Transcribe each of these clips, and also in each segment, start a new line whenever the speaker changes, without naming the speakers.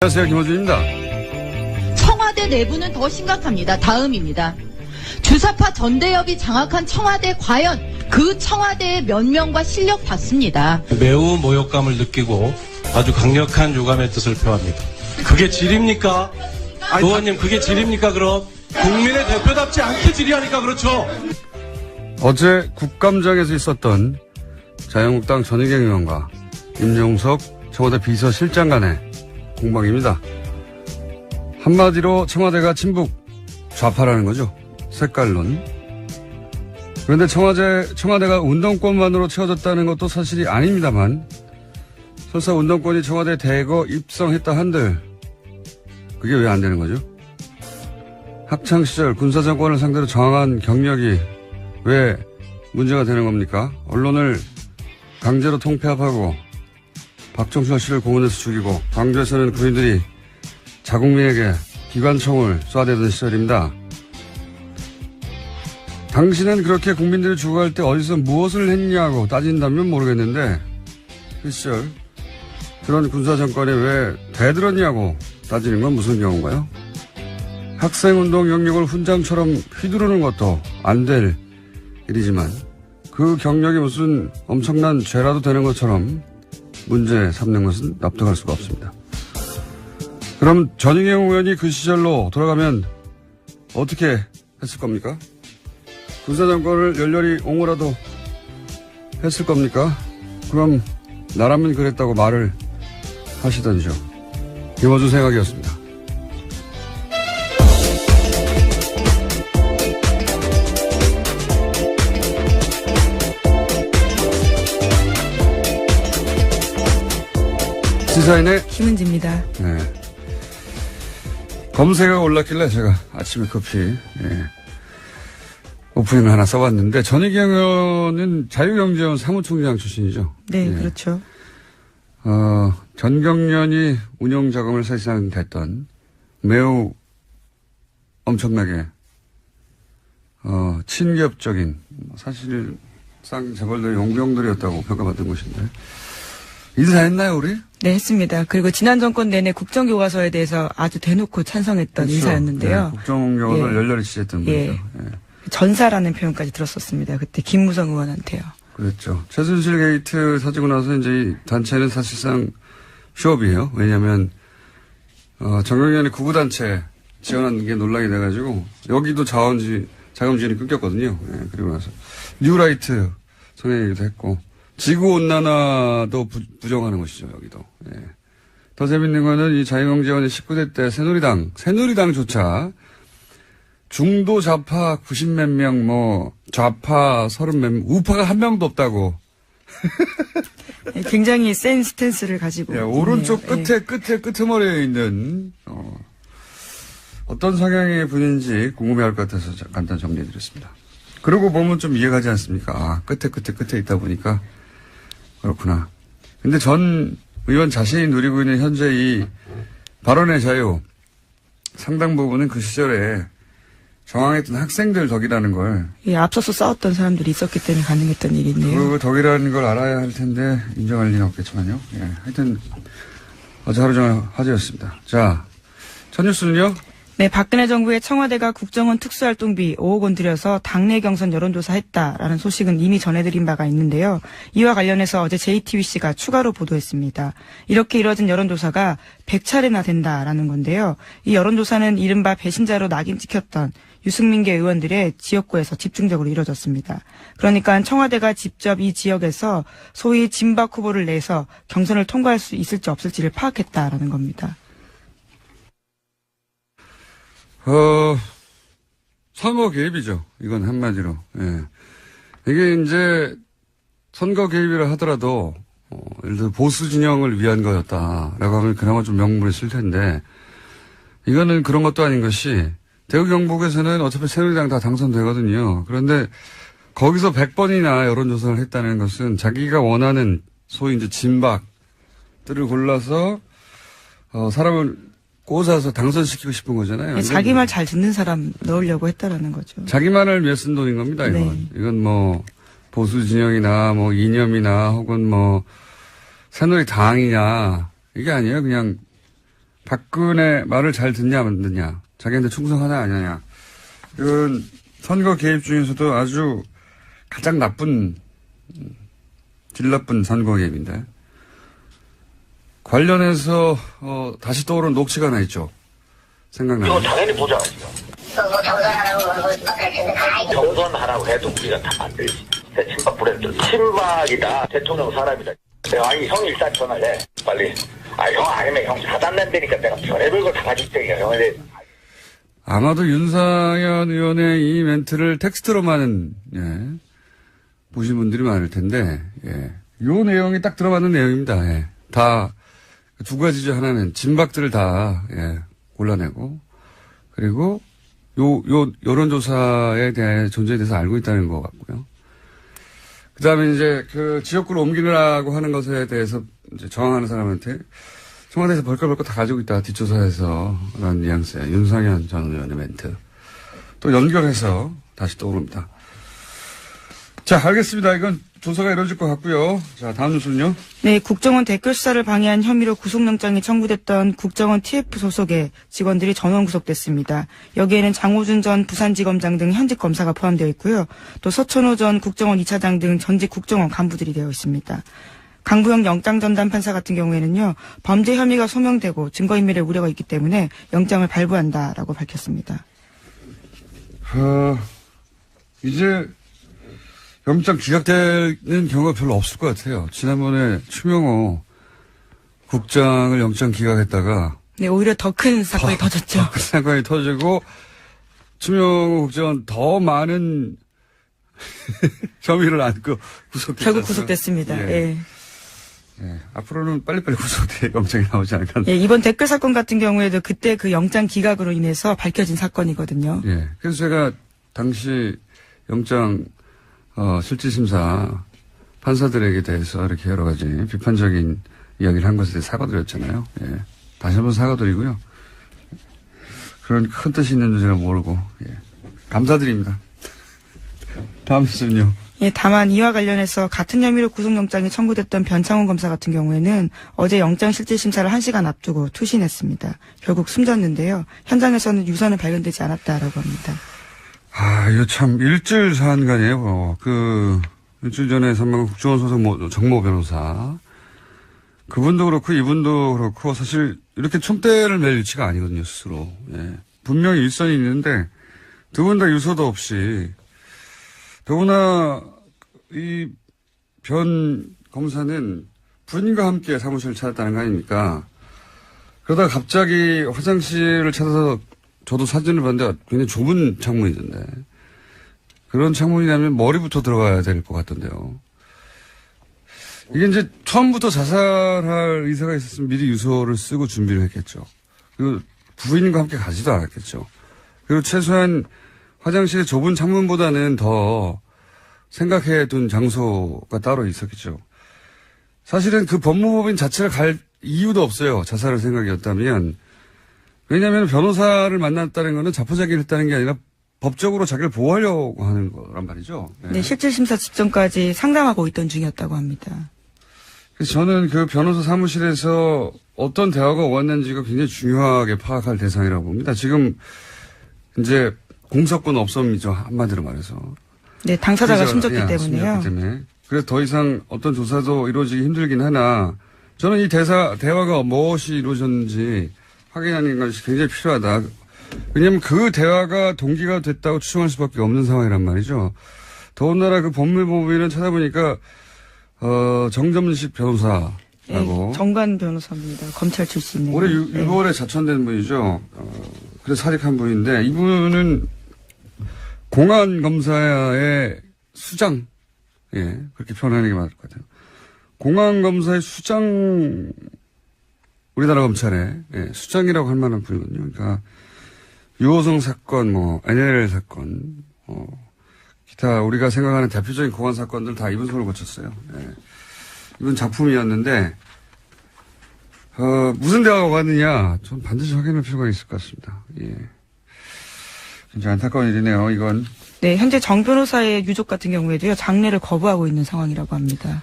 안녕하세요. 김호준입니다.
청와대 내부는 더 심각합니다. 다음입니다. 주사파 전대협이 장악한 청와대, 과연 그 청와대의 면면과 실력 봤습니다.
매우 모욕감을 느끼고 아주 강력한 유감의 뜻을 표합니다. 그게 질입니까? 의원님, 그게 질입니까? 그럼 국민의 대표답지 않게 질의하니까 그렇죠.
어제 국감장에서 있었던 자유한국당 전희경 의원과 임종석 청와대 비서실장 간의 공방입니다. 한마디로 청와대가 친북 좌파라는 거죠. 색깔론. 그런데 청와대가 운동권만으로 채워졌다는 것도 사실이 아닙니다만, 설사 운동권이 청와대에 대거 입성했다 한들 그게 왜 안 되는 거죠? 학창시절 군사정권을 상대로 저항한 경력이 왜 문제가 되는 겁니까? 언론을 강제로 통폐합하고 박정철 씨를 공원에서 죽이고 광주에서는 군인들이 자국민에게 기관총을 쏴대던 시절입니다. 당신은 그렇게 국민들이 죽어갈 때 어디서 무엇을 했냐고 따진다면 모르겠는데, 그 시절 그런 군사정권에 왜 대들었냐고 따지는 건 무슨 경우인가요? 학생운동 영역을 훈장처럼 휘두르는 것도 안 될 일이지만 그 경력이 무슨 엄청난 죄라도 되는 것처럼 문제 삼는 것은 납득할 수가 없습니다. 그럼 전희경 의원이 그 시절로 돌아가면 어떻게 했을 겁니까? 군사정권을 열렬히 옹호라도 했을 겁니까? 그럼 나라면 그랬다고 말을 하시던지요. 김어준 생각이었습니다. 시사인의
김은지입니다.
네. 검색어가 올랐길래 제가 아침에 커피 오프닝을 하나 써봤는데, 전희경 의원은 자유경제원 사무총장 출신이죠.
네, 그렇죠.
전경련이 운영 자금을 사실상 됐던 매우 엄청나게 친기업적인, 사실상 재벌들의 용병들이었다고 평가받은 곳인데, 인사했나요, 우리?
네, 했습니다. 그리고 지난 정권 내내 국정교과서에 대해서 아주 대놓고 찬성했던
그렇죠.
인사였는데요.
네, 국정교과서를 열렬히 지지했던 분이죠.
예. 전사라는 표현까지 들었었습니다. 그때 김무성 의원한테요.
그렇죠. 최순실 게이트 터지고 나서 이제 이 단체는 사실상 휴업이에요. 왜냐하면 정경련이 구구단체 지원하는 게 논란이 돼가지고 여기도 자금 지원이 끊겼거든요. 예, 그리고 나서 뉴라이트 성행하기도 했고, 지구온난화도 부정하는 것이죠, 여기도. 예. 더 재밌는 거는 이 자유경제원의 19대 때 새누리당조차 중도 좌파 90몇 명, 좌파 30몇 명, 우파가 한 명도 없다고.
굉장히 센 스탠스를 가지고.
예, 오른쪽
있네요.
끄트머리에 있는, 어떤 성향의 분인지 궁금해할 것 같아서 간단 정리해드렸습니다. 그러고 보면 좀 이해가지 않습니까? 아, 끝에 있다 보니까 그렇구나. 근데 전 의원 자신이 누리고 있는 현재 이 발언의 자유, 상당 부분은 그 시절에 저항했던 학생들 덕이라는 걸,
예, 앞서서 싸웠던 사람들이 있었기 때문에 가능했던 일이네요.
그 덕이라는 걸 알아야 할 텐데 인정할 리는 없겠지만요. 예, 하여튼 어제 하루 종일 화제였습니다. 자, 첫 뉴스는요.
네, 박근혜 정부의 청와대가 국정원 특수활동비 5억 원 들여서 당내 경선 여론조사 했다라는 소식은 이미 전해드린 바가 있는데요. 이와 관련해서 어제 JTBC가 추가로 보도했습니다. 이렇게 이뤄진 여론조사가 100차례나 된다라는 건데요. 이 여론조사는 이른바 배신자로 낙인 찍혔던 유승민계 의원들의 지역구에서 집중적으로 이뤄졌습니다. 그러니까 청와대가 직접 이 지역에서 소위 진박 후보를 내서 경선을 통과할 수 있을지 없을지를 파악했다라는 겁니다.
선거 개입이죠. 이건 한마디로. 예. 이게 이제 선거 개입이라 하더라도, 예를 들어 보수 진영을 위한 거였다라고 하면 그나마 좀 명분이 있을 텐데, 이거는 그런 것도 아닌 것이, 대구 경북에서는 어차피 새누리당 다 당선되거든요. 그런데 거기서 100번이나 여론조사를 했다는 것은 자기가 원하는 소위 이제 진박들을 골라서, 사람을 꽂아서 당선시키고 싶은 거잖아요.
네, 자기 말 잘 듣는 사람 넣으려고 했다라는 거죠.
자기만을 위해 쓴 돈인 겁니다, 이건.
네.
이건 뭐, 보수 진영이나 뭐, 이념이나 혹은 뭐, 새누리당이냐, 이게 아니에요. 그냥 박근혜 말을 잘 듣냐 안 듣냐, 자기한테 충성하냐 아니냐, 이건 선거 개입 중에서도 아주 가장 나쁜, 질 나쁜 선거 개입인데, 관련해서 다시 떠오른 녹취가 하나 있죠. 생각나요?
이거 당연히 보장하죠. 경선하라고 해도 우리가 다 만들지. 친박 브랜드. 친박이다. 대통령 사람이다. 아니, 형이 일단 전화를 해. 빨리. 형 아니면 형 차단된다니까 내가 별의별 걸 다 가질 테니까 형에
아마도 윤상현 의원의 이 멘트를 텍스트로만, 보신 분들이 많을 텐데, 요 내용이 딱 들어맞는 내용입니다. 다, 두 가지죠. 하나는 진박들을 다, 골라내고, 그리고 여론조사에 대한 존재에 대해서 알고 있다는 것 같고요. 그 다음에 이제 그 지역구를 옮기느라고 하는 것에 대해서 이제 저항하는 사람한테 청와대에서 벌컥벌컥 다 가지고 있다. 뒷조사에서 라는 뉘앙스의 윤상현 전 의원의 멘트. 또 연결해서 다시 떠오릅니다. 자, 알겠습니다. 이건 조사가 이루어질 것 같고요. 자, 다음 뉴스는요.
네, 국정원 댓글 수사를 방해한 혐의로 구속영장이 청구됐던 국정원 TF 소속의 직원들이 전원 구속됐습니다. 여기에는 장호준 전 부산지검장 등 현직 검사가 포함되어 있고요. 또 서천호 전 국정원 2차장 등 전직 국정원 간부들이 되어 있습니다. 강부영 영장전담 판사 같은 경우에는요, 범죄 혐의가 소명되고 증거인멸의 우려가 있기 때문에 영장을 발부한다라고 밝혔습니다.
이제 영장 기각되는 경우가 별로 없을 것 같아요. 지난번에 추명호 국장을 영장 기각했다가
네, 오히려 더 큰 사건이 터졌죠.
더 큰 사건이 터지고 추명호 국장은 더 많은 혐의를 안고 구속됐어요.
결국 구속됐습니다. 예.
앞으로는 빨리빨리 구속돼 영장이 나오지 않을까.
이번 댓글 사건 같은 경우에도 그때 그 영장 기각으로 인해서 밝혀진 사건이거든요.
그래서 제가 당시 영장 실질심사 판사들에게 대해서 이렇게 여러 가지 비판적인 이야기를 한 것에 대해 사과드렸잖아요. 다시 한번 사과드리고요. 그런 큰 뜻이 있는 줄 모르고 감사드립니다. 다음 뉴스는요.
다만 이와 관련해서 같은 혐의로 구속영장이 청구됐던 변창훈 검사 같은 경우에는 어제 영장 실질심사를 1시간 앞두고 투신했습니다. 결국 숨졌는데요. 현장에서는 유서는 발견되지 않았다라고 합니다.
이거 참 일주일 사안간이에요. 일주일 전에 사망한 국정원 소속 정모 변호사. 그분도 그렇고 이분도 그렇고 사실 이렇게 총대를 맬 위치가 아니거든요, 스스로. 분명히 일선이 있는데 두 분 다 유서도 없이, 더구나 이 변 검사는 부인과 함께 사무실을 찾았다는 거 아닙니까? 그러다가 갑자기 화장실을 찾아서 저도 사진을 봤는데 굉장히 좁은 창문이던데, 그런 창문이라면 머리부터 들어가야 될 것 같던데요. 이게 이제 처음부터 자살할 의사가 있었으면 미리 유서를 쓰고 준비를 했겠죠. 그리고 부인과 함께 가지도 않았겠죠. 그리고 최소한 화장실의 좁은 창문보다는 더 생각해 둔 장소가 따로 있었겠죠. 사실은 그 법무법인 자체를 갈 이유도 없어요. 자살을 생각이었다면. 왜냐하면 변호사를 만났다는 것은 자포자기를 했다는 게 아니라 법적으로 자기를 보호하려고 하는 거란 말이죠.
네, 실질심사 직전까지 상담하고 있던 중이었다고 합니다.
그래서 저는 그 변호사 사무실에서 어떤 대화가 오갔는지가 굉장히 중요하게 파악할 대상이라고 봅니다. 지금 이제 공석권 없음이죠. 한마디로 말해서.
네, 당사자가 숨졌기 때문에요.
그래서 더 이상 어떤 조사도 이루어지기 힘들긴 하나, 저는 이 대화가 무엇이 이루어졌는지 확인하는 것이 굉장히 필요하다. 왜냐하면 그 대화가 동기가 됐다고 추정할 수밖에 없는 상황이란 말이죠. 더군다나 그 법무법인은 찾아보니까 정점식 변호사라고.
네, 정관 변호사입니다. 검찰 출신이에요.
올해 6월에 자천된 분이죠. 그래서 사직한 분인데, 이분은 공안검사의 수장, 그렇게 표현하는 게 맞을 것 같아요. 공안검사의 수장, 우리나라 검찰의 수장이라고 할 만한 분이거든요. 그러니까 유호성 사건, NLL 사건, 기타 우리가 생각하는 대표적인 공안 사건들 다 이분 손을 거쳤어요. 이분 작품이었는데, 무슨 대화가 오갔느냐, 전 반드시 확인할 필요가 있을 것 같습니다. 진짜 안타까운 일이네요, 이건.
네, 현재 정 변호사의 유족 같은 경우에도요, 장례를 거부하고 있는 상황이라고 합니다.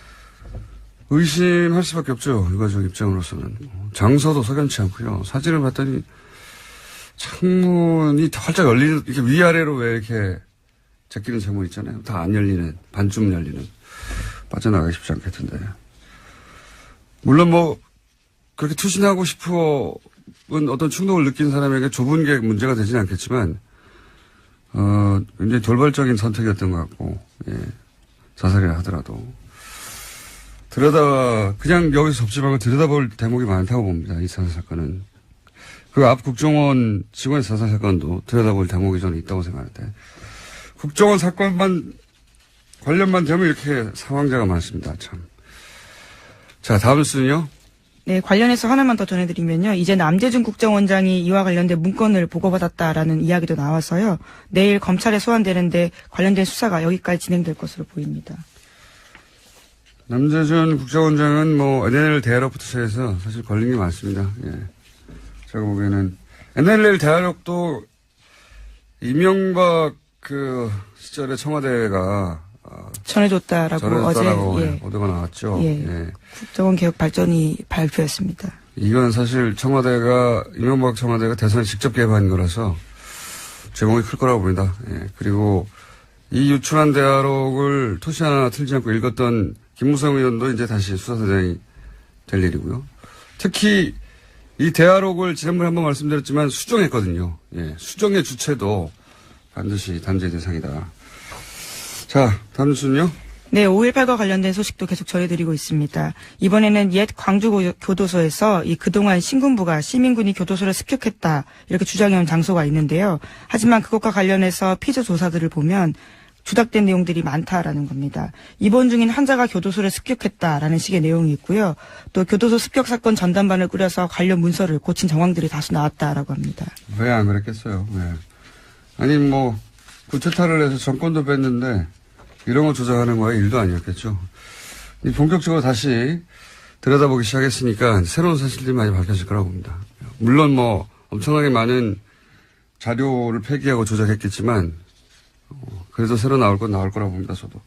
의심할 수밖에 없죠. 유가족 입장으로서는. 장소도 석연치 않고요. 사진을 봤더니 창문이 활짝 열리는, 이렇게 위아래로 왜 이렇게 제끼는 창문 있잖아요. 다 안 열리는, 반쯤 열리는. 빠져나가기 쉽지 않겠던데. 물론 뭐, 그렇게 투신하고 싶은 어떤 충동을 느낀 사람에게 좁은 게 문제가 되지는 않겠지만, 굉장히 돌발적인 선택이었던 것 같고, 예. 자살이라 하더라도. 그냥 여기서 접지 말고 들여다볼 대목이 많다고 봅니다. 이 자살 사건은. 그 앞 국정원 직원의 자살 사건도 들여다볼 대목이 저는 있다고 생각하는데, 국정원 사건만, 관련만 되면 이렇게 사망자가 많습니다. 참. 자, 다음 순요.
네, 관련해서 하나만 더 전해드리면요. 이제 남재준 국정원장이 이와 관련된 문건을 보고받았다라는 이야기도 나와서요. 내일 검찰에 소환되는데 관련된 수사가 여기까지 진행될 것으로 보입니다.
남재준 국정원장은 뭐 NLL 대화록부터 시작해서 사실 걸린 게 많습니다. 예. 제가 보기에는 NLL 대화록도 이명박 그 시절에 청와대가
전해줬다라고
전해줬다라고
어제
보도가 나왔죠.
예.
예.
국정원 개혁 발전이 발표했습니다.
이건 사실 이명박 청와대가 대선에 직접 개입한 거라서 제목이 클 거라고 봅니다. 예. 그리고 이 유출한 대화록을 토시 하나 틀지 않고 읽었던 김무성 의원도 이제 다시 수사대장이 될 일이고요. 특히 이 대화록을 지난번에 한번 말씀드렸지만 수정했거든요. 예. 수정의 주체도 반드시 단죄 대상이다. 자, 다음 뉴스는요?
네, 5.18과 관련된 소식도 계속 전해드리고 있습니다. 이번에는 옛 광주교도소에서 이 그동안 신군부가 시민군이 교도소를 습격했다 이렇게 주장해온 장소가 있는데요. 하지만 그것과 관련해서 피조 조사들을 보면 조작된 내용들이 많다라는 겁니다. 입원 중인 환자가 교도소를 습격했다라는 식의 내용이 있고요. 또 교도소 습격 사건 전담반을 꾸려서 관련 문서를 고친 정황들이 다수 나왔다라고 합니다.
왜 안 그랬겠어요? 네. 아니 뭐 구체타를 해서 정권도 뺐는데 이런 거 조작하는 거야 일도 아니었겠죠. 본격적으로 다시 들여다보기 시작했으니까 새로운 사실들이 많이 밝혀질 거라고 봅니다. 물론 뭐 엄청나게 많은 자료를 폐기하고 조작했겠지만 그래도 새로 나올 건 나올 거라고 봅니다. 저도.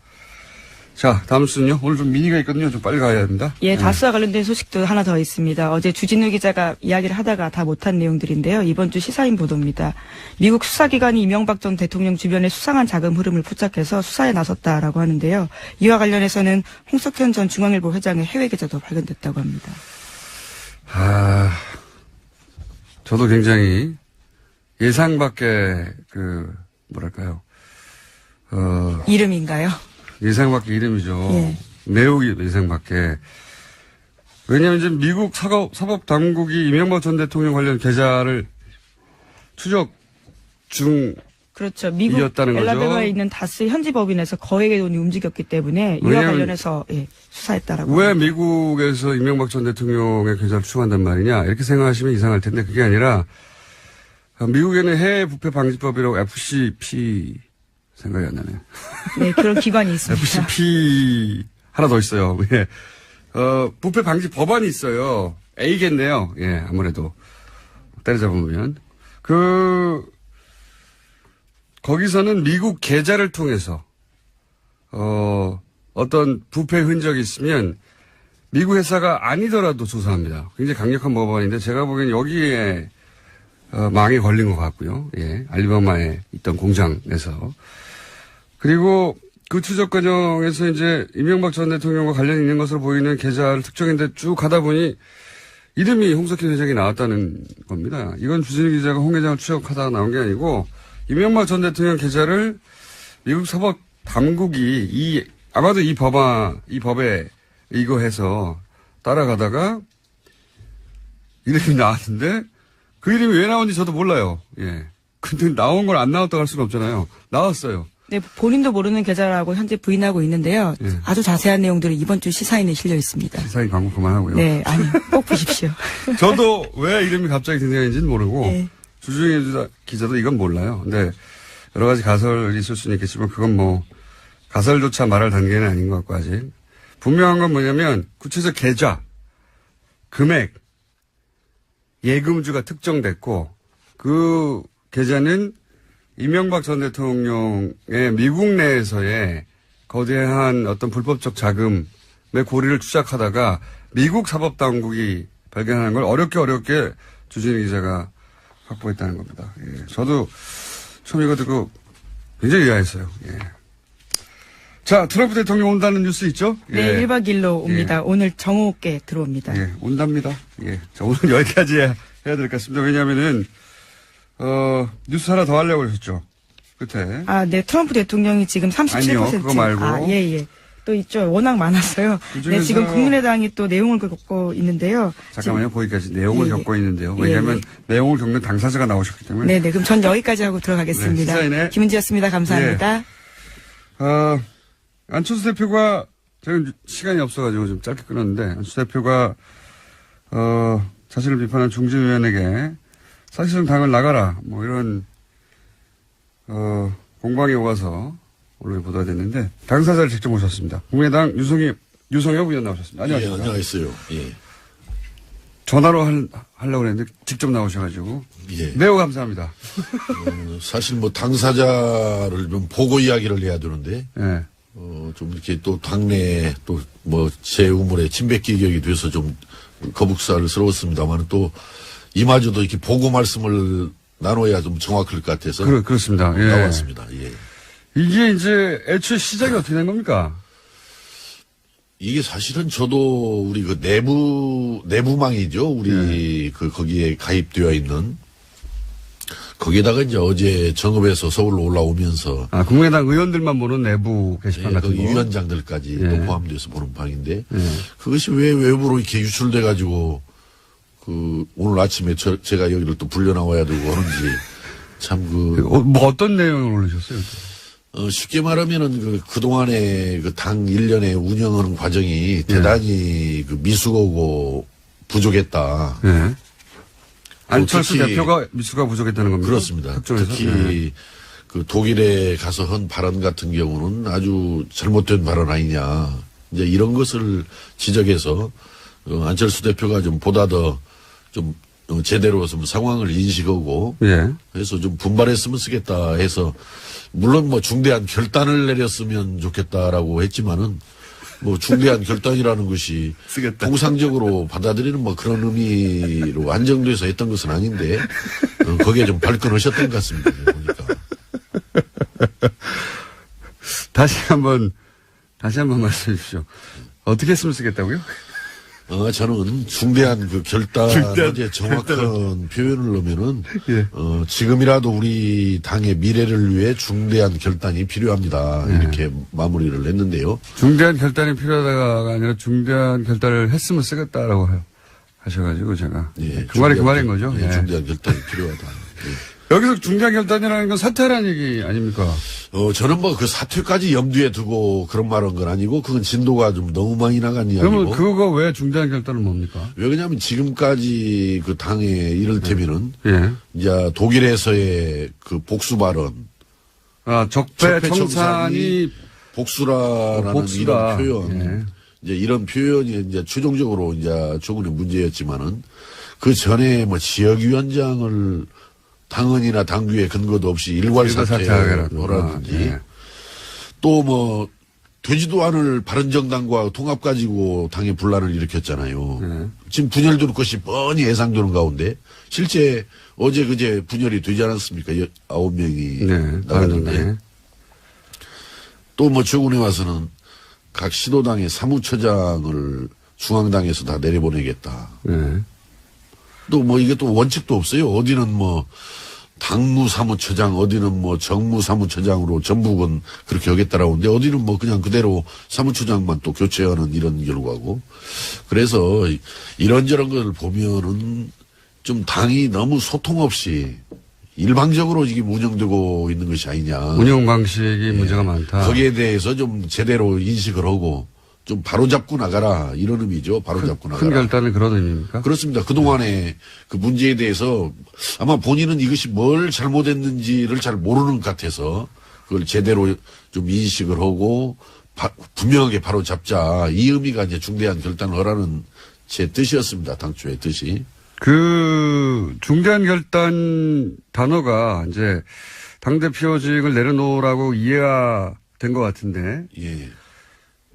자, 다음 순요. 오늘 좀 미니가 있거든요. 좀 빨리 가야 됩니다.
예, 다스와 관련된 소식도 하나 더 있습니다. 어제 주진우 기자가 이야기를 하다가 다 못한 내용들인데요. 이번 주 시사인 보도입니다. 미국 수사기관이 이명박 전 대통령 주변에 수상한 자금 흐름을 포착해서 수사에 나섰다라고 하는데요. 이와 관련해서는 홍석현 전 중앙일보 회장의 해외 계좌도 발견됐다고 합니다.
저도 굉장히 예상 밖의 뭐랄까요.
이름인가요?
예상 밖의 이름이죠.
예.
매우 예상 밖의. 왜냐하면 이제 미국 사법당국이 이명박 전 대통령 관련 계좌를 추적 중
그렇죠. 미국
이었다는 거죠.
엘라베마에 있는 다스 현지 법인에서 거액의 돈이 움직였기 때문에 이와 관련해서 수사했다라고.
왜
합니다.
미국에서 이명박 전 대통령의 계좌를 추적한단 말이냐 이렇게 생각하시면 이상할 텐데 그게 아니라 미국에는 해외 부패 방지법이라고 FCP 생각이 안 나네요.
네, 그런 기관이 있습니다.
FCP 하나 더 있어요. 예. 부패 방지 법안이 있어요. A겠네요. 예, 아무래도. 때려잡으면. 거기서는 미국 계좌를 통해서, 어떤 부패 흔적이 있으면 미국 회사가 아니더라도 조사합니다. 굉장히 강력한 법안인데 제가 보기엔 여기에 망에 걸린 것 같고요. 예, 알리바마에 있던 공장에서. 그리고 그 추적 과정에서 이제 이명박 전 대통령과 관련이 있는 것으로 보이는 계좌를 특정했는데 쭉 가다 보니 이름이 홍석현 회장이 나왔다는 겁니다. 이건 주진우 기자가 홍 회장을 추적하다가 나온 게 아니고 이명박 전 대통령 계좌를 미국 사법 당국이 아마도 이 법에 이거 해서 따라가다가 이름이 나왔는데 그 이름이 왜 나온지 저도 몰라요. 예. 근데 나온 걸 안 나왔다고 할 수는 없잖아요. 나왔어요.
네, 본인도 모르는 계좌라고 현재 부인하고 있는데요.
예.
아주 자세한 내용들이 이번 주 시사인에 실려 있습니다.
시사인 광고 그만하고요.
네, 아니, 꼭 보십시오.
저도 왜 이름이 갑자기 등장했는지는 모르고
네.
주중에 기자도 이건 몰라요. 근데 여러 가지 가설이 있을 수는 있겠지만 그건 뭐 가설조차 말할 단계는 아닌 것 같고 아직. 분명한 건 뭐냐면 구체적 계좌, 금액, 예금주가 특정됐고 그 계좌는 이명박 전 대통령의 미국 내에서의 거대한 어떤 불법적 자금을 고리를 추적하다가 미국 사법당국이 발견하는 걸 어렵게 주진우 기자가 확보했다는 겁니다. 예. 저도 처음 이거 듣고 굉장히 의아했어요. 예. 자, 트럼프 대통령 온다는 뉴스 있죠?
네,
예.
1박 2일로 옵니다.
예.
오늘 정오께 들어옵니다.
예, 온답니다. 예. 자, 오늘 여기까지 해야 될 것 같습니다. 왜냐하면은, 뉴스 하나 더 하려고 그러셨죠? 끝에.
아, 네, 트럼프 대통령이 지금 37%.
아니요, 그거 말고.
아, 예. 또 있죠. 워낙 많았어요.
그중에서-
네, 지금 국민의당이 또 내용을 겪고 있는데요.
잠깐만요, 거기까지 내용을
예,
겪고 있는데요.
예,
왜냐하면
예.
내용을 겪는 당사자가 나오셨기 때문에.
네네. 그럼 전 여기까지 하고 들어가겠습니다.
네, 시사인의
김은지였습니다. 감사합니다.
안철수 대표가, 저는 시간이 없어가지고 좀 짧게 끊었는데, 안철수 대표가, 자신을 비판한 중진위원에게 사실상 당을 나가라, 뭐 이런, 공방이 오가서 언론에 보도가 됐는데, 당사자를 직접 모셨습니다. 국민의당 유성엽 의원 나오셨습니다.
예,
안녕하십니까.
안녕하세요. 예.
전화로 하려고 했는데, 직접 나오셔가지고,
예.
매우 감사합니다.
사실 뭐 당사자를 좀 보고 이야기를 해야 되는데,
예.
좀 이렇게 또 당내 또 뭐 제 우물에 침뱉기격이 돼서 좀 거북살스러웠습니다만 또 이마저도 이렇게 보고 말씀을 나눠야 좀 정확할 것 같아서
그렇습니다. 예.
나왔습니다. 예.
이게 이제 애초에 시작이 어떻게 된 겁니까?
이게 사실은 저도 우리 그 내부망이죠. 우리 그 거기에 가입되어 있는 거기에다가 이제 어제 정읍에서 서울로 올라오면서
아, 국민의당 의원들만 보는 내부 게시판
예,
같은
그
거.
위원장들까지
예.
또 포함돼서 보는 방인데 그것이 왜 외부로 이렇게 유출돼 가지고 그 오늘 아침에 제가 여기를 또 불려 나와야 되고 하는지 참
뭐 어떤 내용을 올리셨어요?
쉽게 말하면은 그동안에 그 당 일련의 운영하는 과정이 대단히 그 미숙하고 부족했다.
예. 안철수
특히-
대표가 미수가 부족했다는 겁니다.
그렇습니다.
특정해서?
특히
예.
그 독일에 가서 한 발언 같은 경우는 아주 잘못된 발언 아니냐. 이제 이런 것을 지적해서 안철수 대표가 좀 보다 더 좀 제대로 좀 상황을 인식하고
예.
해서 좀 분발했으면 쓰겠다 해서 물론 뭐 중대한 결단을 내렸으면 좋겠다라고 했지만은 뭐 중대한 결단이라는 것이
쓰겠다.
통상적으로 받아들이는 뭐 그런 의미로 안정돼서 했던 것은 아닌데 거기에 좀 발끈하셨던 것 같습니다. 보니까.
다시 한번 말씀해 주십시오. 어떻게 했으면 쓰겠다고요?
저는 중대한 그 결단에 정확한 표현을 넣으면은,
예.
지금이라도 우리 당의 미래를 위해 중대한 결단이 필요합니다. 이렇게 마무리를 했는데요.
중대한 결단이 필요하다가 아니라 중대한 결단을 했으면 쓰겠다라고 하셔가지고 제가.
예,
그 말이 그
중대한
말인 거죠.
예,
예.
중대한 결단이 필요하다. 예.
여기서 중대한 결단이라는 건 사퇴라는 얘기 아닙니까?
저는 뭐 그 사퇴까지 염두에 두고 그런 말한 건 아니고 그건 진도가 좀 너무 많이 나간
그러면
이야기고.
그거 왜 중대한 결단은 뭡니까?
왜 그러냐면 지금까지 그 당에 이를테면은
예.
이제 독일에서의 그 복수 발언.
아, 적폐 청산이
복수라는
복수다.
이런 표현.
예.
이제 이런 표현이 이제 최종적으로 이제 조금의 문제였지만은 그 전에 뭐 지역위원장을 당헌이나 당규에 근거도 없이 일괄 사퇴하라든지
예.
또 뭐 되지도 않을 바른정당과 통합 가지고 당의 분란을 일으켰잖아요.
예.
지금 분열될 것이 뻔히 예상되는 가운데 실제 어제 그제 분열이 되지 않았습니까? 9명이
네.
나갔는데
네.
또 뭐 최근에 와서는 각 시도당의 사무처장을 중앙당에서 다 내려보내겠다.
예.
또 뭐 이게 또 원칙도 없어요. 어디는 뭐 당무사무처장, 어디는 뭐 정무사무처장으로 전북은 그렇게 하겠다라고 하는데 어디는 뭐 그냥 그대로 사무처장만 또 교체하는 이런 결과고. 그래서 이런저런 걸 보면은 좀 당이 너무 소통 없이 일방적으로 이게 운영되고 있는 것이 아니냐.
운영 방식이 문제가 많다.
거기에 대해서 좀 제대로 인식을 하고 좀 바로잡고 나가라 이런 의미죠. 바로잡고 나가라.
큰 결단은 그런 의미입니까?
그렇습니다. 그동안에 그 문제에 대해서 아마 본인은 이것이 뭘 잘못했는지를 잘 모르는 것 같아서 그걸 제대로 좀 인식을 하고 분명하게 바로잡자 이 의미가 이제 중대한 결단을 하라는 제 뜻이었습니다. 당초의 뜻이.
그 중대한 결단 단어가 이제 당대표직을 내려놓으라고 이해가 된 것 같은데
예.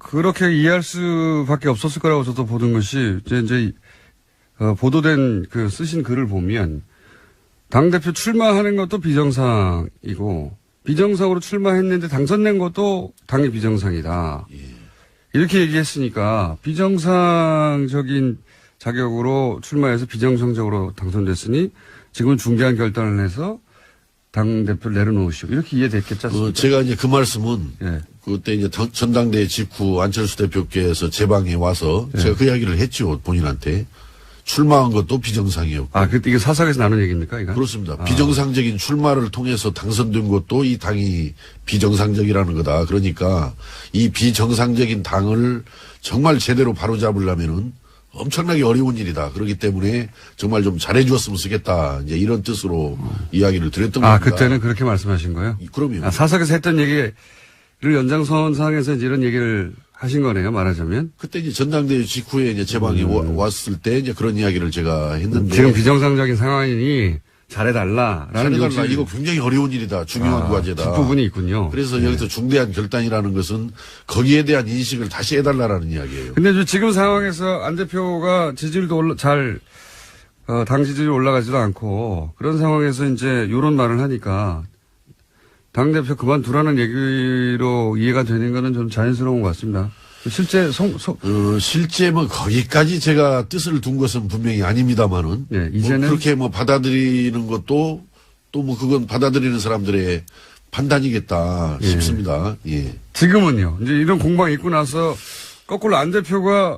그렇게 이해할 수밖에 없었을 거라고 저도 보는 것이 이제 보도된 그 쓰신 글을 보면 당대표 출마하는 것도 비정상이고 비정상으로 출마했는데 당선된 것도 당의 비정상이다. 이렇게 얘기했으니까 비정상적인 자격으로 출마해서 비정상적으로 당선됐으니 지금은 중대한 결단을 해서 당대표를 내려놓으시고 이렇게 이해됐겠지 않습니까?
제가 이제 그 말씀은
예.
그때 이제 전당대회 직후 안철수 대표께서 제 방에 와서 제가 그 이야기를 했죠. 본인한테. 출마한 것도 비정상이었고.
아, 그때 이게 사석에서 나눈 얘기입니까? 이거?
그렇습니다. 비정상적인 출마를 통해서 당선된 것도 이 당이 비정상적이라는 거다. 그러니까 이 비정상적인 당을 정말 제대로 바로잡으려면은 엄청나게 어려운 일이다. 그렇기 때문에 정말 좀 잘해주었으면 쓰겠다. 이제 이런 뜻으로 이야기를 드렸던 겁니다.
아, 그때는 그렇게 말씀하신 거예요?
그럼요.
아, 사석에서 했던 얘기를 연장선상에서 이제 이런 얘기를 하신 거네요, 말하자면.
그때 이제 전당대회 직후에 이제 제 방에 왔을 때 이제 그런 이야기를 제가 했는데.
지금 비정상적인 상황이니 잘해달라라는
잘해달라.
요지.
이거 굉장히 어려운 일이다. 중요한 과제다.
뒷부분이 있군요.
그래서 여기서 중대한 결단이라는 것은 거기에 대한 인식을 다시 해달라는 이야기예요.
근데 지금 상황에서 안 대표가 지지율도 당 지지율이 올라가지도 않고 그런 상황에서 이제 이런 말을 하니까 당대표 그만두라는 얘기로 이해가 되는 거는 좀 자연스러운 것 같습니다. 실제
실제 뭐 거기까지 제가 뜻을 둔 것은 분명히 아닙니다만은.
네, 이제는
뭐 그렇게 뭐 받아들이는 것도 또 뭐 그건 받아들이는 사람들의 판단이겠다 싶습니다. 예.
지금은요. 이제 이런 공방이 있고 나서 거꾸로 안 대표가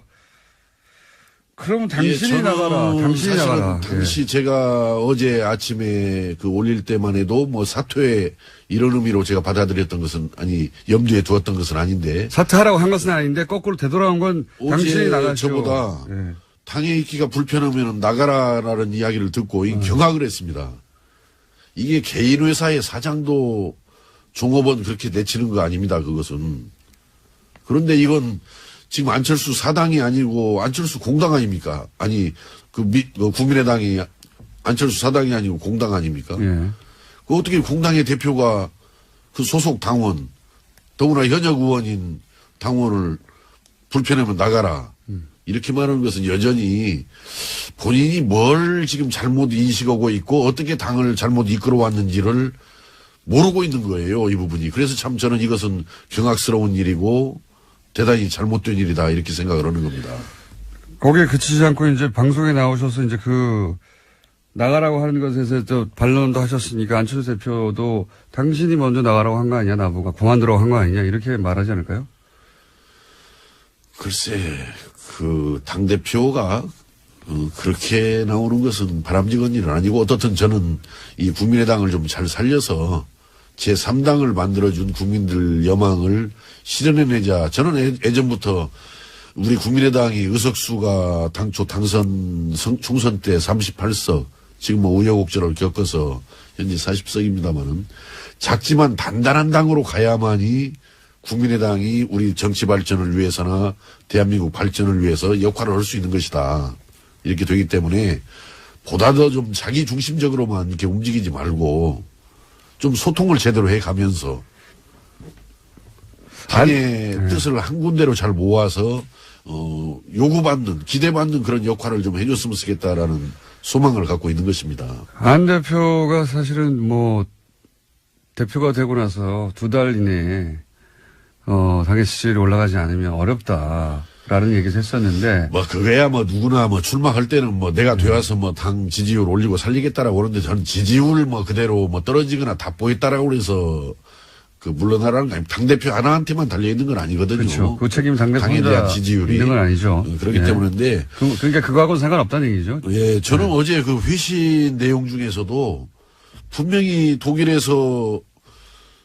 그러면 당신이
저는
나가라. 당신이
사실은
나가라.
당시 제가 어제 아침에 그 올릴 때만 해도 뭐 사퇴 이런 의미로 제가 받아들였던 것은 염두에 두었던 것은 아닌데.
사퇴하라고 한 것은 아닌데 거꾸로 되돌아온 건 당신이 나가죠.
저보다
예.
당에 있기가 불편하면 나가라라는 이야기를 듣고 경악을 했습니다. 이게 개인 회사의 사장도 종업원 그렇게 내치는 거 아닙니다. 그것은. 그런데 이건 지금 안철수 사당이 아니고 안철수 공당 아닙니까? 아니 그 국민의당이 안철수 사당이 아니고 공당 아닙니까?
예.
그 어떻게 공당의 대표가 그 소속 당원 더구나 현역 의원인 당원을 불편하면 나가라. 이렇게 말하는 것은 여전히 본인이 뭘 지금 잘못 인식하고 있고 어떻게 당을 잘못 이끌어왔는지를 모르고 있는 거예요. 이 부분이. 그래서 참 저는 이것은 경악스러운 일이고 대단히 잘못된 일이다. 이렇게 생각을 하는 겁니다.
거기에 그치지 않고 이제 방송에 나오셔서 이제 나가라고 하는 것에서 또 반론도 하셨으니까 안철수 대표도 당신이 먼저 나가라고 한 거 아니냐, 나보고. 그만두라고 한 거 아니냐, 이렇게 말하지 않을까요?
글쎄, 당대표가 그렇게 나오는 것은 바람직한 일은 아니고 어떻든 저는 이 국민의당을 좀 잘 살려서 제3당을 만들어준 국민들 여망을 실현해내자. 저는 예전부터 우리 국민의당이 의석수가 당초 당선 총선 때 38석, 지금 뭐 우여곡절을 겪어서 현재 40석입니다만은 작지만 단단한 당으로 가야만이 국민의당이 우리 정치 발전을 위해서나 대한민국 발전을 위해서 역할을 할 수 있는 것이다. 이렇게 되기 때문에 보다 더 좀 자기 중심적으로만 이렇게 움직이지 말고 좀 소통을 제대로 해가면서 당의 뜻을 한 군데로 잘 모아서 요구받는 기대받는 그런 역할을 좀 해줬으면 쓰겠다라는 소망을 갖고 있는 것입니다.
안 대표가 사실은 대표가 되고 나서 2달 이내에 당의 지지율이 올라가지 않으면 어렵다라는 얘기를 했었는데.
그거야 누구나 출마할 때는 내가 되어서 당 지지율 올리고 살리겠다라고 그러는데 저는 지지율 그대로 떨어지거나 다 보였다라고 그래서 물러나라는 거 아니면 당대표 하나한테만 달려있는 건 아니거든요.
그렇죠. 그 책임 당대표
당에 대한 지지율이.
있는 건 아니죠.
그렇기 때문인데.
그러니까 그거하고는 상관없다는 얘기죠.
예, 저는 어제 회신 내용 중에서도 분명히 독일에서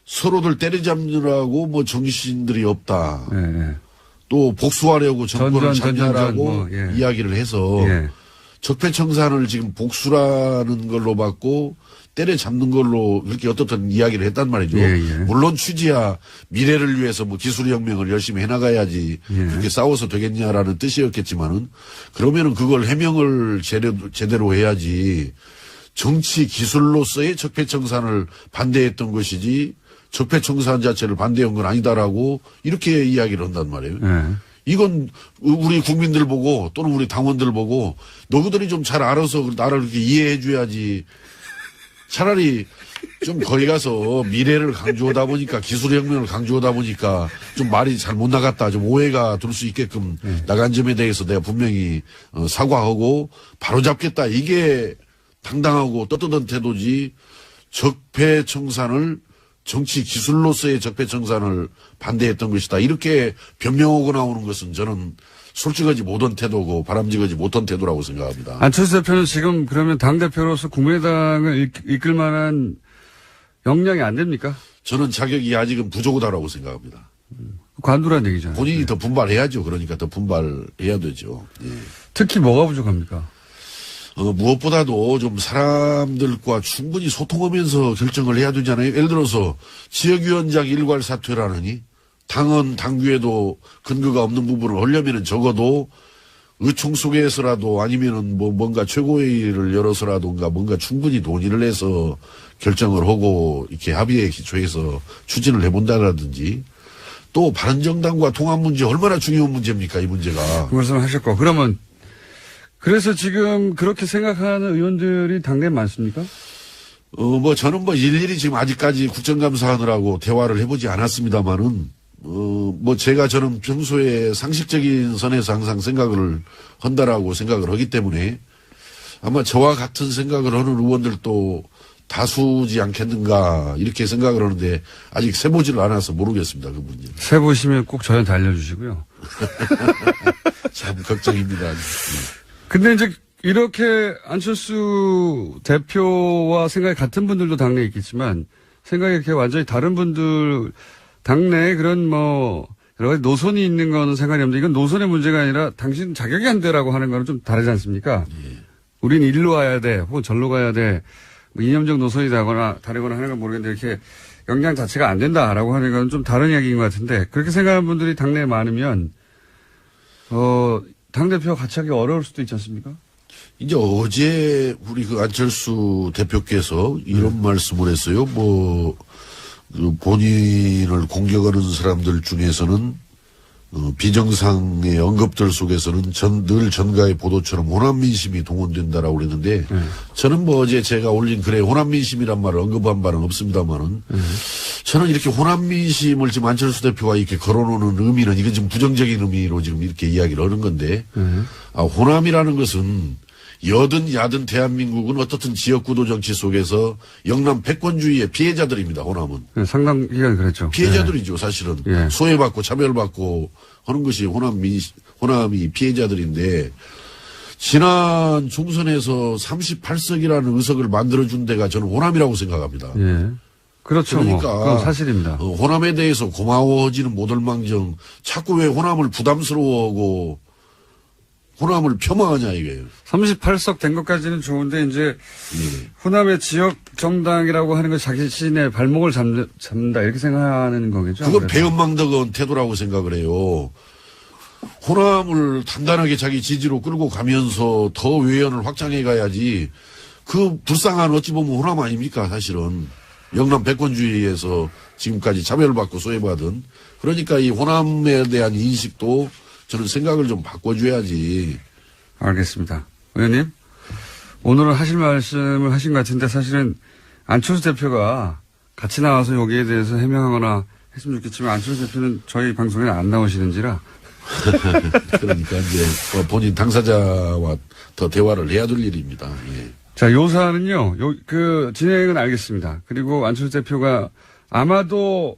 서로들 때려잡느라고 정신들이 없다.
예.
또 복수하려고 정권을 잡냐라고
예.
이야기를 해서
예.
적폐청산을 지금 복수라는 걸로 받고 때려잡는 걸로 그렇게 어떻든 이야기를 했단 말이죠.
예.
물론 취지야 미래를 위해서 기술혁명을 열심히 해나가야지
예.
그렇게 싸워서 되겠냐라는 뜻이었겠지만은 그러면은 그걸 해명을 제대로 해야지 정치 기술로서의 적폐청산을 반대했던 것이지 적폐청산 자체를 반대한 건 아니다라고 이렇게 이야기를 한단 말이에요.
예.
이건 우리 국민들 보고 또는 우리 당원들 보고 너희들이 좀 잘 알아서 나를 그렇게 이해해 줘야지. 차라리 좀 거기 가서 미래를 강조하다 보니까 기술혁명을 강조하다 보니까 좀 말이 잘 못 나갔다. 좀 오해가 들 수 있게끔 나간 점에 대해서 내가 분명히 사과하고 바로잡겠다. 이게 당당하고 떳떳한 태도지 적폐청산을 정치 기술로서의 적폐청산을 반대했던 것이다. 이렇게 변명하고 나오는 것은 저는 솔직하지 못한 태도고 바람직하지 못한 태도라고 생각합니다.
안철수 대표는 지금 그러면 당대표로서 국민의당을 이끌 만한 역량이 안 됩니까?
저는 자격이 아직은 부족하다고 생각합니다.
관두란 얘기잖아요.
본인이 더 분발해야죠. 그러니까 더 분발해야 되죠. 예.
특히 뭐가 부족합니까?
무엇보다도 좀 사람들과 충분히 소통하면서 결정을 해야 되잖아요. 예를 들어서 지역위원장 일괄 사퇴라느니 당헌 당규에도 근거가 없는 부분을 하려면은 적어도 의총 속에서라도 아니면은 뭔가 최고회의를 열어서라든가 뭔가 충분히 논의를 해서 결정을 하고 이렇게 합의에 기초해서 추진을 해본다라든지 또 바른정당과 통합 문제 얼마나 중요한 문제입니까 이 문제가.
그 말씀 하셨고 그러면 그래서 지금 그렇게 생각하는 의원들이 당내에 많습니까?
저는 일일이 지금 아직까지 국정감사 하느라고 대화를 해보지 않았습니다만은 저는 평소에 상식적인 선에서 항상 생각을 한다라고 생각을 하기 때문에 아마 저와 같은 생각을 하는 의원들도 다수지 않겠는가 이렇게 생각을 하는데 아직 세보지를 않아서 모르겠습니다. 그 문제.
세보시면 꼭 저한테 알려주시고요.
참 걱정입니다.
근데 이제 이렇게 안철수 대표와 생각이 같은 분들도 당내에 있겠지만 생각이 이렇게 완전히 다른 분들 당내에 그런 여러 가지 노선이 있는 거는 상관이 없는데 이건 노선의 문제가 아니라 당신 자격이 안 되라고 하는 거는 좀 다르지 않습니까? 예. 우린 일로 와야 돼 혹은 절로 가야 돼 이념적 노선이 다르거나 하는 건 모르겠는데 이렇게 역량 자체가 안 된다라고 하는 건 좀 다른 이야기인 것 같은데 그렇게 생각하는 분들이 당내에 많으면 당대표와 같이 하기 어려울 수도 있지 않습니까?
이제 어제 우리 안철수 대표께서 이런 말씀을 했어요. 본인을 공격하는 사람들 중에서는 비정상의 언급들 속에서는 늘 전가의 보도처럼 호남민심이 동원된다라고 그랬는데 저는 어제 제가 올린 글에 호남민심이란 말을 언급한 바는 없습니다만은 저는 이렇게 호남민심을 지금 안철수 대표가 이렇게 걸어놓는 의미는 이건 좀 부정적인 의미로 지금 이렇게 이야기를 하는 건데 호남이라는 것은 여든 야든 대한민국은 어떻든 지역구도 정치 속에서 영남 패권주의의 피해자들입니다. 호남은.
네, 상당 기간 그랬죠.
피해자들이죠. 사실은.
예.
소외받고 차별받고 하는 것이 호남이 피해자들인데 지난 총선에서 38석이라는 의석을 만들어준 데가 저는 호남이라고 생각합니다.
예. 그렇죠.
그러니까
그건 사실입니다.
호남에 대해서 고마워하지는 못할망정 자꾸 왜 호남을 부담스러워하고 호남을 폄하하냐 이거예요.
38석 된 것까지는 좋은데 이제 호남의 지역 정당이라고 하는 건 자신의 발목을 잡는다 이렇게 생각하는 거겠죠.
그건 배은망덕한 태도라고 생각을 해요. 호남을 단단하게 자기 지지로 끌고 가면서 더 외연을 확장해 가야지. 그 불쌍한 어찌 보면 호남 아닙니까 사실은. 영남 패권주의에서 지금까지 차별받고 소외받은. 그러니까 이 호남에 대한 인식도 저는 생각을 좀 바꿔줘야지.
알겠습니다. 의원님, 오늘은 하실 말씀을 하신 것 같은데 사실은 안철수 대표가 같이 나와서 여기에 대해서 해명하거나 했으면 좋겠지만 안철수 대표는 저희 방송에 안 나오시는지라.
그러니까 이제 본인 당사자와 더 대화를 해야 될 일입니다. 예.
자, 요 사안은요, 진행은 알겠습니다. 그리고 안철수 대표가 아마도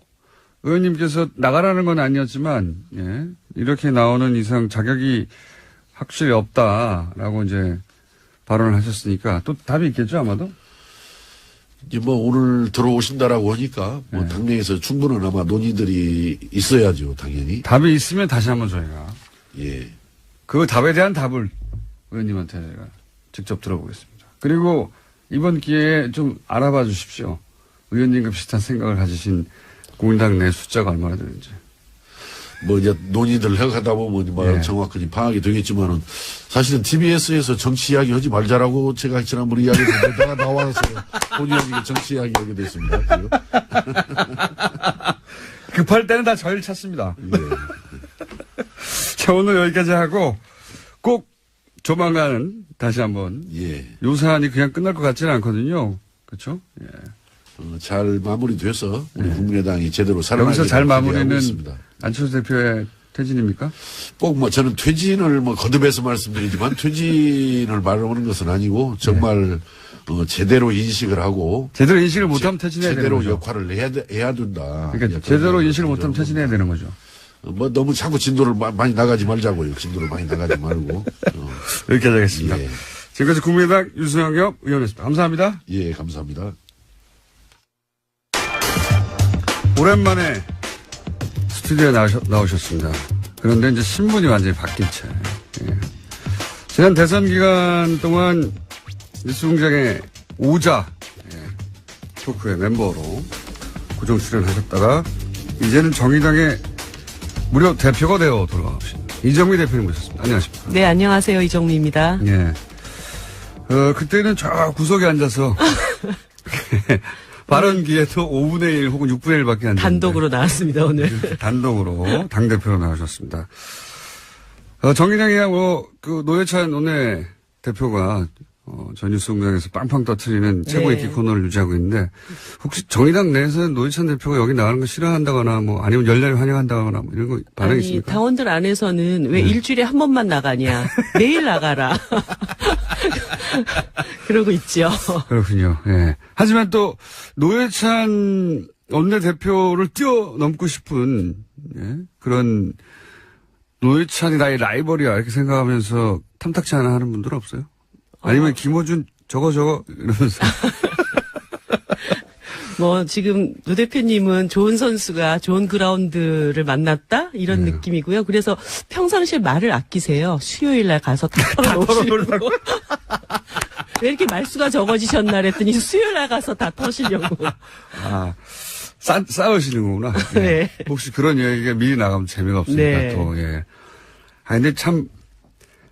의원님께서 나가라는 건 아니었지만, 예, 이렇게 나오는 이상 자격이 확실히 없다라고 이제 발언을 하셨으니까 또 답이 있겠죠, 아마도?
이제 오늘 들어오신다라고 하니까
네.
당내에서 충분한 아마 논의들이 있어야죠, 당연히.
답이 있으면 다시 한번 저희가.
예.
그 답에 대한 답을 의원님한테 제가 직접 들어보겠습니다. 그리고 이번 기회에 좀 알아봐 주십시오. 의원님과 비슷한 생각을 가지신 국민당 내 숫자가 얼마나 되는지.
뭐 이제 논의들 해가다 보면 뭐
예.
정확하게 파악이 되겠지만은 사실은 TBS에서 정치 이야기 하지 말자라고 제가 지난번에 이야기했는데 내가 나와서 본의 아니게 정치 이야기 하게 됐습니다. 그리고
급할 때는 다 저희를 찾습니다.
예.
자, 오늘 여기까지 하고 꼭 조만간 다시 한번
예.
요 사안이 그냥 끝날 것 같지는 않거든요. 그렇죠? 예.
잘 마무리돼서 우리 국민의당이 제대로 살아나게
여기서 잘
기대하고
마무리는
있습니다.
안철수 대표의 퇴진입니까?
꼭 뭐 저는 퇴진을 뭐 거듭해서 말씀드리지만 퇴진을 말하는 것은 아니고 정말 제대로 인식을 하고
제대로 인식을 못하면 퇴진해야 되는
제대로
거죠.
역할을 해야 된다.
그러니까
예,
제대로
그런
인식을 못하면
그런
퇴진해야 되는 거죠.
뭐 너무 자꾸 진도를 많이 나가지 말자고요. 진도를 많이 나가지 말고.
여기까지 하겠습니다.
예.
지금까지 국민의당 유승엽 의원이었습니다. 감사합니다.
예, 감사합니다.
오랜만에 스튜디오에 나오셨습니다. 그런데 이제 신분이 완전히 바뀐 채. 예. 지난 대선 기간 동안 뉴스공장의 오자 토크의 멤버로 고정 출연하셨다가 이제는 정의당의 무려 대표가 되어 돌아오신 이정미 대표님 모셨습니다. 안녕하십니까?
네, 안녕하세요. 이정미입니다.
예. 그때는 저 구석에 앉아서 발언기에도 5분의 1 혹은 6분의 1밖에 안 됐는데
단독으로 나왔습니다, 오늘.
단독으로 당대표로 나오셨습니다. 정의당이야 노회찬 원내 대표가 전 뉴스공장에서 빵빵 터트리는 최고의
네.
인기 코너를 유지하고 있는데 혹시 정의당 내에서는 노회찬 대표가 여기 나가는 거 싫어한다거나 뭐 아니면 열렬히 환영한다거나 뭐 이런 거 반응이
아니,
있습니까?
당원들 안에서는 왜 일주일에 한 번만 나가냐. 매일 나가라. 그러고 있죠.
그렇군요. 예. 하지만 또 노회찬 원내대표를 뛰어넘고 싶은 그런 노회찬이 나의 라이벌이야 이렇게 생각하면서 탐탁치 않아 하는 분들은 없어요? 아니면 김어준 저거 이러면서
뭐 지금 노 대표님은 좋은 선수가 좋은 그라운드를 만났다 이런 느낌이고요. 그래서 평상시에 말을 아끼세요. 수요일 날 가서 다 털어놓으시려고. 왜 이렇게 말수가 적어지셨나 그랬더니 수요일 날 가서 다 터시려고.
싸우시는 거구나. 예.
네.
혹시 그런 얘기가 미리 나가면 재미가 없으니까
네.
또, 예. 근데 참,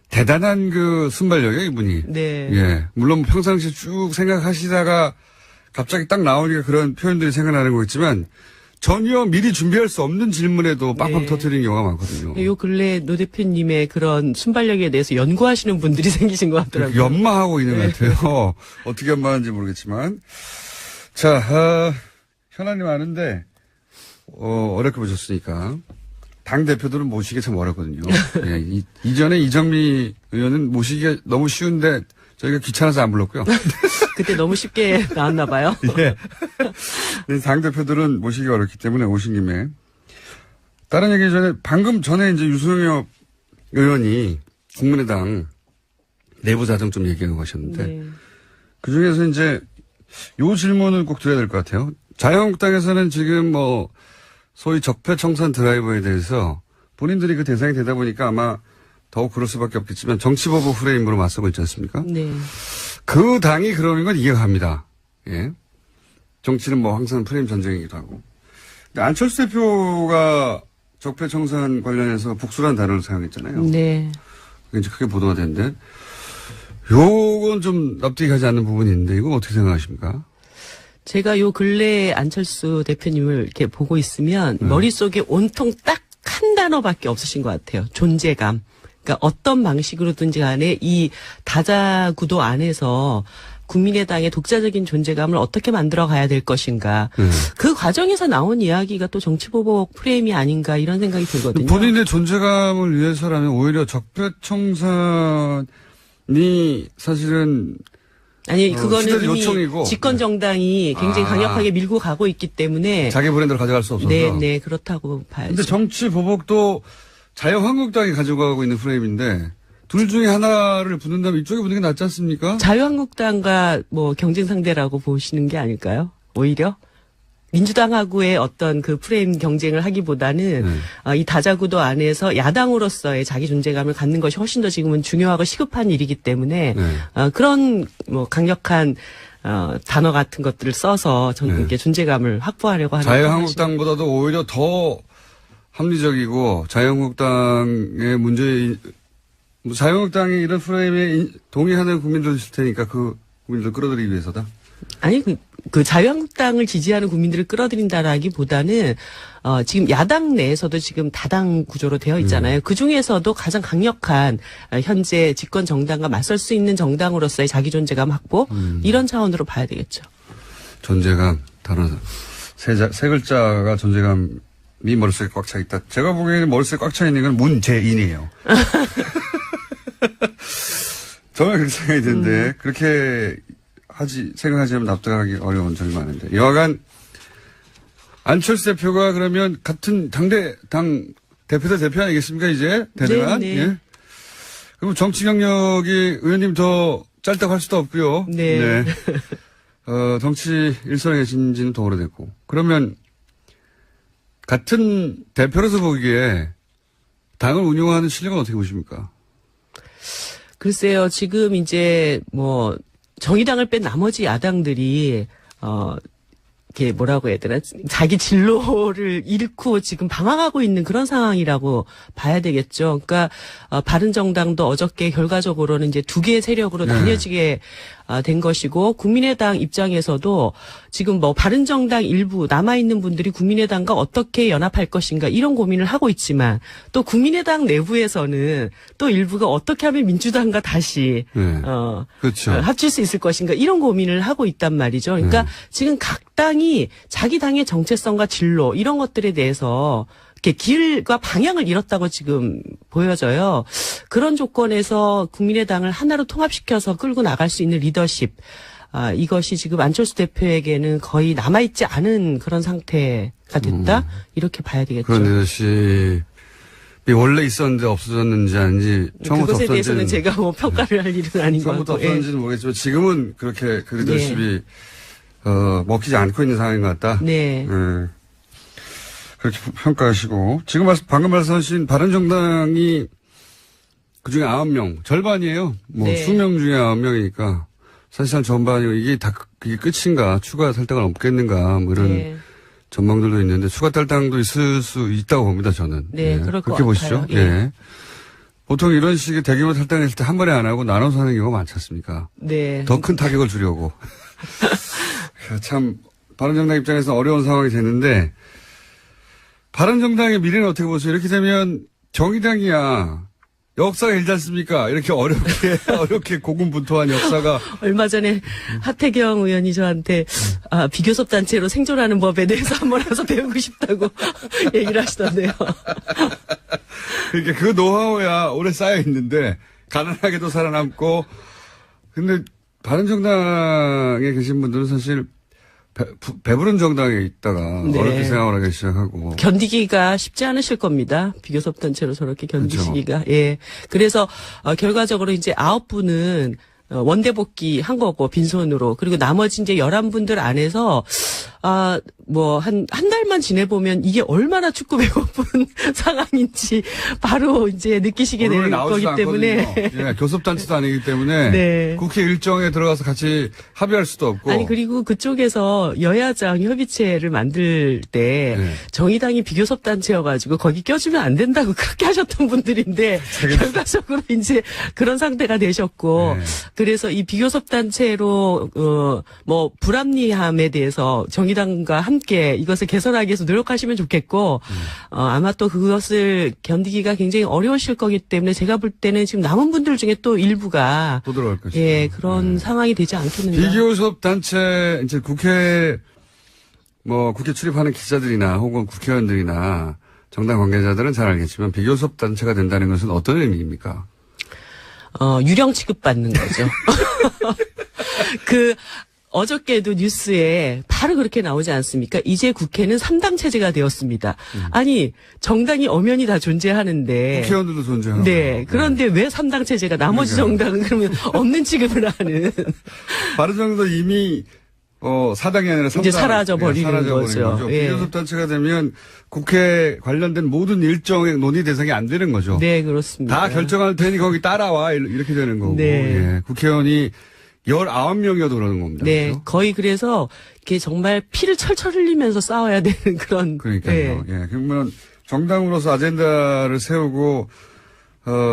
대단한 순발력이에요, 이분이.
네.
예. 물론 뭐 평상시에 쭉 생각하시다가 갑자기 딱 나오니까 그런 표현들이 생각나는 거겠지만 전혀 미리 준비할 수 없는 질문에도 빵빵
네.
터뜨리는 경우가 많거든요.
요 근래 노 대표님의 그런 순발력에 대해서 연구하시는 분들이 생기신 것 같더라고요.
연마하고 있는 것 같아요. 어떻게 연마하는지 모르겠지만. 자, 현안이 많은데, 어렵게 보셨으니까. 당대표들은 모시기 참 어렵거든요. 예, 이전에 이정미 의원은 모시기가 너무 쉬운데 저희가 귀찮아서 안 불렀고요.
그때 너무 쉽게 나왔나 봐요.
예. 당대표들은 모시기 어렵기 때문에 오신 김에. 다른 얘기 전에, 방금 전에 이제 유승엽 의원이 국민의당 내부 사정 좀 얘기하고 가셨는데,
네.
그 중에서 이제 요 질문을 꼭 드려야 될 것 같아요. 자유한국당에서는 지금 소위 적폐청산 드라이버에 대해서 본인들이 그 대상이 되다 보니까 아마 더욱 그럴 수밖에 없겠지만 정치보복 프레임으로 맞서고 있지 않습니까?
네.
그 당이 그러는 건 이해갑니다. 예. 정치는 뭐 항상 프레임 전쟁이기도 하고. 근데 안철수 대표가 적폐청산 관련해서 복수라는 단어를 사용했잖아요.
네.
그게 이제 크게 보도가 됐는데, 요건 좀 납득이 가지 않는 부분이 있는데, 이건 어떻게 생각하십니까?
제가 요 근래 안철수 대표님을 이렇게 보고 있으면 머릿속에 온통 딱 한 단어밖에 없으신 것 같아요. 존재감. 그러니까 어떤 방식으로든지 간에 이 다자구도 안에서 국민의당의 독자적인 존재감을 어떻게 만들어 가야 될 것인가. 그 과정에서 나온 이야기가 또 정치보복 프레임이 아닌가 이런 생각이 들거든요.
본인의 존재감을 위해서라면 오히려 적폐청산이 사실은
아니 그거는
시대의
이미
요청이고.
집권 정당이 굉장히 강력하게 밀고 가고 있기 때문에
자기 브랜드를 가져갈 수 없어서.
네, 그렇다고 봐야죠.
근데 정치 보복도 자유한국당이 가져가고 있는 프레임인데 둘 중에 하나를 붙는다면 이쪽에 붙는 게 낫지 않습니까?
자유한국당과 뭐 경쟁 상대라고 보시는 게 아닐까요? 오히려 민주당하고의 어떤 그 프레임 경쟁을 하기보다는 이 다자구도 안에서 야당으로서의 자기 존재감을 갖는 것이 훨씬 더 지금은 중요하고 시급한 일이기 때문에 그런 뭐 강력한 단어 같은 것들을 써서 저는 이렇게 존재감을 확보하려고 하는
자유한국당보다도 오히려 더 합리적이고 자유한국당의 자유한국당이 이런 프레임에 동의하는 국민들도 있을 테니까 그 국민들 끌어들이기 위해서다.
아니, 그 자유한국당을 지지하는 국민들을 끌어들인다라기보다는, 지금 야당 내에서도 지금 다당 구조로 되어 있잖아요. 그 중에서도 가장 강력한, 현재 집권 정당과 맞설 수 있는 정당으로서의 자기 존재감 확보, 이런 차원으로 봐야 되겠죠.
존재감, 단어, 세 글자가 존재감이 머릿속에 꽉 차 있다. 제가 보기에는 머릿속에 꽉 차 있는 건 문재인이에요. 정말 그렇게 생각이 드는데, 그렇게 생각하지만 납득하기 어려운 점이 많은데. 여하간, 안철수 대표가 그러면 같은 당 대표도 대표 아니겠습니까, 이제? 대등한?
네.
예. 그럼 정치 경력이 의원님 더 짧다고 할 수도 없고요.
네.
정치 일선에 계신 지는 더 오래됐고. 그러면, 같은 대표로서 보기에 당을 운영하는 실력은 어떻게 보십니까?
글쎄요, 지금 이제 정의당을 뺀 나머지 야당들이, 이게 뭐라고 해야 되나, 자기 진로를 잃고 지금 방황하고 있는 그런 상황이라고 봐야 되겠죠. 그러니까, 바른정당도 어저께 결과적으로는 이제 두 개의 세력으로 나뉘어지게 된 것이고, 국민의당 입장에서도 지금 바른정당 일부 남아있는 분들이 국민의당과 어떻게 연합할 것인가 이런 고민을 하고 있지만, 또 국민의당 내부에서는 또 일부가 어떻게 하면 민주당과 다시,
그렇죠.
합칠 수 있을 것인가 이런 고민을 하고 있단 말이죠. 그러니까 지금 각 당이 자기 당의 정체성과 진로 이런 것들에 대해서 이렇게 길과 방향을 잃었다고 지금 보여져요. 그런 조건에서 국민의당을 하나로 통합시켜서 끌고 나갈 수 있는 리더십, 이것이 지금 안철수 대표에게는 거의 남아있지 않은 그런 상태가 됐다? 이렇게 봐야 되겠죠.
그런 리더십이 원래 있었는데 없어졌는지 아닌지 처음부터
그것에 대해서는
없어졌는지
제가 평가를 할 일은 아닌 것
처음부터
같고.
없었는지는 모르겠지만 지금은 그렇게 그 리더십이 먹히지 않고 있는 상황인 것 같다.
네.
그렇게 평가하시고 지금 방금 말씀하신 바른정당이 그중에 9명 절반이에요.
네.
수명 중에 9명이니까 사실상 전반이고 그게 끝인가 추가 탈당을 없겠는가 이런 전망들도 있는데 추가 탈당도 있을 수 있다고 봅니다 저는.
네, 그럴 것
그렇게 보시죠.
같아요. 예.
보통 이런 식의 대규모 탈당했을 때 한 번에 안 하고 나눠서 하는 경우가 많지 않습니까?
네.
더 큰 타격을 주려고. 참 바른정당 입장에서 어려운 상황이 됐는데 바른정당의 미래는 어떻게 보세요? 이렇게 되면 정의당이야 역사가 일지 않습니까? 이렇게 어렵게 고군분투한 역사가.
얼마 전에 하태경 의원이 저한테 비교섭 단체로 생존하는 법에 대해서 한번 와서 배우고 싶다고 얘기를 하시던데요.
그러니까 그 노하우야 오래 쌓여 있는데 가난하게도 살아남고 근데 바른정당에 계신 분들은 사실 배부른 정당에 있다가 어렵게 생각을 하기 시작하고
견디기가 쉽지 않으실 겁니다. 비교섭 단체로 저렇게 견디시기가. 그렇죠. 예. 그래서 결과적으로 이제 9분은 원대 복귀한 거고 빈손으로 그리고 나머지 이제 11분들 안에서 한 달만 지내보면 이게 얼마나 축구 배고픈 상황인지 바로 이제 느끼시게 될 거기 때문에.
예, 교섭단체도 아니기 때문에.
네.
국회 일정에 들어가서 같이 합의할 수도 없고.
아니, 그리고 그쪽에서 여야장 협의체를 만들 때 정의당이 비교섭단체여가지고 거기 껴주면 안 된다고 그렇게 하셨던 분들인데 결과적으로 이제 그런 상태가 되셨고 그래서 이 비교섭단체로, 불합리함에 대해서 정의당과 함께 이것을 개선하기 위해서 노력하시면 좋겠고, 아마 또 그것을 견디기가 굉장히 어려우실 거기 때문에 제가 볼 때는 지금 남은 분들 중에 또 일부가.
또 들어갈 것이다.
예, 그런 상황이 되지 않겠는가.
비교섭단체, 이제 국회 출입하는 기자들이나 혹은 국회의원들이나 정당 관계자들은 잘 알겠지만 비교섭단체가 된다는 것은 어떤 의미입니까?
유령 취급받는 거죠. 어저께도 뉴스에 바로 그렇게 나오지 않습니까? 이제 국회는 3당 체제가 되었습니다. 아니, 정당이 엄연히 다 존재하는데.
국회의원들도 존재하고.
네. 그런데 왜 3당 체제가 나머지 정당은 그러면 없는 취급을 하는.
바른정당도 이미 4당이 아니라 3당.
이제 사라져버리는 거죠.
예. 비교섭단체가 되면 국회 관련된 모든 일정의 논의 대상이 안 되는 거죠.
네, 그렇습니다.
다 결정할 테니 거기 따라와. 이렇게 되는 거고.
네.
예. 국회의원이 19명이어도 그러는 겁니다.
네.
그렇죠?
거의 그래서 이게 정말 피를 철철 흘리면서 싸워야 되는 그런.
그러니까요. 예. 그러면 정당으로서 아젠다를 세우고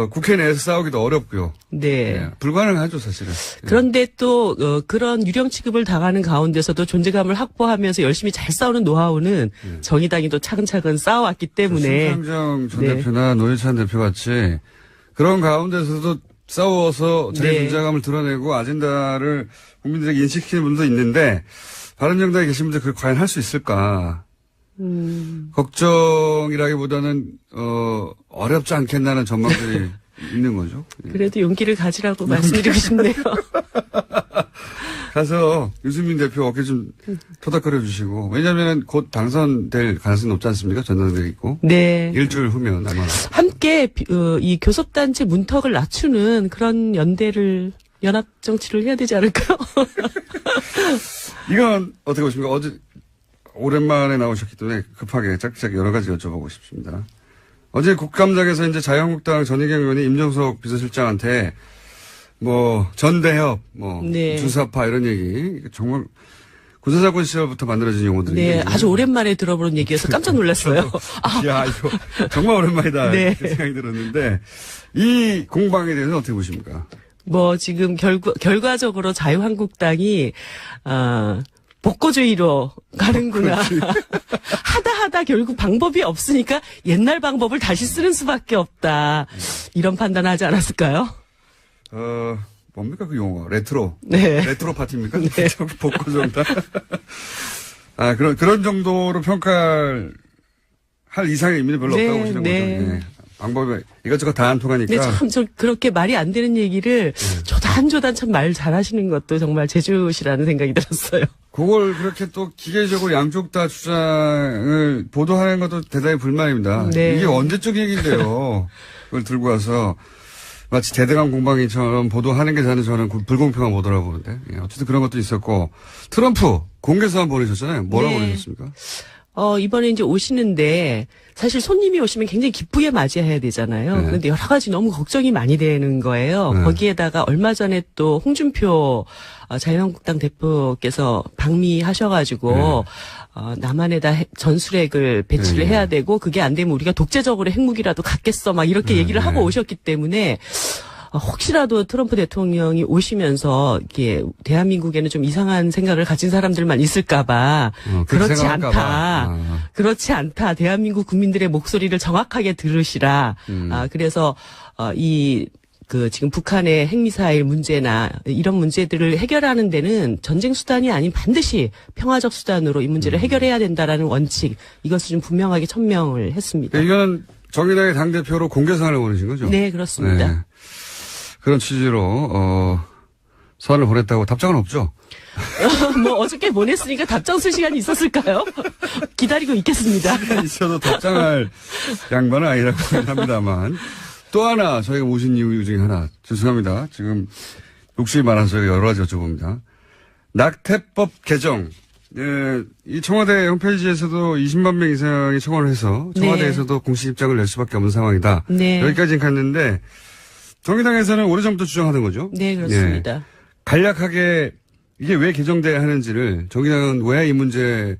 국회 내에서 싸우기도 어렵고요.
네.
예, 불가능하죠, 사실은. 예.
그런데 또 그런 유령 취급을 당하는 가운데서도 존재감을 확보하면서 열심히 잘 싸우는 노하우는 정의당이 또 차근차근 쌓아왔기 때문에
심상정 전
네.
대표나 노회찬 대표 같이 그런 가운데서도 싸워서 자기
네.
존재감을 드러내고 아젠다를 국민들에게 인식시키는 분도 있는데 바른정당에 계신 분들 그걸 과연 할 수 있을까? 걱정이라기보다는 어렵지 않겠나는 전망들이 있는 거죠. 예.
그래도 용기를 가지라고 말씀드리고 싶네요.
가서 유승민 대표 어깨 좀 토닥거려 주시고 왜냐하면 곧 당선될 가능성이 높지 않습니까? 전당대회 있고
네.
일주일 후면 아마
함께 이 교섭단체 문턱을 낮추는 그런 연합 정치를 해야 되지 않을까요?
이건 어떻게 보십니까? 어제 오랜만에 나오셨기 때문에 급하게 짧게 여러 가지 여쭤보고 싶습니다. 어제 국감장에서 이제 자유한국당 전희경 의원이 임종석 비서실장한테 전대협,
네.
주사파 이런 얘기 정말 군사정권 시절부터 만들어진 용어들인데.
네, 아주 오랜만에 들어보는 얘기여서 깜짝 놀랐어요.
야, 이거 정말 오랜만이다.
네.
이렇게 생각이 들었는데 이 공방에 대해서 어떻게 보십니까?
지금 결과적으로 자유한국당이 복고주의로 가는구나. 하다 결국 방법이 없으니까 옛날 방법을 다시 쓰는 수밖에 없다. 이런 판단하지 않았을까요?
뭡니까 그 용어? 레트로.
네.
레트로 파티입니까? 네. 복고 정당. 그런 정도로 평가할 이상의 의미는 별로
네,
없다고 보시는
네.
거죠. 네. 방법이 이것저것 다 안 통하니까.
근데 참 그렇게 말이 안 되는 얘기를 조단조단 참 말 잘하시는 것도 정말 제주시라는 생각이 들었어요.
그걸 그렇게 또 기계적으로 양쪽 다 주장을 보도하는 것도 대단히 불만입니다.
네.
이게 언제적 얘기인데요. 그걸 들고 와서 마치 대대강 공방이처럼 보도하는 게 저는 불공평한 보도라고 보는데. 예, 어쨌든 그런 것도 있었고 트럼프 공개서한 보내셨잖아요. 뭐라고
네.
보내셨습니까?
이번에 이제 오시는데 사실 손님이 오시면 굉장히 기쁘게 맞이해야 되잖아요.
네.
그런데 여러 가지 너무 걱정이 많이 되는 거예요.
네.
거기에다가 얼마 전에 또 홍준표 자유한국당 대표께서 방미하셔가지고 남한에다 전술핵을 배치를
네.
해야 되고 그게 안 되면 우리가 독재적으로 핵무기라도 갖겠어 막 이렇게 얘기를 하고 오셨기 때문에 혹시라도 트럼프 대통령이 오시면서 이게 대한민국에는 좀 이상한 생각을 가진 사람들만 있을까봐 그렇지
생각할까봐.
않다. 그렇지 않다. 대한민국 국민들의 목소리를 정확하게 들으시라. 그래서 지금 북한의 핵미사일 문제나 이런 문제들을 해결하는 데는 전쟁 수단이 아닌 반드시 평화적 수단으로 이 문제를 해결해야 된다라는 원칙 이것을 좀 분명하게 천명을 했습니다.
이거는 정의당의 당대표로 공개서한을 보내신 거죠?
네, 그렇습니다.
네. 그런 취지로 서한을 보냈다고 답장은 없죠?
어저께 보냈으니까 답장 쓸 시간이 있었을까요? 기다리고 있겠습니다.
있어도 답장할 양반은 아니라고 생각합니다만 또 하나 저희가 모신 이유 중에 하나 죄송합니다. 지금 욕심이 많아서 저희가 여러 가지 여쭤봅니다. 낙태법 개정. 예, 이 청와대 홈페이지에서도 20만 명 이상이 청원을 해서 청와대에서도 공식 입장을 낼 수밖에 없는 상황이다.
네.
여기까지는 갔는데 정의당에서는 오래전부터 주장하던 거죠.
네, 그렇습니다.
예. 간략하게 이게 왜 개정돼야 하는지를 정의당은 왜 이 문제를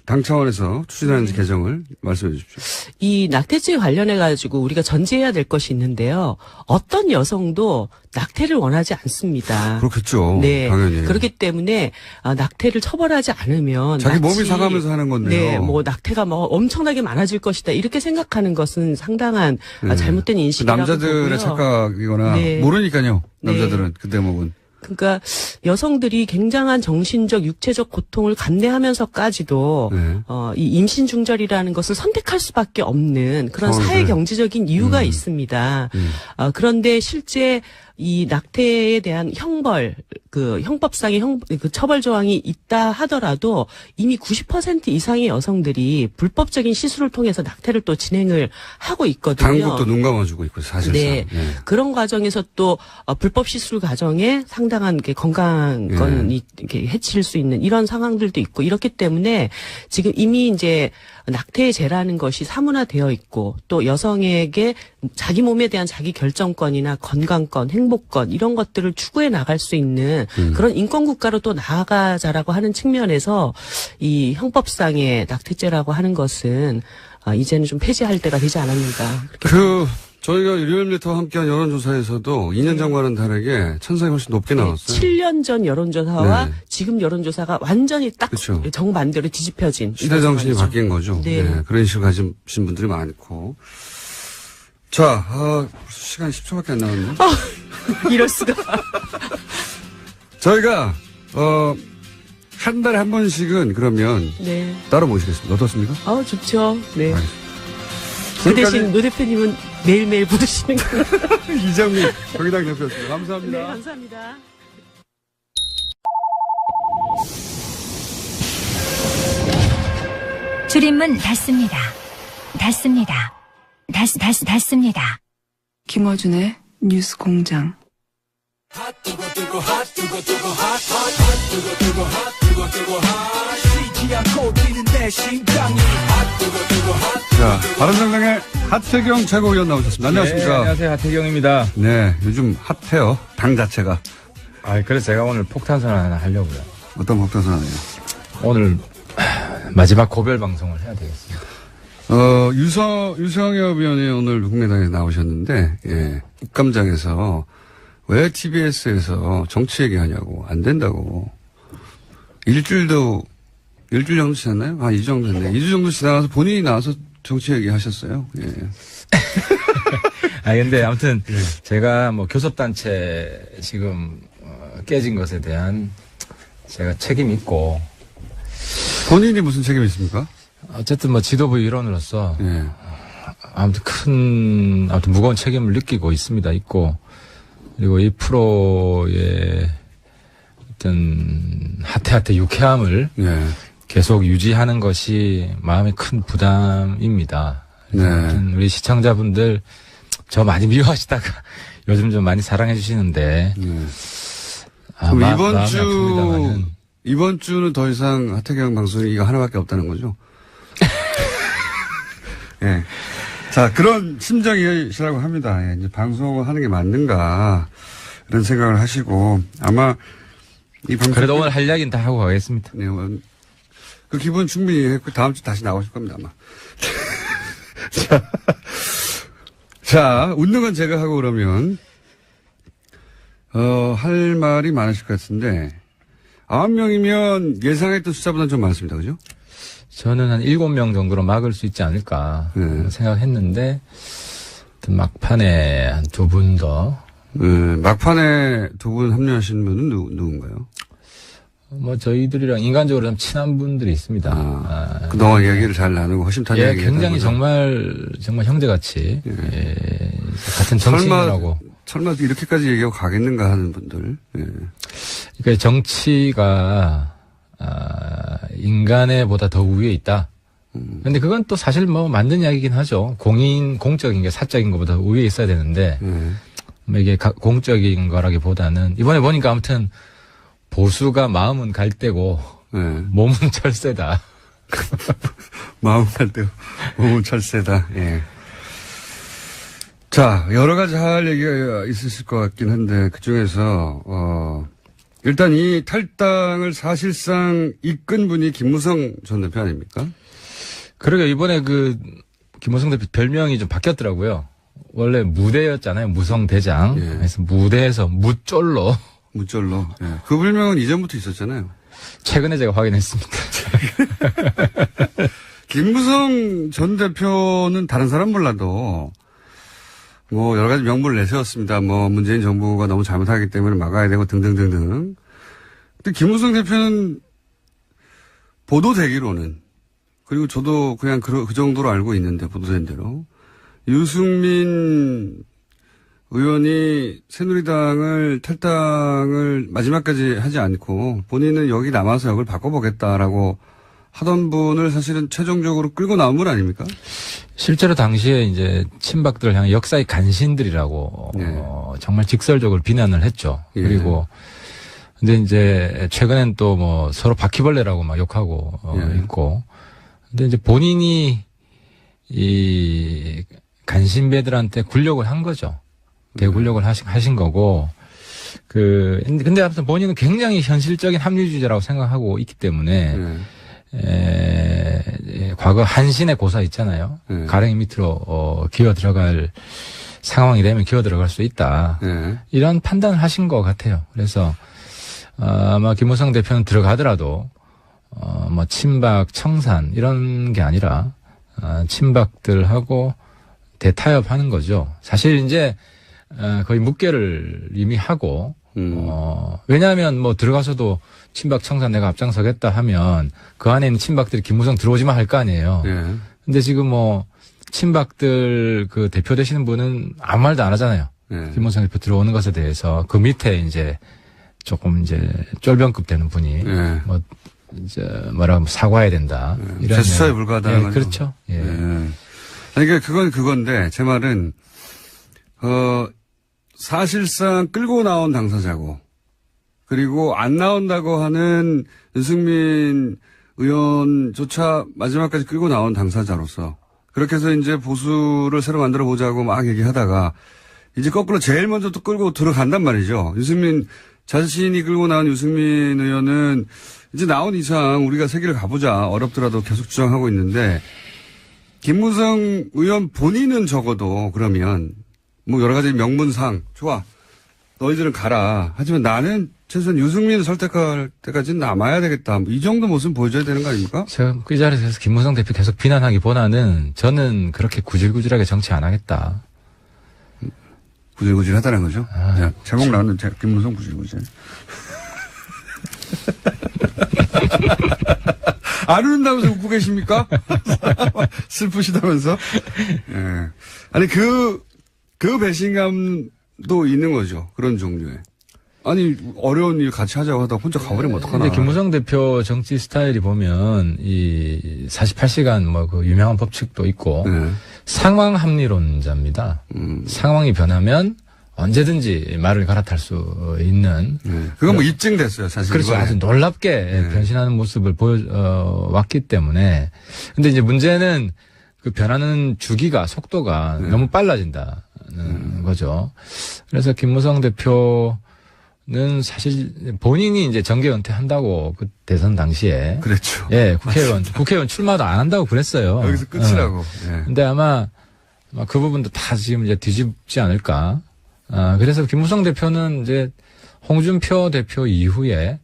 당 차원에서 추진하는지 개정을 말씀해 주십시오.
이 낙태죄 관련해 가지고 우리가 전제해야 될 것이 있는데요. 어떤 여성도 낙태를 원하지 않습니다.
그렇겠죠.
네.
당연히.
그렇기 때문에 낙태를 처벌하지 않으면
자기 몸이
마치
상하면서 하는 건데요.
네, 낙태가 엄청나게 많아질 것이다. 이렇게 생각하는 것은 상당한 잘못된 인식이라고
남자들의
보고요.
착각이거나
네.
모르니까요. 남자들은 그 대목은.
그러니까 여성들이 굉장한 정신적, 육체적 고통을 감내하면서까지도
네.
이 임신 중절이라는 것을 선택할 수밖에 없는 그런
네.
사회 경제적인 이유가 있습니다. 그런데 실제 이 낙태에 대한 형벌, 형법상의 처벌 조항이 있다 하더라도 이미 90% 이상의 여성들이 불법적인 시술을 통해서 낙태를 또 진행을 하고 있거든요.
당국도 눈 감아주고 있고 사실상.
네.
네.
그런 과정에서 또 불법 시술 과정에 상당한 건강권이 이렇게 해칠 수 있는 이런 상황들도 있고 이렇기 때문에 지금 이미 이제 낙태죄라는 것이 사문화되어 있고 또 여성에게 자기 몸에 대한 자기 결정권이나 건강권, 행복권 이런 것들을 추구해 나갈 수 있는 그런 인권국가로 또 나아가자라고 하는 측면에서 이 형법상의 낙태죄라고 하는 것은 이제는 좀 폐지할 때가 되지 않았는가.
저희가 일요일부터 함께한 여론조사에서도 2년 전과는 다르게 천상이 훨씬 높게 나왔어요.
7년 전 여론조사와
네.
지금 여론조사가 완전히 딱
그쵸.
정반대로 뒤집혀진.
시대 정신이
이런
바뀐 거죠.
네.
네, 그런 식으로 가지신 분들이 많고. 자, 벌써 시간이 10초밖에 안 남았네요.
이럴 수가.
저희가, 한 달에 한 번씩은 그러면
네.
따로 모시겠습니다. 어떻습니까?
좋죠. 네.
알겠습니다.
그 대신 노 대표님은 매일매일 부르시는 거예요.
이정미 정의당 대표였습니다. 감사합니다.
네, 감사합니다.
줄임문 닫습니다. 닫습니다. 닫습니다.
김어준의 뉴스 공장.
자, 바른정당의 하태경 최고위원 나오셨습니다. 안녕하십니까?
네, 안녕하세요. 하태경입니다.
네, 요즘 핫해요. 당 자체가.
그래서 제가 오늘 폭탄선 하나 하려고요.
어떤 법단선이에요?
오늘 마지막 고별 방송을 해야 되겠습니다.
유성엽 의원이 오늘 국민당에 나오셨는데, 예, 국감장에서 왜 TBS에서 정치 얘기하냐고, 안 된다고. 일주일 정도 지났나요? 2주 정도 됐네. 2주 정도 지나가서 본인이 나와서 정치 얘기 하셨어요. 예.
근데 아무튼 제가 뭐 교섭단체 지금 깨진 것에 대한 제가 책임이 있고.
본인이 무슨 책임이 있습니까?
어쨌든 뭐 지도부 일원으로서
예.
아무튼 무거운 책임을 느끼고 있고 그리고 이 프로의 어떤 하태 유쾌함을
예.
계속 유지하는 것이 마음의 큰 부담입니다.
네.
아무튼 우리 시청자분들 저 많이 미워하시다가 요즘 좀 많이 사랑해 주시는데
네. 그럼
마음이 아픕니다만은.
이번 주는 더 이상 하태경 방송이 이거 하나밖에 없다는 거죠? 예. 자, 그런 심정이시라고 합니다. 예, 이제 방송을 하는 게 맞는가, 이런 생각을 하시고, 아마, 이 방송.
그래도 오늘 할 이야기는 다 하고 가겠습니다.
네, 그 기분 충분히 했고, 다음 주 다시 나오실 겁니다, 아마. 자, 웃는 건 제가 하고 그러면, 할 말이 많으실 것 같은데, 9명이면 예상했던 숫자보다는 좀 많습니다. 그죠?
저는 한 7명 정도로 막을 수 있지 않을까 생각했는데 막판에 한 2분 더.
막판에 2분 합류하신 분은 누군가요?
뭐 저희들이랑 인간적으로 좀 친한 분들이 있습니다.
그동안 이야기를 잘 나누고 허심탄회
예, 굉장히 정말 형제같이 같은 정치인이라고.
설마 이렇게까지 얘기하고 가겠는가 하는 분들. 예.
그러니까 정치가 인간에 보다 더 우위에 있다. 근데 그건 또 사실 뭐 맞는 이야기긴 하죠. 공적인 게 사적인 것보다 우위에 있어야 되는데 뭐 이게 공적인 거라기보다는 이번에 보니까 아무튼 보수가 마음은 갈대고 몸은 철새다.
마음은 갈대고 몸은 철새다. 예. 자, 여러 가지 할 얘기가 있으실 것 같긴 한데 그중에서 일단 이 탈당을 사실상 이끈 분이 김무성 전 대표 아닙니까?
그러게 이번에 김무성 대표 별명이 좀 바뀌었더라고요. 원래 무대였잖아요. 무성대장.
예.
그래서 무대에서 무쫄로.
예. 그 별명은 이전부터 있었잖아요.
최근에 제가 확인했습니다.
김무성 전 대표는 다른 사람 몰라도 뭐 여러 가지 명분을 내세웠습니다. 뭐 문재인 정부가 너무 잘못하기 때문에 막아야 되고 등등등등. 근데 김무성 대표는 보도되기로는 그리고 저도 그냥 그 정도로 알고 있는데 보도된 대로 유승민 의원이 새누리당을 탈당을 마지막까지 하지 않고 본인은 여기 남아서 역을 바꿔보겠다라고 하던 분을 사실은 최종적으로 끌고 나온 분 아닙니까?
실제로 당시에 이제 친박들을 향해 역사의 간신들이라고 정말 직설적으로 비난을 했죠.
예.
그리고 근데 이제 최근엔 또 뭐 서로 바퀴벌레라고 막 욕하고 있고. 근데 이제 본인이 이 간신배들한테 굴욕을 한 거죠. 대굴력을 하신 거고, 근데 아무튼 본인은 굉장히 현실적인 합리주의자라고 생각하고 있기 때문에, 과거 한신의 고사 있잖아요. 가랭이 밑으로, 기어 들어갈 상황이 되면 기어 들어갈 수 있다. 이런 판단을 하신 것 같아요. 그래서, 아마 김무성 대표는 들어가더라도, 뭐, 친박, 청산, 이런 게 아니라, 친박들하고 대타협하는 거죠. 사실 이제, 거의 묵계를 이미 하고, 왜냐하면 뭐 들어가서도 친박 청산 내가 앞장서겠다 하면 그 안에 있는 친박들이 김무성 들어오지만 할 거 아니에요. 근데 지금 뭐, 친박들 그 대표 되시는 분은 아무 말도 안 하잖아요. 김무성 대표 들어오는 것에 대해서 그 밑에 이제 조금 이제 쫄병급 되는 분이 뭐, 이제 뭐라고 사과해야 된다. 이런
제스처에 불과하다는 거죠.
그렇죠. 예.
아니, 그러니까 그건 그건데 제 말은 사실상 끌고 나온 당사자고 그리고 안 나온다고 하는 유승민 의원조차 마지막까지 끌고 나온 당사자로서 그렇게 해서 이제 보수를 새로 만들어 보자고 막 얘기하다가 이제 거꾸로 제일 먼저 또 끌고 들어간단 말이죠. 유승민 자신이 끌고 나온 유승민 의원은 이제 나온 이상 우리가 세계를 가보자 어렵더라도 계속 주장하고 있는데 김무성 의원 본인은 적어도 그러면 뭐 여러 가지 명분상 좋아 너희들은 가라 하지만 나는 최소한 유승민을 설득할 때까지는 남아야 되겠다 이 정도 모습 보여줘야 되는 거 아닙니까?
제가 그 자리에서 김무성 대표 계속 비난하기보다는 저는 그렇게 구질구질하게 정치 안 하겠다.
구질구질 하다는 거죠? 제목 나왔는데 김무성 구질구질. 안 웃는다면서 웃고 계십니까? 슬프시다면서? 예. 아니, 그 배신감도 있는 거죠. 그런 종류의. 아니, 어려운 일 같이 하자고 하다가 혼자 가버리면 어떡하나.
근데 김무성 대표 정치 스타일이 보면, 이 48시간 뭐 그 유명한 법칙도 있고, 상황 합리론자입니다. 상황이 변하면 언제든지 말을 갈아탈 수 있는.
그건 뭐 입증됐어요, 사실.
그렇죠.
이번에.
아주 놀랍게 변신하는 모습을 왔기 때문에. 근데 이제 문제는 그 변하는 주기가, 속도가 너무 빨라진다는 거죠. 그래서 김무성 대표는 사실 본인이 이제 정계 은퇴한다고 그 대선 당시에.
그랬죠.
예, 국회의원 출마도 안 한다고 그랬어요.
여기서 끝이라고. 예.
근데 아마 그 부분도 다 지금 이제 뒤집지 않을까. 그래서 김무성 대표는 이제 홍준표 대표 이후에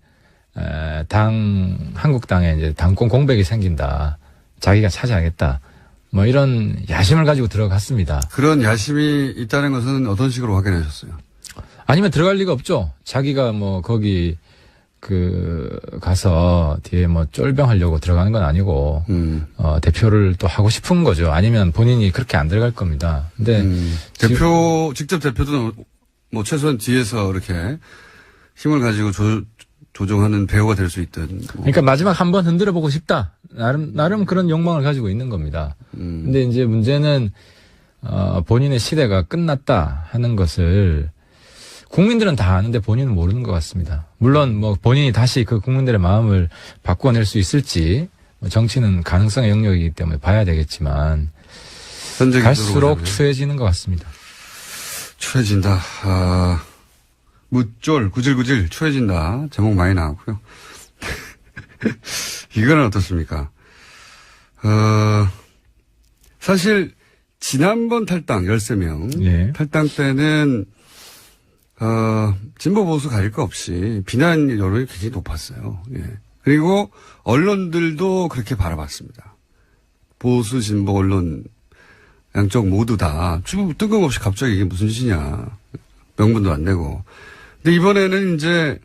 한국당에 이제 당권 공백이 생긴다. 자기가 차지하겠다. 뭐 이런 야심을 가지고 들어갔습니다.
그런 야심이 있다는 것은 어떤 식으로 확인하셨어요?
아니면 들어갈 리가 없죠. 자기가 뭐 거기 가서 뒤에 뭐 쫄병하려고 들어가는 건 아니고, 대표를 또 하고 싶은 거죠. 아니면 본인이 그렇게 안 들어갈 겁니다. 근데.
직접 대표도 뭐 최소한 뒤에서 이렇게 힘을 가지고 조종하는 배우가 될 수 있던.
그러니까 마지막 한번 흔들어 보고 싶다. 나름 그런 욕망을 가지고 있는 겁니다. 근데 이제 문제는, 본인의 시대가 끝났다 하는 것을 국민들은 다 아는데 본인은 모르는 것 같습니다. 물론 뭐 본인이 다시 그 국민들의 마음을 바꿔낼 수 있을지 정치는 가능성의 영역이기 때문에 봐야 되겠지만 갈수록 추해지는 것 같습니다.
추해진다. 무쫄 구질구질 추해진다. 제목 많이 나왔고요. 이거는 어떻습니까? 사실 지난번 탈당 13명
예.
탈당 때는 진보 보수 가릴 거 없이 비난 여론이 굉장히 높았어요. 예. 그리고 언론들도 그렇게 바라봤습니다. 보수 진보 언론 양쪽 모두 다 뜬금없이 갑자기 이게 무슨 짓이냐. 명분도 안 내고. 근데 이번에는 이제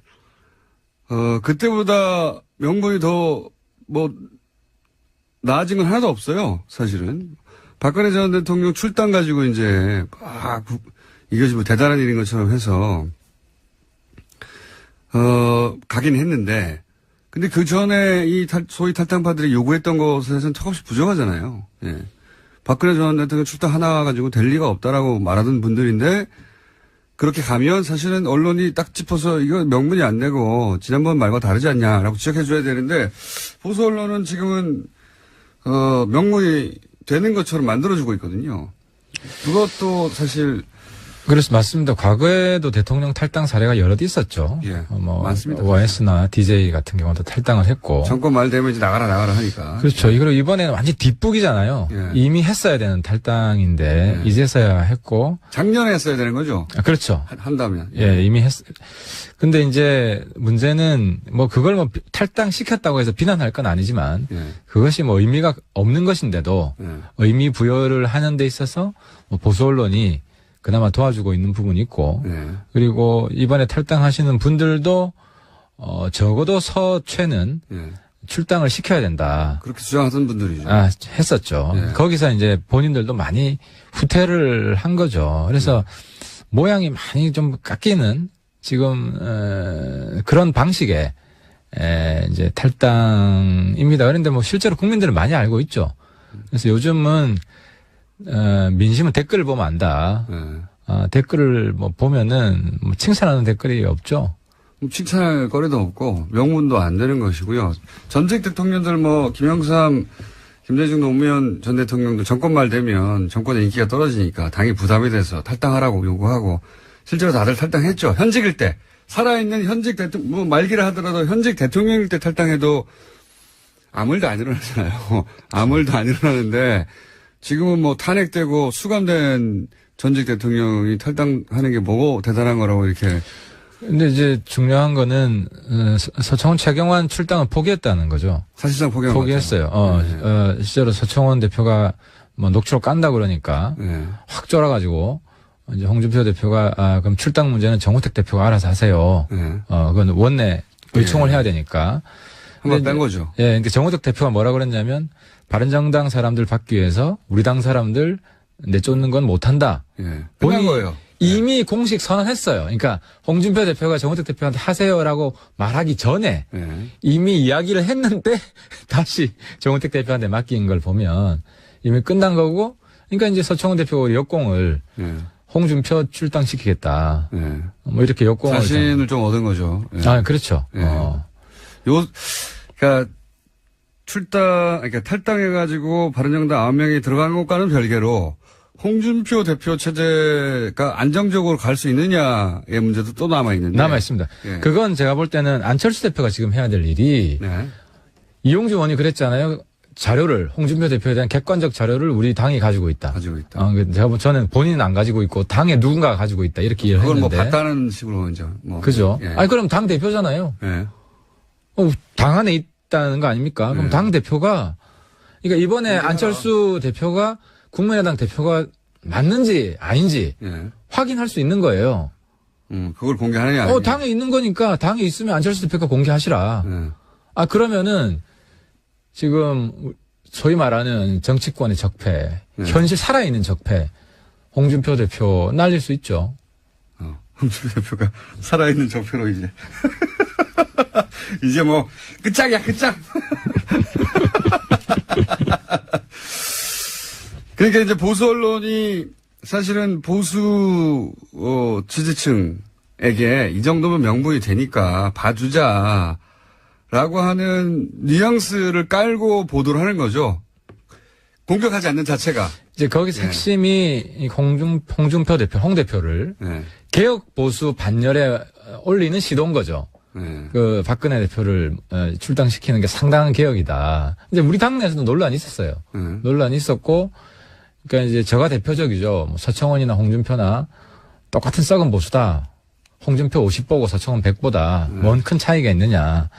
그때보다 명분이 더 나아진 건 하나도 없어요. 사실은. 박근혜 전 대통령 출당 가지고 이제 이것이 뭐 대단한 일인 것처럼 해서, 가긴 했는데, 근데 그 전에 소위 탈당파들이 요구했던 것에서는 턱없이 부족하잖아요. 예. 박근혜 전 대통령 출당 하나 가지고 될 리가 없다라고 말하던 분들인데, 그렇게 가면 사실은 언론이 딱 짚어서 이거 명분이 안 되고, 지난번 말과 다르지 않냐라고 지적해줘야 되는데, 보수 언론은 지금은, 명분이 되는 것처럼 만들어주고 있거든요. 그것도 사실,
그래서 맞습니다. 과거에도 대통령 탈당 사례가 여럿 있었죠.
예.
뭐
많습니다.
OS나 DJ 같은 경우도 탈당을 했고.
정권 말 되면 이제 나가라 하니까.
그렇죠. 그리고 이번에는 완전 뒷북이잖아요.
예.
이미 했어야 되는 탈당인데 이제서야 했고.
작년에 했어야 되는 거죠.
그렇죠.
한다면.
예, 이미 근데 이제 문제는 뭐 그걸 뭐 탈당 시켰다고 해서 비난할 건 아니지만 그것이 뭐 의미가 없는 것인데도 의미 부여를 하는 데 있어서 뭐 보수 언론이 그나마 도와주고 있는 부분이 있고 그리고 이번에 탈당하시는 분들도 적어도 서최는 출당을 시켜야 된다.
그렇게 주장하던 분들이죠.
했었죠.
예.
거기서 이제 본인들도 많이 후퇴를 한 거죠. 그래서 모양이 많이 좀 깎이는 지금 그런 방식의 이제 탈당입니다. 그런데 뭐 실제로 국민들은 많이 알고 있죠. 그래서 요즘은 민심은 댓글을 보면 안다. 댓글을 뭐 보면은 뭐 칭찬하는 댓글이 없죠.
칭찬할 거리도 없고 명분도 안 되는 것이고요. 전직 대통령들 뭐 김영삼, 김대중 노무현 전 대통령도 정권 말 되면 정권의 인기가 떨어지니까 당이 부담이 돼서 탈당하라고 요구하고 실제로 다들 탈당했죠. 현직일 때 살아있는 현직 대통령 뭐 말기를 하더라도 현직 대통령일 때 탈당해도 아무 일도 안 일어나잖아요. 아무 일도 안 일어나는데 지금은 뭐 탄핵되고 수감된 전직 대통령이 탈당하는 게 뭐고 대단한 거라고 이렇게.
근데 이제 중요한 거는 서청원 최경환 출당을 포기했다는 거죠.
사실상
포기했어요. 실제로 서청원 대표가 뭐 녹취록 깐다 그러니까 확 쫄아가지고 이제 홍준표 대표가 그럼 출당 문제는 정우택 대표가 알아서 하세요. 그건 원내 의총을 해야 되니까.
한번 뺀 거죠.
예, 그러니까 정우택 대표가 뭐라 그랬냐면 바른정당 사람들 받기 위해서 우리 당 사람들 내쫓는 건 못한다.
끝난 거예요.
이미 공식 선언했어요. 그러니까 홍준표 대표가 정우택 대표한테 하세요라고 말하기 전에 이미 이야기를 했는데 다시 정우택 대표한테 맡긴 걸 보면 이미 끝난 거고 그러니까 이제 서청원 대표 역공을 홍준표 출당시키겠다. 뭐 이렇게 역공을
자신을 좀 얻은 거죠.
그렇죠.
그러니까 그러니까 탈당해가지고 바른정당 9명이 들어간 것과는 별개로 홍준표 대표 체제가 안정적으로 갈 수 있느냐의 문제도 또 남아있는데.
남아있습니다. 그건 제가 볼 때는 안철수 대표가 지금 해야 될 일이 이용주 의원이 그랬잖아요. 자료를 홍준표 대표에 대한 객관적 자료를 우리 당이 가지고 있다. 저는 본인은 안 가지고 있고 당에 누군가가 가지고 있다 이렇게 이해를
그걸
했는데.
뭐 봤다는 식으로 이제 뭐.
그죠. 그럼 당 대표잖아요. 당 안에 있다는 거 아닙니까? 그럼 당 대표가 그러니까 이번에 안철수 대표가 국민의당 대표가 맞는지 아닌지 확인할 수 있는 거예요.
그걸 공개하느냐.
당에 있는 거니까 당에 있으면 안철수 대표가 공개하시라. 그러면은 지금 소위 말하는 정치권의 적폐, 현실 살아있는 적폐, 홍준표 대표 날릴 수 있죠.
홍준표 대표가 살아있는 적폐로 이제. 이제 뭐 끝장이야 끝장. 그러니까 이제 보수 언론이 사실은 보수 지지층에게 이 정도면 명분이 되니까 봐주자라고 하는 뉘앙스를 깔고 보도를 하는 거죠. 공격하지 않는 자체가.
이제 거기서 핵심이 홍준표 대표, 홍 대표를 개혁 보수 반열에 올리는 시도인 거죠. 그 박근혜 대표를 출당시키는 게 상당한 개혁이다. 이제 우리 당내에서도 논란이 있었어요. 논란이 있었고, 그러니까 이제 저가 대표적이죠. 뭐 서청원이나 홍준표나 똑같은 썩은 보수다. 홍준표 50보고 서청원 100보다 뭔 큰 차이가 있느냐.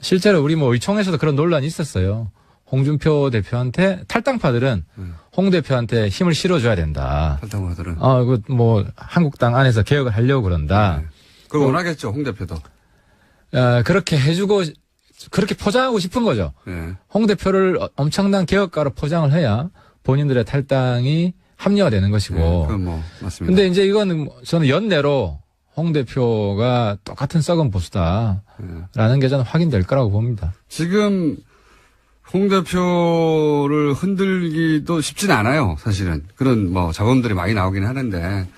실제로 우리 뭐 의총에서도 그런 논란이 있었어요. 홍준표 대표한테 탈당파들은 홍 대표한테 힘을 실어줘야 된다.
탈당파들은.
뭐 한국당 안에서 개혁을 하려고 그런다.
그걸 원하겠죠, 홍 대표도.
그렇게 해주고 그렇게 포장하고 싶은 거죠. 홍 대표를 엄청난 개혁가로 포장을 해야 본인들의 탈당이 합리화되는 것이고.
그건 뭐 맞습니다.
근데 이제 이거는 저는 연내로 홍 대표가 똑같은 썩은 보수다라는 게 저는 확인될 거라고 봅니다.
지금 홍 대표를 흔들기도 쉽진 않아요, 사실은. 그런 뭐 자본들이 많이 나오긴 하는데,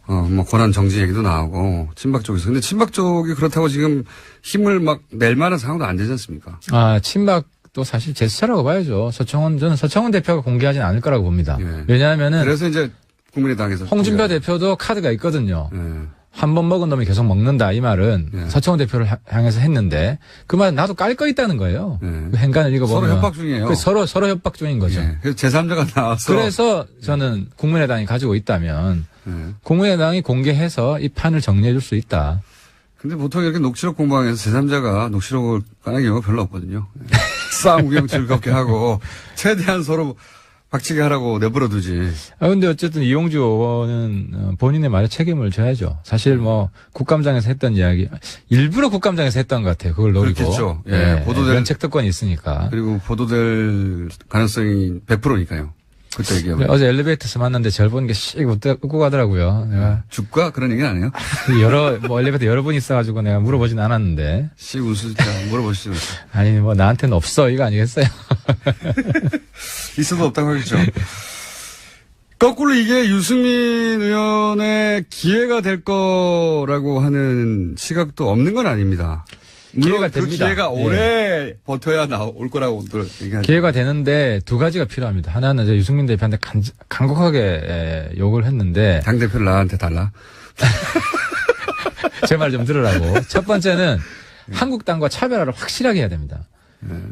뭐 권한 정지 얘기도 나오고, 친박 쪽에서. 근데 친박 쪽이 그렇다고 지금 힘을 막 낼 만한 상황도 안 되지 않습니까?
친박도 사실 제스처라고 봐야죠. 저는 서청원 대표가 공개하진 않을 거라고 봅니다. 왜냐하면은.
그래서 이제 국민의당에서.
홍준표 대표도 카드가 있거든요.
예.
한 번 먹은 놈이 계속 먹는다 이 말은
예.
서청원 대표를 향해서 했는데 그 말은 나도 깔 거 있다는 거예요.
예.
그 행간을 읽어보면
서로 협박 중이에요.
서로 협박 중인 거죠.
예. 그래서 제3자가 나와서.
그래서 저는 국민의당이 가지고 있다면
예.
국민의당이 공개해서 이 판을 정리해 줄 수 있다.
근데 보통 이렇게 녹취록 공방에서 제3자가 녹취록을 까는 경우가 별로 없거든요. 예. 싸움 구경 즐겁게 하고 최대한 서로 박치게 하라고 내버려 두지.
근데 어쨌든 이용주 의원은 본인의 말에 책임을 져야죠. 사실 뭐 국감장에서 했던 이야기 일부러 국감장에서 했던 것 같아요. 그걸 노리고.
그렇겠죠. 예. 보도될
면책 특권이 있으니까.
그리고 보도될 가능성이 100%니까요. 그때 얘기하면.
어제 엘리베이터에서 만났는데 절 보는 게 씩 웃고 가더라고요. 내가
죽과 그런 얘기는 안 해요?
엘리베이터 여러 분 있어가지고 내가 물어보진 않았는데.
씩 웃으니까 물어보시죠.
아니, 뭐 나한테는 없어. 이거 아니겠어요?
있어도 없다고 하겠죠. 거꾸로 이게 유승민 의원의 기회가 될 거라고 하는 시각도 없는 건 아닙니다. 물론
기회가
그
됩니다.
기회가 오래 버텨야 올 거라고 얘기하죠.
기회가 되는데 두 가지가 필요합니다. 하나는 이제 유승민 대표한테 간곡하게 욕을 했는데.
당대표를 나한테 달라.
제 말 좀 들으라고. 첫 번째는 한국당과 차별화를 확실하게 해야 됩니다.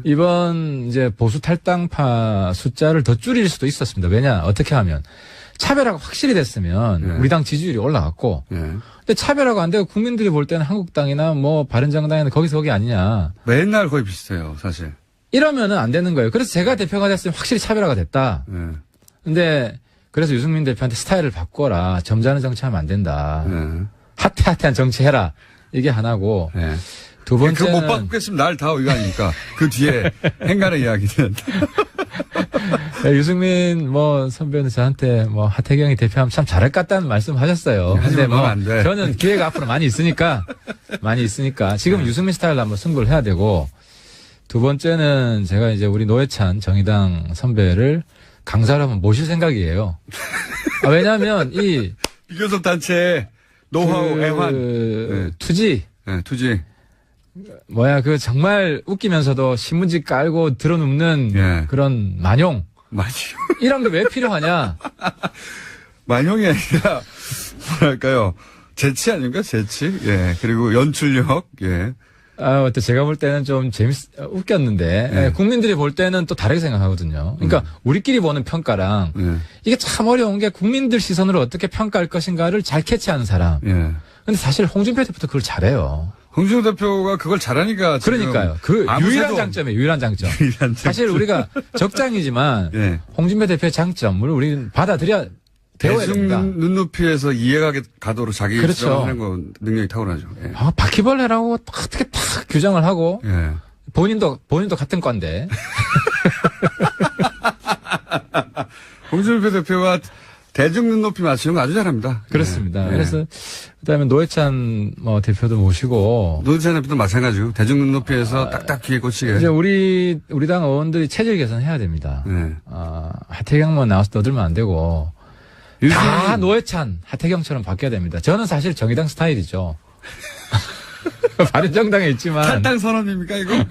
이번 이제 보수 탈당파 숫자를 더 줄일 수도 있었습니다. 왜냐, 어떻게 하면 차별화가 확실히 됐으면 우리 당 지지율이 올라갔고, 근데 차별화가 안 되고 국민들이 볼 때는 한국당이나 뭐 바른정당이나 거기 아니냐.
맨날 거의 비슷해요, 사실.
이러면은 안 되는 거예요. 그래서 제가 대표가 됐으면 확실히 차별화가 됐다. 근데 그래서 유승민 대표한테 스타일을 바꿔라. 점잖은 정치하면 안 된다. 핫한 정치해라. 이게 하나고. 두 번째는
그거 못 바꾸겠으면 날 다 의견이니까 그 뒤에 행간의 이야기는.
유승민 선배는 저한테 하태경이 대표하면 참 잘할 것 같다는 말씀하셨어요. 근데
안 돼.
저는 기회가 앞으로 많이 있으니까 지금 유승민 스타일로 한번 승부를 해야 되고, 두 번째는 제가 이제 우리 노회찬 정의당 선배를 강사로 한번 모실 생각이에요. 왜냐하면 이
비교섭 단체 노하우 애환
투지.
투지.
정말 웃기면서도 신문지 깔고 들어눕는 그런 만용. 이런 게 왜 필요하냐?
만용이 아니라, 뭐랄까요. 재치 아닙니까? 재치? 예. 그리고 연출력, 예.
제가 볼 때는 좀 웃겼는데, 국민들이 볼 때는 또 다르게 생각하거든요. 그러니까, 우리끼리 보는 평가랑, 이게 참 어려운 게 국민들 시선으로 어떻게 평가할 것인가를 잘 캐치하는 사람. 근데 사실 홍준표 대표도 그걸 잘해요.
홍준표 대표가 그걸 잘하니까.
그러니까요. 유일한 장점. 사실 우리가 적장이지만, 홍준표 대표의 장점을 우리는 받아들여야 배워야 됩니다.
대중 눈높이에서 이해가 가도록 자기
그렇죠.
하는 건 능력이 탁월하죠.
바퀴벌레라고 어떻게 딱 규정을 하고, 본인도 같은 건데.
홍준표 대표가 대중 눈높이 맞추는 거 아주 잘합니다.
그렇습니다. 그래서 그다음에 노회찬 대표도 모시고,
노회찬 대표도 마찬가지고 대중 눈높이에서 딱딱 귀에 꽂히게.
이제 우리 당 의원들이 체질 개선해야 됩니다. 하태경만 나와서 떠들면 안 되고 다 노회찬, 하태경처럼 바뀌어야 됩니다. 저는 사실 정의당 스타일이죠. 바른정당에 있지만.
탈당 선언입니까 이거?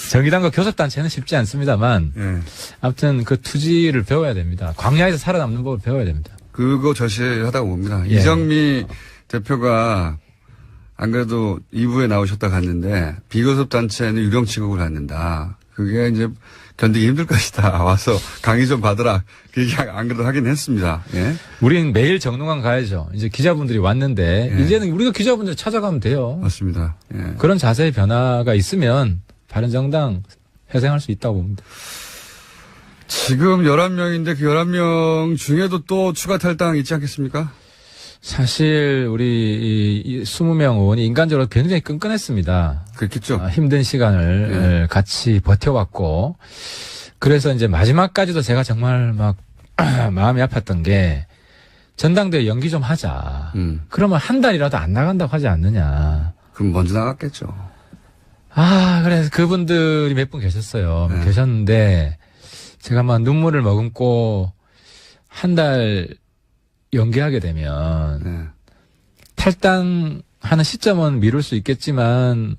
정의당과 교섭단체는 쉽지 않습니다만, 아무튼 그 투지를 배워야 됩니다. 광야에서 살아남는 법을 배워야 됩니다.
그거 절실하다고 봅니다. 이정미 대표가 안 그래도 2부에 나오셨다 갔는데, 비교섭단체는 유령 취급을 갖는다. 그게 이제 견디기 힘들 것이다. 와서 강의 좀 받으라. 그 얘기 안 그래도 하긴 했습니다.
우린 매일 정릉원 가야죠. 이제 기자분들이 왔는데, 이제는 우리가 기자분들 찾아가면 돼요.
맞습니다.
그런 자세의 변화가 있으면 바른정당 회생할 수 있다고 봅니다.
지금 11명인데 그 11명 중에도 또 추가 탈당 있지 않겠습니까?
사실 우리 이 20명 의원이 인간적으로 굉장히 끈끈했습니다.
그렇겠죠.
힘든 시간을 같이 버텨왔고, 그래서 이제 마지막까지도 제가 정말 마음이 아팠던 게, 전당대회 연기 좀 하자. 그러면 한 달이라도 안 나간다고 하지 않느냐.
그럼 먼저 나갔겠죠.
그래서 그분들이 몇 분 계셨어요. 계셨는데, 제가 눈물을 머금고 한 달 연기하게 되면, 탈당하는 시점은 미룰 수 있겠지만,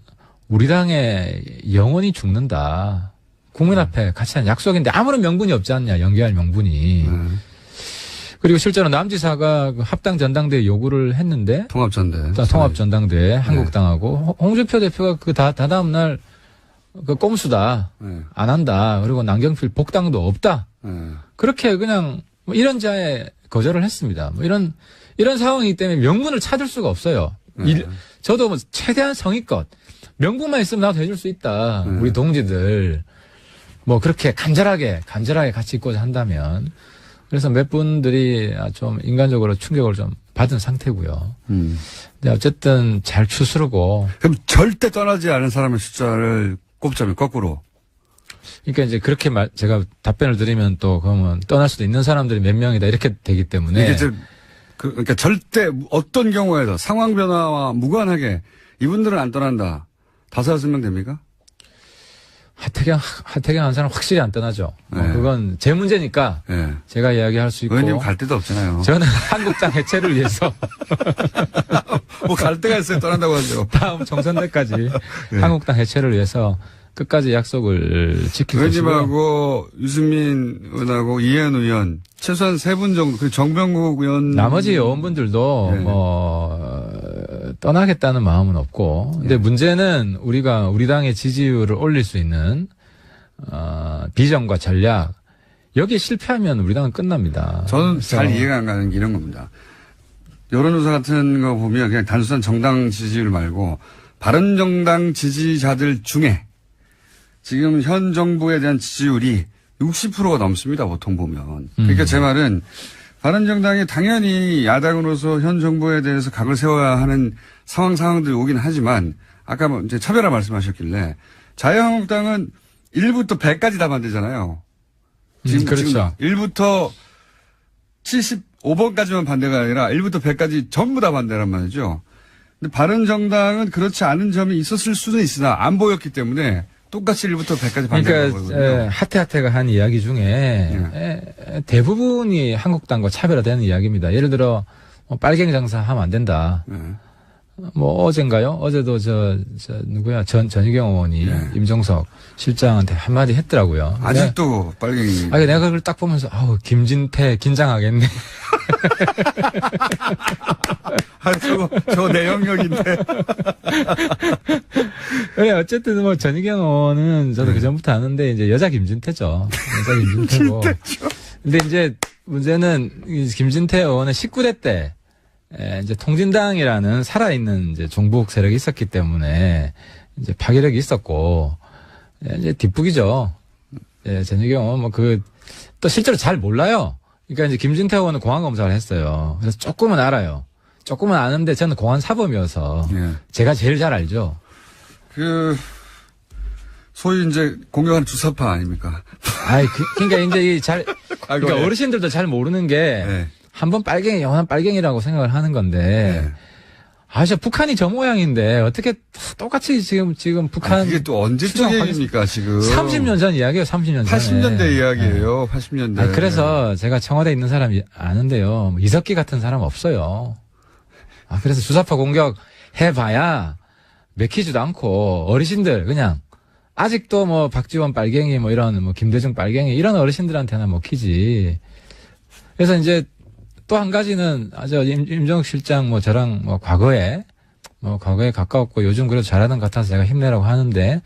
우리 당에 영원히 죽는다. 국민 앞에 같이 한 약속인데 아무런 명분이 없지 않냐, 연기할 명분이. 그리고 실제로 남지사가 그 합당 전당대회 요구를 했는데
통합전대.
통합전당대회 한국당하고 홍준표 대표가 그 다다음 날 그 꼼수다.
네.
안 한다. 그리고 남경필 복당도 없다.
네.
그렇게 그냥 뭐 이런 자에 거절을 했습니다. 뭐 이런 상황이기 때문에 명분을 찾을 수가 없어요. 저도 뭐 최대한 성의껏 명분만 있으면 나도 해줄 수 있다. 우리 동지들 뭐 그렇게 간절하게 같이 있고자 한다면. 그래서 몇 분들이 좀 인간적으로 충격을 좀 받은 상태고요. 근데 어쨌든 잘 추스르고.
그럼 절대 떠나지 않은 사람의 숫자를 꼽자면 거꾸로.
그러니까 이제 그렇게 제가 답변을 드리면 또 그러면 떠날 수도 있는 사람들이 몇 명이다 이렇게 되기 때문에.
이게 이제 그러니까 절대 어떤 경우에도 상황 변화와 무관하게 이분들은 안 떠난다. 5명 됩니까?
하태경 한 사람 확실히 안 떠나죠.
네.
그건 제 문제니까
네.
제가 이야기할 수 있고.
의원님 갈 데도 없잖아요.
저는 한국당 해체를 위해서.
뭐 갈 데가 있어요. 떠난다고 하죠.
다음 총선 때까지
네.
한국당 해체를 위해서 끝까지 약속을 지킬 것이고요.
의원님하고 유승민 의원하고 이해은 의원 최소한 3분 정도 그리고 정병국 의원
나머지 의원분들도
네.
떠나겠다는 마음은 없고 근데 문제는 우리가 우리 당의 지지율을 올릴 수 있는 비전과 전략 여기에 실패하면 우리 당은 끝납니다.
저는 잘 이해가 안 가는 게 이런 겁니다. 여론조사 같은 거 보면 그냥 단순한 정당 지지율 말고 바른정당 지지자들 중에 지금 현 정부에 대한 지지율이 60%가 넘습니다. 보통 보면. 그러니까 제 말은 바른정당이 당연히 야당으로서 현 정부에 대해서 각을 세워야 하는 상황들이 오긴 하지만 아까 뭐 이제 차별화 말씀하셨길래 자유한국당은 1부터 100까지 다 반대잖아요. 지금
그렇죠.
1부터 75번까지만 반대가 아니라 1부터 100까지 전부 다 반대란 말이죠. 근데 바른정당은 그렇지 않은 점이 있었을 수는 있으나 안 보였기 때문에 똑같이 1부터 100까지 반대하는 거거든요.
그러니까 하태가 한 이야기 중에 대부분이 한국당과 차별화되는 이야기입니다. 예를 들어 빨갱이 장사하면 안 된다. 뭐 어젠가요? 어제도 누구야 전희경 의원이 임종석 실장한테 한마디 했더라고요.
아직도 빨갱이.
내가 그걸 딱 보면서 김진태 긴장하겠네.
저거 내 영역인데.
그래, 어쨌든 뭐 전희경 의원은 저도 그 전부터 아는데 이제 여자 김진태죠. 여자 김진태고. 근데 이제 문제는 김진태 의원은 19대 때 이제 통진당이라는 살아있는 이제 종북 세력이 있었기 때문에 이제 파괴력이 있었고 이제 뒷북이죠. 전희경 의원 또 실제로 잘 몰라요. 그러니까 이제 김진태 의원은 공안 검사를 했어요. 그래서 조금은 알아요. 조금은 아는데 저는 공안 사범이어서 제가 제일 잘 알죠.
소위 이제 공격하는 주사파 아닙니까?
그러니까 이제 그러니까 어르신들도 잘 모르는 게 한 번 영원한 빨갱이라고 생각을 하는 건데. 북한이 저 모양인데 어떻게 똑같이 지금 북한
그게 또 언제적 얘기입니까 지금?
30년 전 이야기예요. 30년 전에.
80년대 이야기예요. 80년대.
그래서 제가 청와대에 있는 사람이 아는데요. 이석기 같은 사람 없어요. 그래서 주사파 공격 해봐야 맥히지도 않고 어르신들 그냥 아직도 뭐 박지원 빨갱이 뭐 이런 뭐 김대중 빨갱이 이런 어르신들한테는 먹히지. 그래서 이제 또 한 가지는 임종석 실장 뭐 저랑 뭐 과거에 가까웠고 요즘 그래도 잘하는 것 같아서 제가 힘내라고 하는데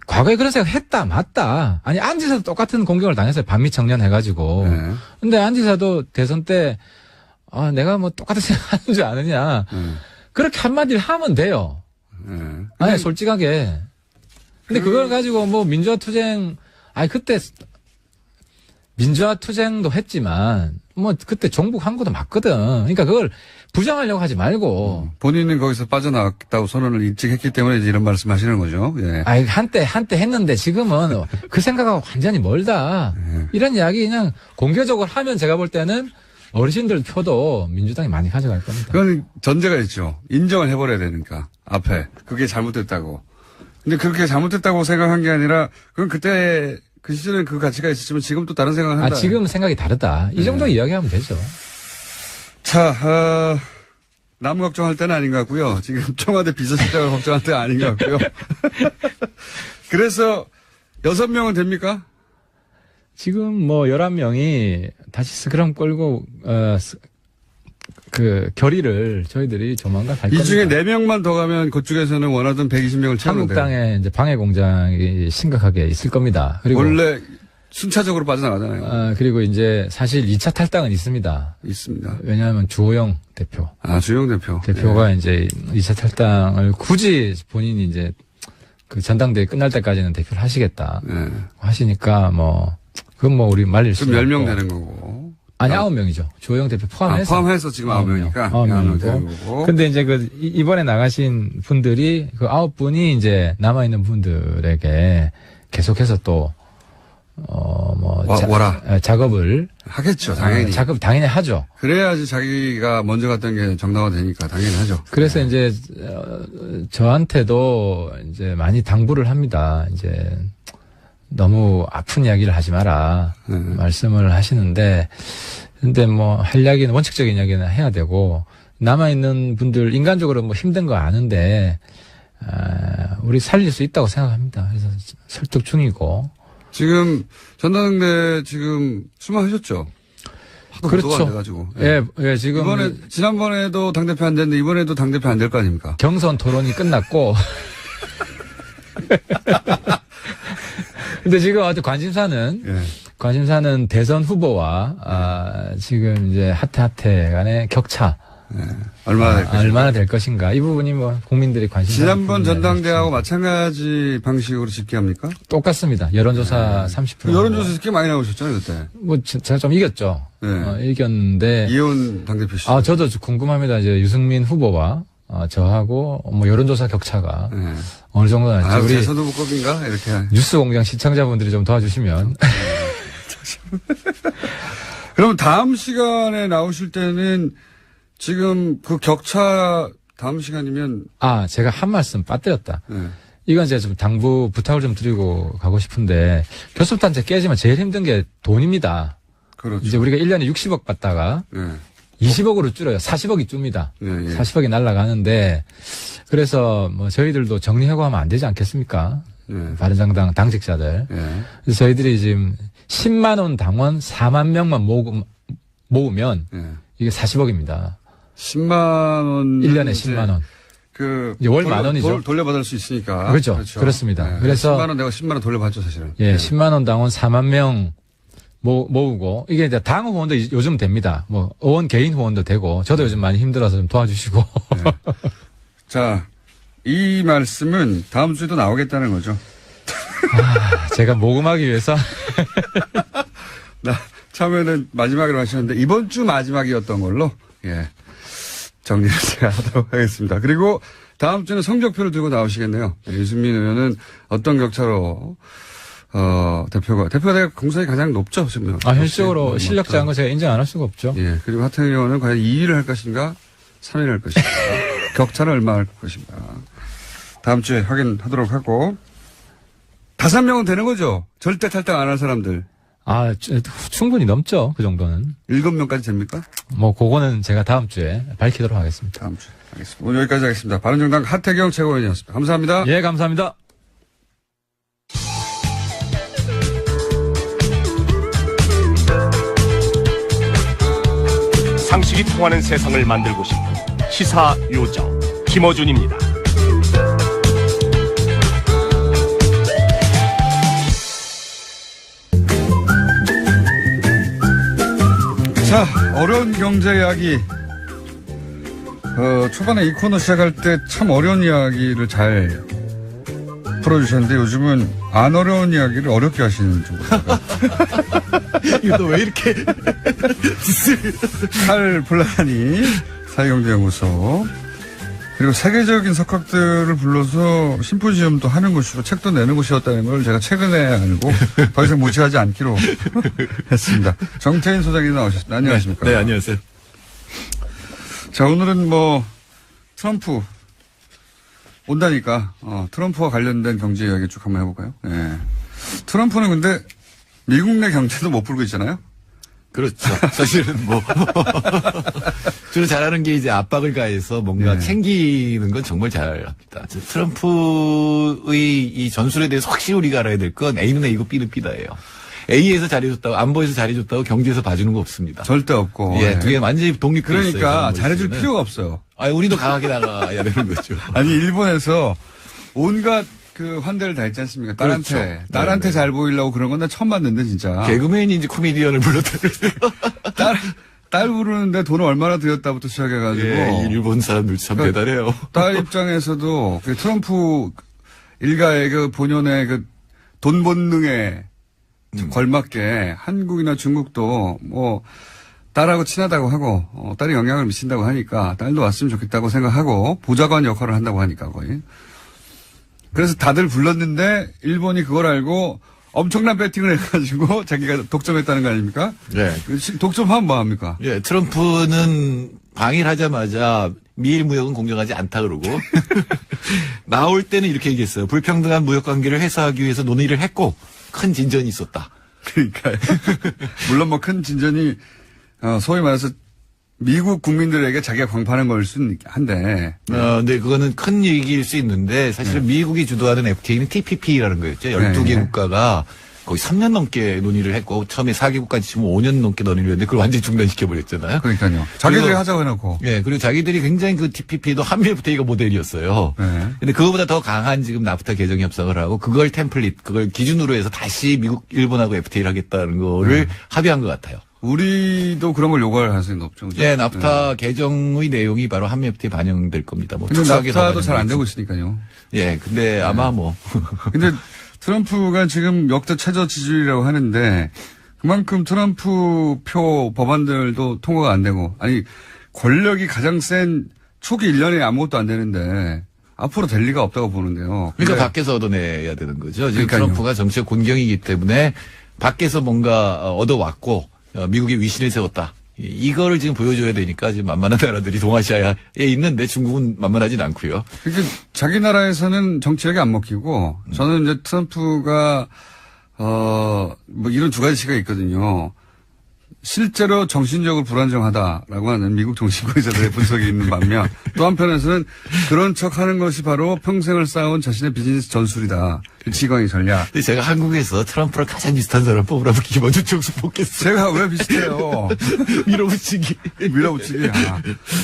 과거에 그런 생각 했다 맞다. 안지사도 똑같은 공격을 당했어요. 반미청년 해가지고. 근데 안지사도 대선 때 내가 뭐 똑같은 생각 하는 줄 아느냐. 그렇게 한마디를 하면 돼요. 솔직하게. 근데 그걸 가지고 뭐 민주화투쟁 그때 민주화투쟁도 했지만 뭐 그때 종북한 것도 맞거든. 그러니까 그걸 부정하려고 하지 말고.
본인은 거기서 빠져나왔다고 선언을 일찍 했기 때문에 이제 이런 말씀 하시는 거죠. 예.
한때 했는데 지금은 그 생각하고 완전히 멀다. 이런 이야기 그냥 공개적으로 하면 제가 볼 때는 어르신들 표도 민주당이 많이 가져갈 겁니다.
그건 전제가 있죠. 인정을 해버려야 되니까. 앞에. 그게 잘못됐다고. 근데 그렇게 잘못됐다고 생각한 게 아니라 그건 그때 그 시절에 그 가치가 있었지만 지금 또 다른 생각을 한다.
지금 생각이 다르다. 이 정도 이야기하면 되죠.
자, 남 걱정할 때는 아닌 것 같고요. 지금 청와대 비서실장을 걱정할 때는 아닌 것 같고요. 그래서 6명은 됩니까?
지금 뭐 11명이 다시 스크럼 끌고 그 결의를 저희들이 조만간 할 겁니다.
이 중에 4명만 더 가면 그쪽에서는 원하던 120명을 채우는데
한국당에 이제 방해 공장이 심각하게 있을 겁니다. 그리고
원래 순차적으로 빠져나가잖아요.
그리고 이제 사실 2차 탈당은 있습니다.
있습니다.
왜냐하면 주호영 대표.
주호영 대표.
대표가 이제 2차 탈당을 굳이 본인이 이제 그 전당대회 끝날 때까지는 대표를 하시겠다. 하시니까 뭐, 그건 뭐 우리 말릴 수 없고.
그럼 10명 되는 거고.
아니, 9명이죠. 주호영 대표 포함해서.
포함해서 지금 9명이니까.
9명이고. 되는 거고. 근데 이제 이번에 나가신 분들이 그 9분이 이제 남아있는 분들에게 계속해서 또 작업을
하겠죠, 당연히.
작업 당연히 하죠.
그래야지 자기가 먼저 갔던 게 정당화되니까 당연히 하죠.
그래서 이제 저한테도 이제 많이 당부를 합니다. 이제 너무 아픈 이야기를 하지 마라 말씀을 하시는데, 근데 뭐 할 이야기는 원칙적인 이야기는 해야 되고, 남아 있는 분들 인간적으로 뭐 힘든 거 아는데 우리 살릴 수 있다고 생각합니다. 그래서 설득 중이고.
지금 전당대 지금 출마하셨죠?
그렇죠. 예, 지금
이번에 지난번에도 당대표 안 됐는데 이번에도 당대표 안 될 거 아닙니까?
경선 토론이 끝났고. 근데 지금 아주 관심사는 대선 후보와 지금 이제 하태 간의 격차. 얼마나 될 것인가. 이 부분이 뭐 국민들이 관심.
지난번 전당대회하고 마찬가지 방식으로 집계합니까?
똑같습니다. 여론조사 30%.
여론조사에서 꽤 많이 나오셨잖아요, 그때.
뭐 제가 좀 이겼죠. 이겼는데.
이혜원 당대표시죠.
저도 궁금합니다. 이제 유승민 후보와 저하고 뭐 여론조사 격차가 어느 정도 날지. 우리
대선 후보급인가 이렇게.
뉴스공장 시청자분들이 좀 도와주시면.
그럼 다음 시간에 나오실 때는 지금 그 격차 다음 시간이면
제가 한 말씀 빠뜨렸다. 이건 제가 좀 당부 부탁을 좀 드리고 가고 싶은데 교섭단체 깨지면 제일 힘든 게 돈입니다.
그렇죠.
이제 우리가 1년에 60억 받다가 20억으로 줄어요. 40억이 줍니다. 40억이 날아가는데 그래서 뭐 저희들도 정리해고하면 안 되지 않겠습니까? 바른정당 당직자들. 그래서 저희들이 지금 10만 원 당원 4만 명만 모으면 이게 40억입니다.
10만 원.
1년에 10만 원. 월 만 원이죠.
돌려받을 수 있으니까.
그렇죠. 그렇습니다. 그래서
10만 원 내가 10만 원 돌려받죠, 사실은.
10만 원 당원 4만 명 모으고 이게 이제 당 후원도 요즘 됩니다. 뭐 의원 개인 후원도 되고 저도 요즘 많이 힘들어서 좀 도와주시고.
자, 이 말씀은 다음 주에도 나오겠다는 거죠.
제가 모금하기 위해서.
처음에는 마지막으로 하셨는데 이번 주 마지막이었던 걸로 정리를 제가 하도록 하겠습니다. 그리고 다음 주는 성적표를 들고 나오시겠네요. 유승민 의원은 어떤 격차로 대표가 공산이 가장 높죠, 지금.
현실적으로 실력자인 거 제가 인정 안 할 수가 없죠.
그리고 하태경 의원은 과연 2위를 할 것인가, 3위를 할 것인가, 격차는 얼마 할 것인가. 다음 주에 확인하도록 하고 5명은 되는 거죠. 절대 탈당 안 할 사람들.
충분히 넘죠. 그 정도는.
7명까지 됩니까?
뭐 그거는 제가 다음 주에 밝히도록 하겠습니다.
다음 주에 알겠습니다. 오늘 여기까지 하겠습니다. 바른정당 하태경 최고위원이었습니다. 감사합니다.
예, 감사합니다.
상식이 통하는 세상을 만들고 싶은 시사 요정 김어준입니다.
자, 어려운 경제 이야기. 초반에 이 코너 시작할 때 참 어려운 이야기를 잘 풀어주셨는데 요즘은 안 어려운 이야기를 어렵게 하시는 쪽으로.
이거 왜 이렇게.
칼플라니 사회경제연구소. 그리고 세계적인 석학들을 불러서 심포지엄도 하는 곳이고 책도 내는 곳이었다는 걸 제가 최근에 알고 더 이상 무시하지 않기로 했습니다. 정태인 소장님 나오셨습니다. 안녕하십니까?
네, 안녕하세요.
자, 오늘은 트럼프 온다니까 트럼프와 관련된 경제 이야기 쭉 한번 해볼까요? 트럼프는 근데 미국 내 경제도 못 풀고 있잖아요.
그렇죠. 사실은 주로 잘하는 게 이제 압박을 가해서 뭔가 챙기는 건 정말 잘합니다. 트럼프의 이 전술에 대해서 확실히 우리가 알아야 될 건 A는 A고 B는 B다예요. A에서 잘해줬다고, 안보에서 잘해줬다고 경제에서 봐주는 거 없습니다.
절대 없고.
예, 두 개 완전히 독립돼 있어요.
그러니까 잘해줄
있으면은.
필요가 없어요.
우리도 강하게 나가야 되는 거죠.
아니, 일본에서 온갖 그 환대를 다 했지 않습니까? 딸한테.
그렇죠.
딸한테
네.
잘 보이려고 그런 건 나 처음 봤는데, 진짜.
개그맨인지 코미디언을 불렀다면서요.
딸 부르는데 돈을 얼마나 들였다부터 시작해가지고.
예, 일본 사람들 참 대단해요.
딸 입장에서도 그 트럼프 일가의 그 본연의 그 돈 본능에 걸맞게 한국이나 중국도 뭐 딸하고 친하다고 하고 딸이 영향을 미친다고 하니까 딸도 왔으면 좋겠다고 생각하고 보좌관 역할을 한다고 하니까 거의. 그래서 다들 불렀는데 일본이 그걸 알고 엄청난 배팅을 해가지고 자기가 독점했다는 거 아닙니까?
네.
독점하면 뭐 합니까?
예, 트럼프는 방일하자마자 미일 무역은 공정하지 않다 그러고 나올 때는 이렇게 얘기했어요. 불평등한 무역 관계를 해소하기 위해서 논의를 했고 큰 진전이 있었다.
그러니까 물론 뭐 큰 진전이 소위 말해서 미국 국민들에게 자기가 광판한 걸 수는 한데.
근데 그거는 큰 얘기일 수 있는데 사실은 미국이 주도하는 FTA는 TPP라는 거였죠. 12개 국가가 거의 3년 넘게 논의를 했고 처음에 4개국까지 치면 5년 넘게 논의를 했는데 그걸 완전히 중단시켜버렸잖아요.
그러니까요. 자기들이 하자고 해놓고.
예, 그리고 자기들이 굉장히 그 TPP도 한미 FTA가 모델이었어요.
네.
근데 그거보다 더 강한 지금 나프타 개정 협상을 하고 그걸 템플릿, 그걸 기준으로 해서 다시 미국, 일본하고 FTA를 하겠다는 거를 합의한 것 같아요.
우리도 그런 걸 요구할 가능성이 높죠. 그죠?
예, 나프타 개정의 내용이 바로 한미 FTA에 반영될 겁니다. 뭐
근데
특수하게
나프타도 잘 안 되고 있으니까요.
예, 근데 아마 뭐.
근데 트럼프가 지금 역대 최저 지지율이라고 하는데 그만큼 트럼프 표 법안들도 통과가 안 되고 아니 권력이 가장 센 초기 1년에 아무것도 안 되는데 앞으로 될 리가 없다고 보는데요.
그러니까 밖에서 얻어내야 되는 거죠. 지금
그러니까요.
트럼프가 정치적 곤경이기 때문에 밖에서 뭔가 얻어왔고 미국의 위신을 세웠다. 이거를 지금 보여줘야 되니까 지금 만만한 나라들이 동아시아에 있는데 중국은 만만하진 않고요.
그러니까 자기 나라에서는 정치력이 안 먹히고 저는 이제 트럼프가 뭐 이런 두 가지가 있거든요. 실제로 정신적으로 불안정하다라고 하는 미국 정신과의자들의 분석이 있는 반면 또 한편에서는 그런 척하는 것이 바로 평생을 쌓아온 자신의 비즈니스 전술이다. 지광이 전략.
근데 제가 한국에서 트럼프랑 가장 비슷한 사람 뽑으라면 김원준 총수 뽑겠어요.
제가 왜 비슷해요?
밀어붙이기.
밀어붙이기.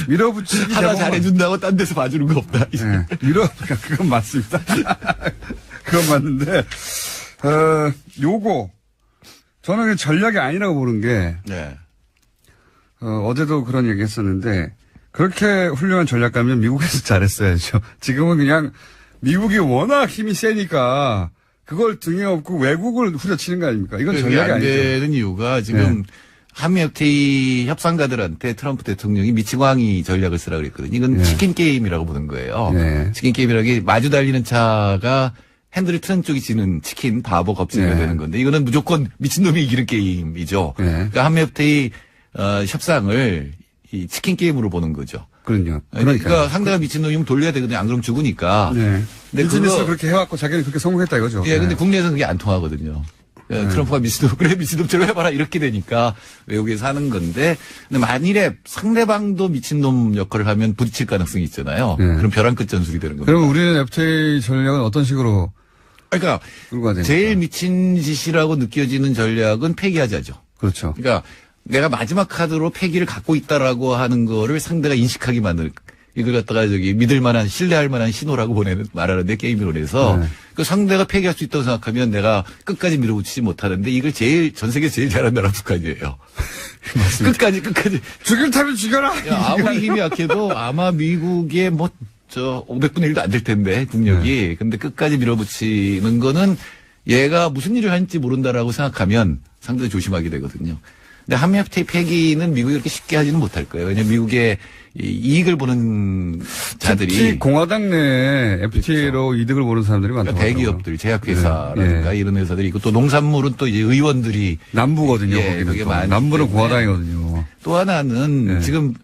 밀어붙이기.
하나 잘해준다고 딴 데서 봐주는 거 없다.
네. 그건 맞습니다. 그건 맞는데, 요거, 저는 전략이 아니라고 보는 게,
네.
어제도 그런 얘기 했었는데, 그렇게 훌륭한 전략가면 미국에서 잘했어야죠. 지금은 그냥 미국이 워낙 힘이 세니까, 그걸 등에 업고 외국을 후려치는 거 아닙니까? 이건 전략이
안
아니죠.
되는 이유가 지금 한미 FTA 협상가들한테 트럼프 대통령이 미치광이 전략을 쓰라고 그랬거든요. 이건 치킨 게임이라고 보는 거예요. 치킨 게임이라는 게 마주 달리는 차가 핸들을 트는 쪽이 지는 치킨 바보 겁쟁이가 되는 건데 이거는 무조건 미친놈이 이기는 게임이죠. 그러니까 한미 FTA 협상을 이 치킨 게임으로 보는 거죠. 그러니까 상대가 미친놈이면 돌려야 되거든요. 안 그러면 죽으니까.
네.
근데
비즈니스를 그렇게 해왔고 자기는 그렇게 성공했다 이거죠.
예, 근데 국내에서는 그게 안 통하거든요. 트럼프가 미친놈, 그래, 미친놈처럼 해봐라. 이렇게 되니까 외국에서 하는 건데, 근데 만일에 상대방도 미친놈 역할을 하면 부딪힐 가능성이 있잖아요. 그럼 벼랑 끝 전술이 되는 겁니다.
그럼 우리는 FTA 전략은 어떤 식으로?
그러니까, 제일 미친 짓이라고 느껴지는 전략은 폐기하자죠.
그렇죠.
그러니까, 내가 마지막 카드로 폐기를 갖고 있다라고 하는 거를 상대가 인식하게 만드는, 이걸 갖다가 믿을 만한, 신뢰할 만한 신호라고 말하는데 게임이론에서 그 상대가 폐기할 수 있다고 생각하면 내가 끝까지 밀어붙이지 못하는데 이걸 전 세계 제일 잘하는 나라 북한이에요. 끝까지.
죽일 타면 죽여라!
아무리 힘이 약해도 아마 미국의 500분의 1도 안 될 텐데, 국력이. 근데 끝까지 밀어붙이는 거는 얘가 무슨 일을 할지 모른다라고 생각하면 상당히 조심하게 되거든요. 근데 한미 FTA 폐기는 미국이 그렇게 쉽게 하지는 못할 거예요. 왜냐하면 미국의 이익을 보는 자들이.
특히 공화당 내에 FTA로 그렇죠. 이득을 보는 사람들이 많다고.
대기업들, 제약회사라든가 이런 회사들이 있고 또 농산물은 또 이제 의원들이.
남부거든요. 그게 많이. 남부는 공화당이거든요.
또 하나는 지금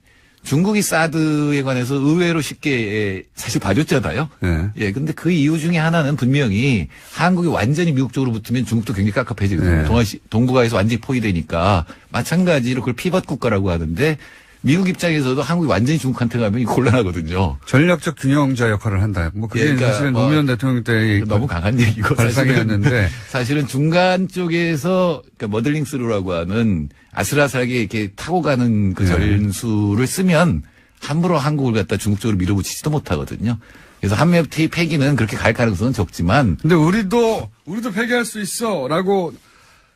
중국이 사드에 관해서 의외로 쉽게 사실 봐줬잖아요. 예, 근데 그 이유 중에 하나는 분명히 한국이 완전히 미국 쪽으로 붙으면 중국도 굉장히 깝깝해지거든요. 동북아에서 완전히 포위되니까 마찬가지로 그걸 피벗 국가라고 하는데 미국 입장에서도 한국이 완전히 중국한테 가면 이거 곤란하거든요.
전략적 균형자 역할을 한다. 뭐 그게
그러니까
사실은 노무현 대통령 때
너무 강한 얘기고
발상이었는데
사실은 중간 쪽에서 그러니까 머들링 스루라고 하는 아슬아슬하게 이렇게 타고 가는 그 전술을 쓰면 함부로 한국을 갖다 중국 쪽으로 밀어붙이지도 못하거든요. 그래서 한미 FTA 폐기는 그렇게 갈 가능성은 적지만
근데 우리도 폐기할 수 있어라고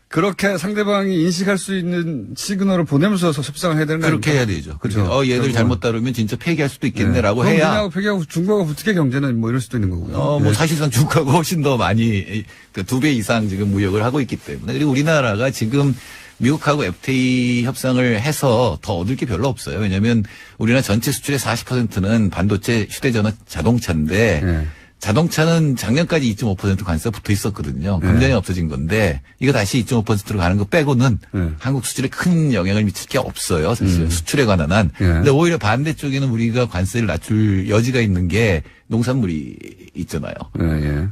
그렇게 상대방이 인식할 수 있는 시그널을 보내면서 협상을 해야 되는 거
그렇게
아닙니까?
해야 되죠. 그렇죠. 얘들 잘못 다루면 진짜 폐기할 수도 있겠네라고 해야.
우리하고 폐기하고 중국하고 붙게 경제는 뭐 이럴 수도 있는 거고요.
뭐 사실상 중국하고 훨씬 더 많이, 그러니까 2배 이상 지금 무역을 하고 있기 때문에. 그리고 우리나라가 지금 미국하고 FTA 협상을 해서 더 얻을 게 별로 없어요. 왜냐하면 우리나라 전체 수출의 40%는 반도체, 휴대전화, 자동차인데 자동차는 작년까지 2.5% 관세가 붙어 있었거든요. 금년에 없어진 건데 이거 다시 2.5%로 가는 거 빼고는 한국 수출에 큰 영향을 미칠 게 없어요. 사실 수출에 관한 한. 근데 오히려 반대쪽에는 우리가 관세를 낮출 여지가 있는 게 농산물이 있잖아요.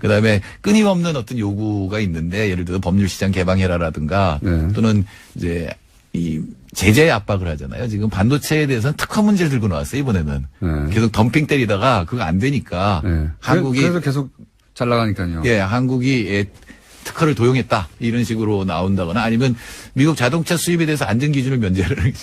그다음에 끊임없는 어떤 요구가 있는데 예를 들어 법률시장 개방해라라든가 또는 이제 이 제재 압박을 하잖아요. 지금 반도체에 대해서는 특허 문제를 들고 나왔어요. 이번에는 계속 덤핑 때리다가 그거 안 되니까 한국이
그래서 계속 잘 나가니까요.
예, 한국이 특허를 도용했다 이런 식으로 나온다거나 아니면 미국 자동차 수입에 대해서 안전 기준을 면제를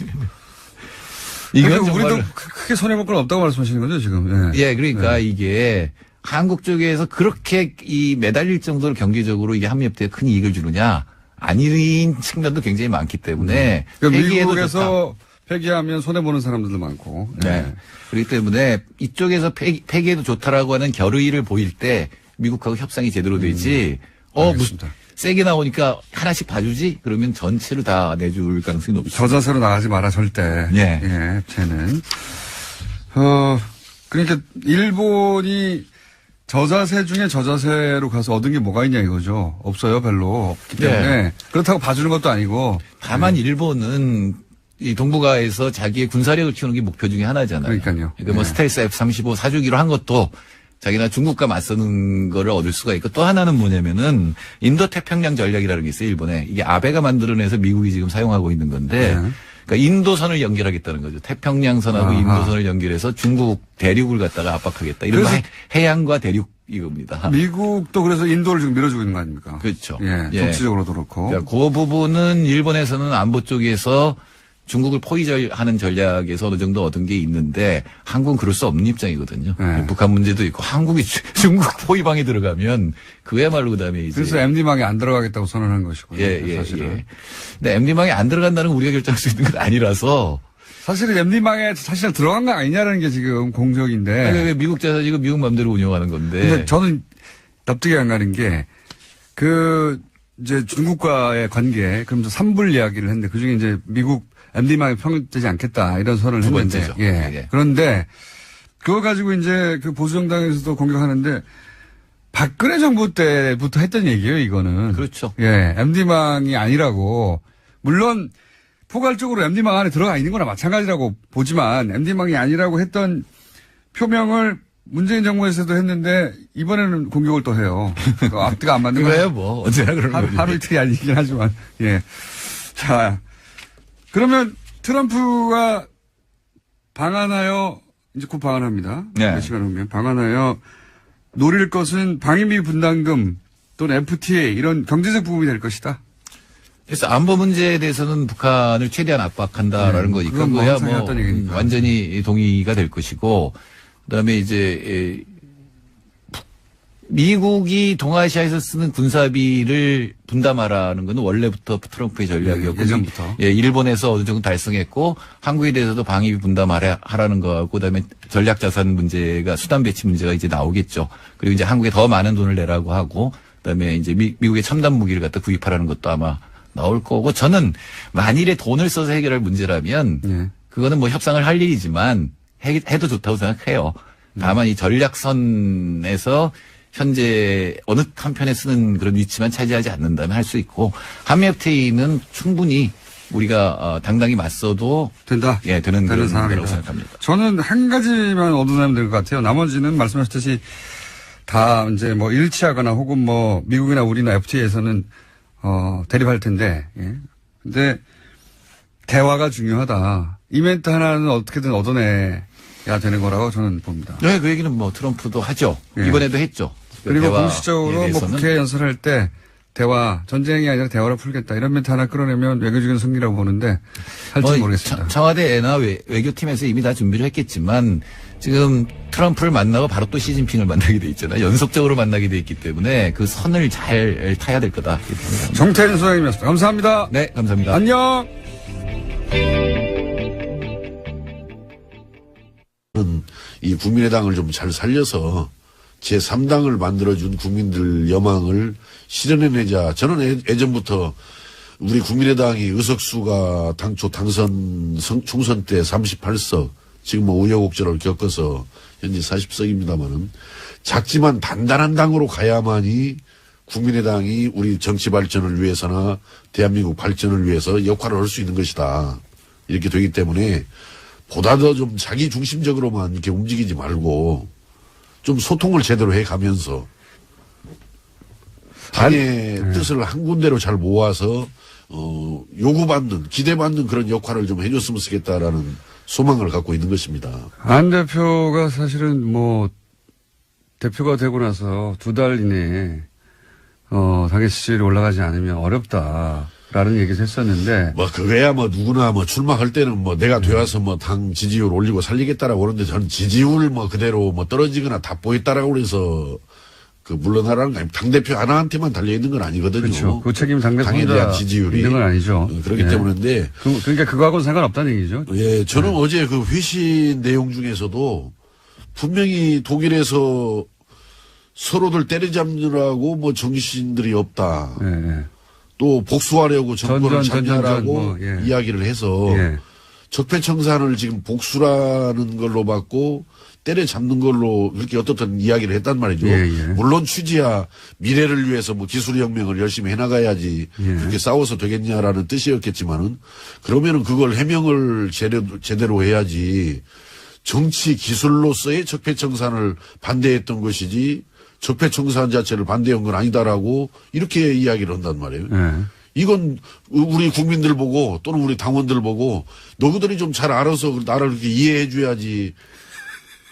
이건 우리도 크게 손해 볼 건 없다고 말씀하시는 거죠 지금?
예, 그러니까 이게 한국 쪽에서 그렇게 이 매달릴 정도로 경제적으로 이게 한미협대에 큰 이익을 주느냐? 아닌 측면도 굉장히 많기 때문에
그러니까 미국에서 폐기하면 손해보는 사람들도 많고.
그렇기 때문에 이쪽에서 폐기해도 좋다라고 하는 결의를 보일 때 미국하고 협상이 제대로 되지 세게 나오니까 하나씩 봐주지 그러면 전체를 다 내줄 가능성이 높습니다.
저자세로 나가지 마라 절대. 쟤는. 그러니까 일본이 저자세 중에 저자세로 가서 얻은 게 뭐가 있냐 이거죠. 없어요, 별로. 없기 때문에. 그렇다고 봐주는 것도 아니고.
다만 일본은 이 동북아에서 자기의 군사력을 키우는 게 목표 중에 하나잖아요.
그러니까요.
그러니까 뭐 스텔스 F-35 사주기로 한 것도 자기나 중국과 맞서는 거를 얻을 수가 있고 또 하나는 뭐냐면은 인도 태평양 전략이라는 게 있어요, 일본에. 이게 아베가 만들어내서 미국이 지금 사용하고 있는 건데 그러니까 인도선을 연결하겠다는 거죠. 태평양선하고 인도선을 연결해서 중국 대륙을 갖다가 압박하겠다. 이런 해양과 대륙 이겁니다.
미국도 그래서 인도를 지금 밀어주고 있는 거 아닙니까?
그렇죠.
정치적으로도 그렇고.
그러니까 그 부분은 일본에서는 안보 쪽에서 중국을 포위하는 전략에서 어느 정도 얻은 게 있는데 한국은 그럴 수 없는 입장이거든요. 북한 문제도 있고 한국이 중국 포위방에 들어가면 그야말로 그다음에 이제
그래서 MD망에 안 들어가겠다고 선언한 것이고요. 사실은.
근데 MD망에 안 들어간다는 건 우리가 결정할 수 있는 건 아니라서
사실은 MD망에 사실 들어간 거 아니냐라는 게 지금 공적인데.
아니, 왜 미국 자사지가 미국 맘대로 운영하는 건데.
근데 저는 납득이 안 가는 게 이제 중국과의 관계 그럼 3불 이야기를 했는데 그중에 이제 미국 MD망에 평등되지 않겠다 이런 선언을 했는데 그런데 그거 가지고 이제 그 보수정당에서도 공격하는데 박근혜 정부 때부터 했던 얘기예요 이거는.
그렇죠.
MD망이 아니라고 물론 포괄적으로 MD망 안에 들어가 있는 거나 마찬가지라고 보지만 MD망이 아니라고 했던 표명을 문재인 정부에서도 했는데 이번에는 공격을 또 해요. 앞뒤가 안 맞는
거예요. 뭐 언제나 그런 거예요.
하루 이틀이 아니긴 하지만 자. 그러면 트럼프가 방한하여 이제 곧 방한합니다. 몇 시간 후면 방한하여 노릴 것은 방위비 분담금 또는 FTA 이런 경제적 부분이 될 것이다.
그래서 안보 문제에 대해서는 북한을 최대한 압박한다라는 거니까 그거야 뭐 완전히 동의가 될 것이고 그다음에 이제 미국이 동아시아에서 쓰는 군사비를 분담하라는 건 원래부터 트럼프의 전략이었고
예전부터
일본에서 어느 정도 달성했고 한국에 대해서도 방위비 분담하라는 거하고 그다음에 전략 자산 문제가 수단 배치 문제가 이제 나오겠죠. 그리고 이제 한국에 더 많은 돈을 내라고 하고 그다음에 이제 미국의 첨단 무기를 갖다 구입하라는 것도 아마 나올 거고 저는 만일에 돈을 써서 해결할 문제라면 그거는 뭐 협상을 할 일이지만 해도 좋다고 생각해요. 다만 이 전략선에서 현재 어느 한편에 쓰는 그런 위치만 차지하지 않는다면 할 수 있고 한미 FTA는 충분히 우리가 당당히 맞서도
된다.
되는 그런 상황이라고 생각합니다.
저는 한 가지만 얻어내면 될 것 같아요. 나머지는 말씀하셨듯이 다 이제 뭐 일치하거나 혹은 뭐 미국이나 우리나 FTA에서는 대립할 텐데. 근데 대화가 중요하다. 멘트 하나는 어떻게든 얻어내야 되는 거라고 저는 봅니다.
네, 그 얘기는 뭐 트럼프도 하죠.
예.
이번에도 했죠.
그리고 공식적으로 뭐
대해서는.
국회 연설할 때 전쟁이 아니라 대화로 풀겠다. 이런 멘트 하나 끌어내면 외교적인 승리라고 보는데 할지 모르겠습니다.
청와대나 외교팀에서 이미 다 준비를 했겠지만 지금 트럼프를 만나고 바로 또 시진핑을 만나게 돼 있잖아요. 연속적으로 만나게 돼 있기 때문에 그 선을 잘 타야 될 거다.
정태인 소장님이었습니다. 감사합니다.
네, 감사합니다.
안녕.
이 국민의당을 좀 잘 살려서 제3당을 만들어준 국민들 여망을 실현해내자. 저는 예전부터 우리 국민의당이 의석수가 당초 당선 총선 때 38석, 지금 뭐 우여곡절을 겪어서 현재 40석입니다만은 작지만 단단한 당으로 가야만이 국민의당이 우리 정치 발전을 위해서나 대한민국 발전을 위해서 역할을 할 수 있는 것이다. 이렇게 되기 때문에 보다 더 좀 자기 중심적으로만 이렇게 움직이지 말고 좀 소통을 제대로 해 가면서 당의 뜻을 한 군데로 잘 모아서 요구받는, 기대받는 그런 역할을 좀 해줬으면 좋겠다라는 소망을 갖고 있는 것입니다.
안 대표가 사실은 뭐 대표가 되고 나서 2달 이내에 당의 지지율이 올라가지 않으면 어렵다라는 얘기를 했었는데
뭐 그거야 뭐 누구나 뭐 출마할 때는 뭐 내가 되어서 뭐 당 지지율 올리고 살리겠다라고 그러는데 저는 지지율 뭐 그대로 뭐 떨어지거나 답보했다라고 그래서 그 물러나라는 거 아닙니다. 당대표 하나한테만 달려있는 건 아니거든요.
그렇죠. 그 책임 당대표
당에 대한 지지율이
있는 건 아니죠.
그렇기 때문인데
그러니까 그거하고는 상관없다는 얘기죠.
예, 저는 어제 그 회신 내용 중에서도 분명히 독일에서 서로들 때려잡느라고 뭐 정신들이 없다. 또 복수하려고 정권을 장려하라고 이야기를 해서 적폐청산을 지금 복수라는 걸로 받고 때려잡는 걸로 그렇게 어떻든 이야기를 했단 말이죠. 물론 취지야 미래를 위해서 뭐 기술혁명을 열심히 해나가야지 그렇게 싸워서 되겠냐라는 뜻이었겠지만은 그러면은 그걸 해명을 제대로 해야지 정치 기술로서의 적폐청산을 반대했던 것이지 적폐청산 자체를 반대한 건 아니다라고 이렇게 이야기를 한단 말이에요. 이건 우리 국민들 보고 또는 우리 당원들 보고 너희들이 좀 잘 알아서 나를 이렇게 이해해 줘야지.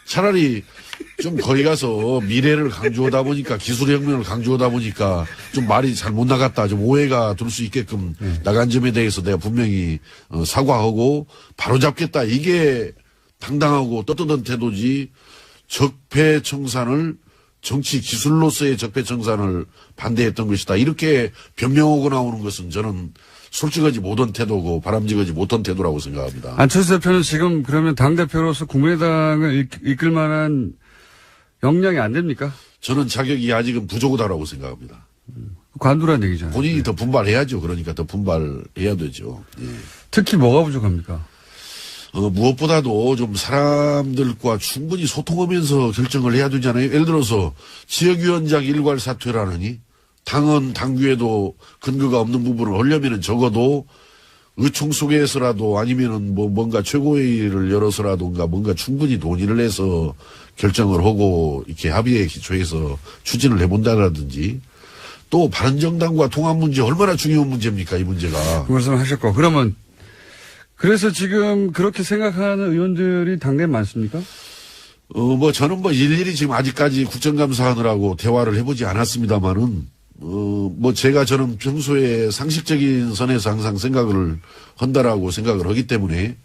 차라리 좀 거기 가서 미래를 강조하다 보니까 기술혁명을 강조하다 보니까 좀 말이 잘 못 나갔다. 좀 오해가 들 수 있게끔 나간 점에 대해서 내가 분명히 사과하고 바로잡겠다. 이게 당당하고 떳떳한 태도지 적폐청산을 정치 기술로서의 적폐청산을 반대했던 것이다. 이렇게 변명하고 나오는 것은 저는 솔직하지 못한 태도고 바람직하지 못한 태도라고 생각합니다.
안철수 대표는 지금 그러면 당대표로서 국민의당을 이끌 만한 역량이 안 됩니까?
저는 자격이 아직은 부족하다고 생각합니다.
관두란 얘기잖아요.
본인이 더 분발해야죠. 그러니까 더 분발해야 되죠.
특히 뭐가 부족합니까?
무엇보다도 좀 사람들과 충분히 소통하면서 결정을 해야 되잖아요. 예를 들어서 지역위원장 일괄 사퇴라느니 당헌 당규에도 근거가 없는 부분을 하려면은 적어도 의총 속에서라도 아니면은 뭐 뭔가 최고회의를 열어서라든가 뭔가 충분히 논의를 해서 결정을 하고 이렇게 합의에 기초해서 추진을 해본다라든지 또 바른정당과 통합 문제 얼마나 중요한 문제입니까 이 문제가.
그 말씀 하셨고 그러면 그래서 지금 그렇게 생각하는 의원들이 당내에 많습니까?
뭐 저는 뭐 일일이 지금 아직까지 국정감사하느라고 대화를 해보지 않았습니다만은 뭐 저는 평소에 상식적인 선에서 항상 생각을 한다라고 생각을 하기 때문에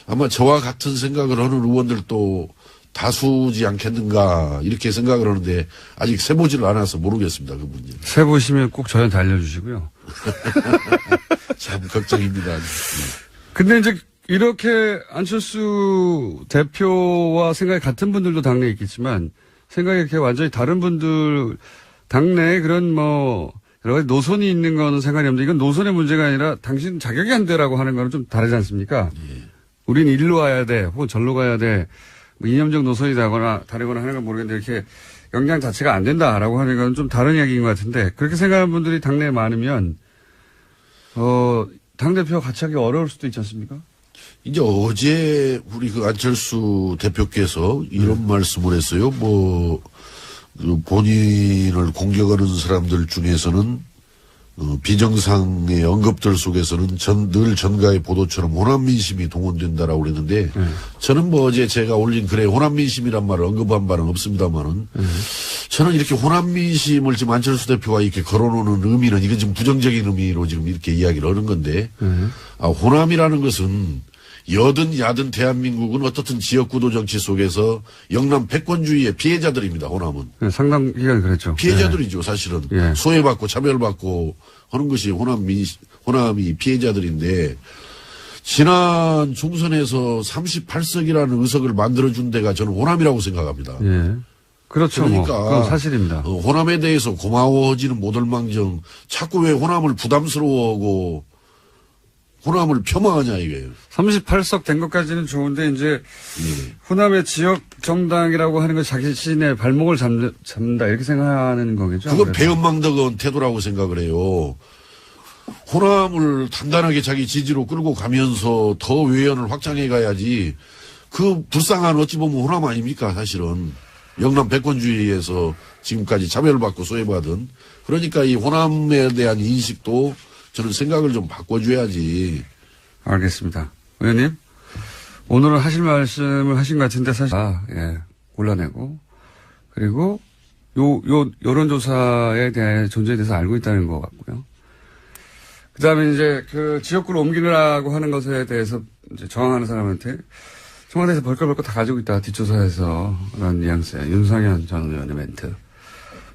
아마 저와 같은 생각을 하는 의원들도 다수지 않겠는가 이렇게 생각을 하는데 아직 세보지를 않아서 모르겠습니다. 그 문제.
세보시면 꼭 저한테 알려주시고요.
참 걱정입니다.
근데 이제 이렇게 안철수 대표와 생각이 같은 분들도 당내에 있겠지만 생각이 이렇게 완전히 다른 분들 당내에 그런 뭐 여러 가지 노선이 있는 거는 상관이 없는데 이건 노선의 문제가 아니라 당신 자격이 안 되라고 하는 거는 좀 다르지 않습니까? 우린 일로 와야 돼 혹은 절로 가야 돼 뭐 이념적 노선이 다르거나 하는 건 모르겠는데 이렇게 역량 자체가 안 된다라고 하는 건 좀 다른 이야기인 것 같은데 그렇게 생각하는 분들이 당내에 많으면 당대표와 같이 하기 어려울 수도 있지 않습니까?
이제 어제 우리 그 안철수 대표께서 이런 말씀을 했어요. 뭐, 본인을 공격하는 사람들 중에서는, 비정상의 언급들 속에서는 늘 전가의 보도처럼 호남 민심이 동원된다라고 그랬는데 저는 뭐 어제 제가 올린 글에 호남 민심이란 말을 언급한 바는 없습니다만은 저는 이렇게 호남 민심을 지금 안철수 대표가 이렇게 걸어놓는 의미는 이건 지금 부정적인 의미로 지금 이렇게 이야기를 하는 건데 호남이라는 것은 여든 야든 대한민국은 어떻든 지역구도 정치 속에서 영남 패권주의의 피해자들입니다. 호남은.
네, 상당 기간 그랬죠.
피해자들이죠. 사실은.
예.
소외받고 차별받고 하는 것이 호남이 피해자들인데 지난 총선에서 38석이라는 의석을 만들어준 데가 저는 호남이라고 생각합니다.
예. 그렇죠.
그러니까
그건 사실입니다.
호남에 대해서 고마워하지는 못할망정 자꾸 왜 호남을 부담스러워하고 호남을 폄하하냐 이거예요.
38석 된 것까지는 좋은데 이제 호남의 지역 정당이라고 하는 건 자신의 발목을 잡는다 이렇게 생각하는 거겠죠.
그건 배은망덕한 태도라고 생각을 해요. 호남을 단단하게 자기 지지로 끌고 가면서 더 외연을 확장해 가야지. 그 불쌍한 어찌 보면 호남 아닙니까 사실은. 영남 패권주의에서 지금까지 차별받고 소외받은. 그러니까 이 호남에 대한 인식도 저는 생각을 좀 바꿔줘야지.
알겠습니다. 의원님, 오늘은 하실 말씀을 하신 것 같은데 사실, 골라내고, 그리고 여론조사에 대한 존재에 대해서 알고 있다는 것 같고요. 그 다음에 이제 그 지역구를 옮기려고 하는 것에 대해서 이제 저항하는 사람한테 청와대에서 벌컥벌컥 다 가지고 있다. 뒷조사에서. 라는 뉘앙스의 윤상현 전 의원의 멘트.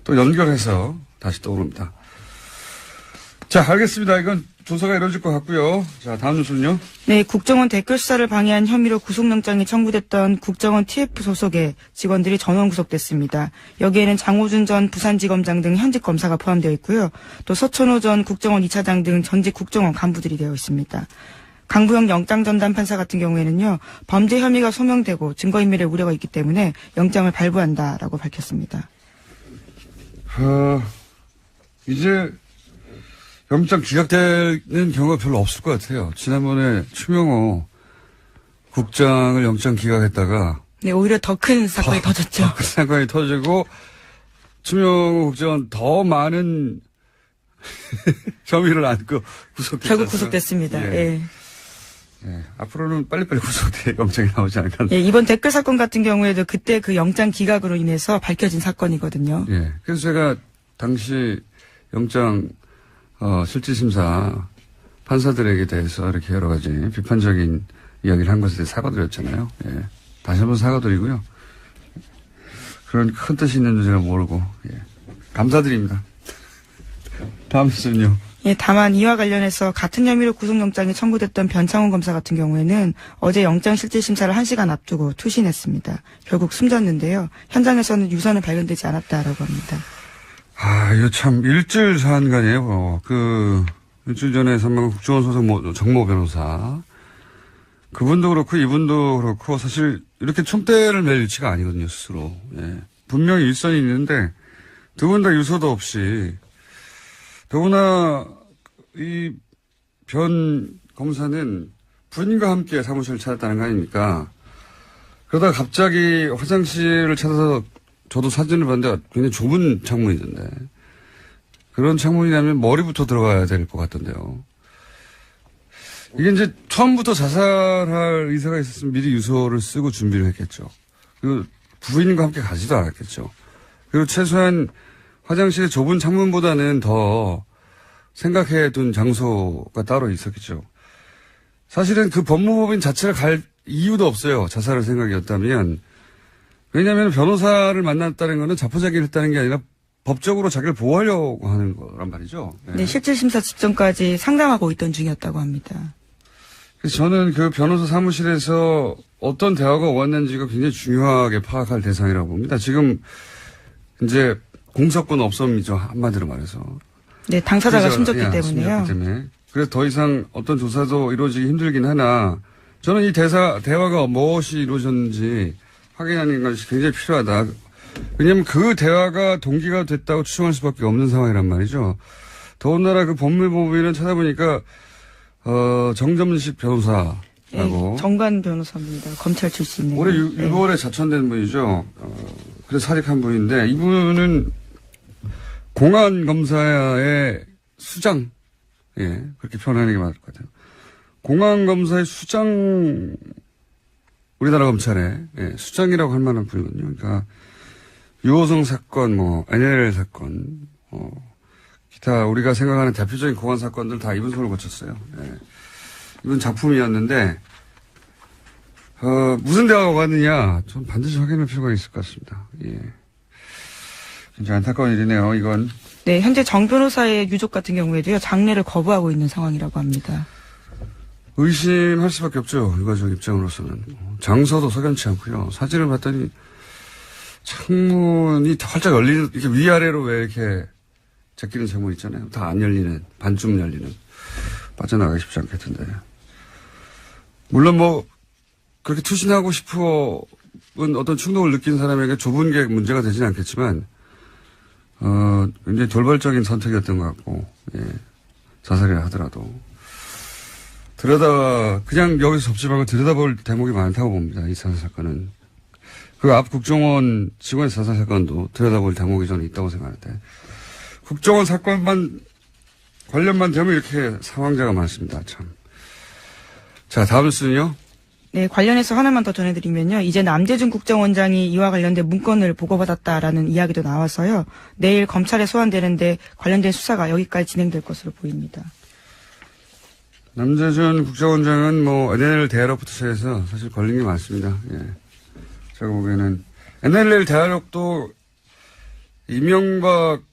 또 연결해서 다시 떠오릅니다. 자, 알겠습니다. 이건 조사가 이루어질 것 같고요. 자, 다음 뉴스는요.
네, 국정원 댓글 수사를 방해한 혐의로 구속영장이 청구됐던 국정원 TF 소속의 직원들이 전원 구속됐습니다. 여기에는 장호준 전 부산지검장 등 현직 검사가 포함되어 있고요. 또 서천호 전 국정원 2차장 등 전직 국정원 간부들이 되어 있습니다. 강부영 영장전담 판사 같은 경우에는요, 범죄 혐의가 소명되고 증거인멸의 우려가 있기 때문에 영장을 발부한다라고 밝혔습니다.
이제 영장 기각되는 경우가 별로 없을 것 같아요. 지난번에 추명호 국장을 영장 기각했다가
네, 오히려 더 큰 사건이 터졌죠.
더 큰 사건이 터지고 추명호 국장은 더 많은 혐의를 안고 구속됐어요.
결국 구속됐습니다. 예.
예. 앞으로는 빨리빨리 구속돼 영장이 나오지 않을까.
예, 이번 댓글 사건 같은 경우에도 그때 그 영장 기각으로 인해서 밝혀진 사건이거든요.
예. 그래서 제가 당시 영장 실질심사 판사들에게 대해서 이렇게 여러 가지 비판적인 이야기를 한 것에 대해 사과드렸잖아요. 예. 다시 한번 사과드리고요. 그런 큰 뜻이 있는 줄 제가 모르고, 예. 감사드립니다. 다음 뉴스는요.
예, 다만 이와 관련해서 같은 혐의로 구속영장이 청구됐던 변창훈 검사 같은 경우에는 어제 영장 실질심사를 1시간 앞두고 투신했습니다. 결국 숨졌는데요. 현장에서는 유서는 발견되지 않았다라고 합니다.
이거 참 일주일 사안간이에요. 일주일 전에 사망한 국정원 소속 정모 변호사. 그분도 그렇고 이분도 그렇고 사실 이렇게 총대를 맬 위치가 아니거든요, 스스로. 예. 분명히 일선이 있는데 두 분 다 유서도 없이 더구나 이 변 검사는 부인과 함께 사무실을 찾았다는 거 아닙니까? 그러다가 갑자기 화장실을 찾아서 저도 사진을 봤는데 굉장히 좁은 창문이던데. 그런 창문이라면 머리부터 들어가야 될 것 같던데요. 이게 이제 처음부터 자살할 의사가 있었으면 미리 유서를 쓰고 준비를 했겠죠. 그리고 부인과 함께 가지도 않았겠죠. 그리고 최소한 화장실의 좁은 창문보다는 더 생각해 둔 장소가 따로 있었겠죠. 사실은 그 법무법인 자체를 갈 이유도 없어요. 자살할 생각이었다면. 왜냐하면 변호사를 만났다는 것은 자포자기를 했다는 게 아니라 법적으로 자기를 보호하려고 하는 거란 말이죠.
네, 실질심사 직전까지 상담하고 있던 중이었다고 합니다.
그래서 저는 그 변호사 사무실에서 어떤 대화가 오갔는지가 굉장히 중요하게 파악할 대상이라고 봅니다. 지금 이제 공석권 없음이죠. 한마디로 말해서.
네, 당사자가 숨졌기 때문에요.
그래서 더 이상 어떤 조사도 이루어지기 힘들긴 하나 저는 이 대화가 무엇이 이루어졌는지 확인하는 것이 굉장히 필요하다. 왜냐하면 그 대화가 동기가 됐다고 추정할 수밖에 없는 상황이란 말이죠. 더군다나 그 법무법인은 찾아보니까 정점식 변호사라고.
네, 정관 변호사입니다. 검찰 출신이에요.
올해 6월에 자천된 분이죠. 그래서 사직한 분인데 이분은 공안검사의 수장. 예, 그렇게 표현하는 게 맞을 것 같아요. 공안검사의 수장, 우리나라 검찰의 수장이라고 할 만한 분이거든요. 그러니까 유호성 사건, NLL 사건, 기타 우리가 생각하는 대표적인 공안 사건들 다 이분 손을 거쳤어요. 예. 이분 작품이었는데 무슨 대화가 오갔느냐, 좀 반드시 확인할 필요가 있을 것 같습니다. 예. 진짜 안타까운 일이네요, 이건.
네, 현재 정 변호사의 유족 같은 경우에도요, 장례를 거부하고 있는 상황이라고 합니다.
의심할 수밖에 없죠, 유가족 입장으로서는. 장소도 석연치 않고요. 사진을 봤더니 창문이 활짝 열리는, 이렇게 위아래로 왜 이렇게 제끼는 창문 있잖아요. 다 안 열리는, 반쯤 열리는. 빠져나가기 쉽지 않겠던데. 물론 그렇게 투신하고 싶은 어떤 충동을 느낀 사람에게 좁은 게 문제가 되지는 않겠지만, 굉장히 돌발적인 선택이었던 것 같고, 예. 자살이라 하더라도. 그냥 여기서 접지 말고 들여다볼 대목이 많다고 봅니다. 이 자살 사건은. 그 앞 국정원 직원의 자살 사건도 들여다볼 대목이 저는 있다고 생각하는데, 국정원 사건만, 관련만 되면 이렇게 사망자가 많습니다, 참. 자, 다음 순요.
네, 관련해서 하나만 더 전해드리면요. 이제 남재준 국정원장이 이와 관련된 문건을 보고받았다라는 이야기도 나와서요. 내일 검찰에 소환되는데 관련된 수사가 여기까지 진행될 것으로 보입니다.
남재준 국정원장은 NLL 대화록부터 시작해서 사실 걸린 게 많습니다. 예. 제가 보기에는 NLL 대화록도 이명박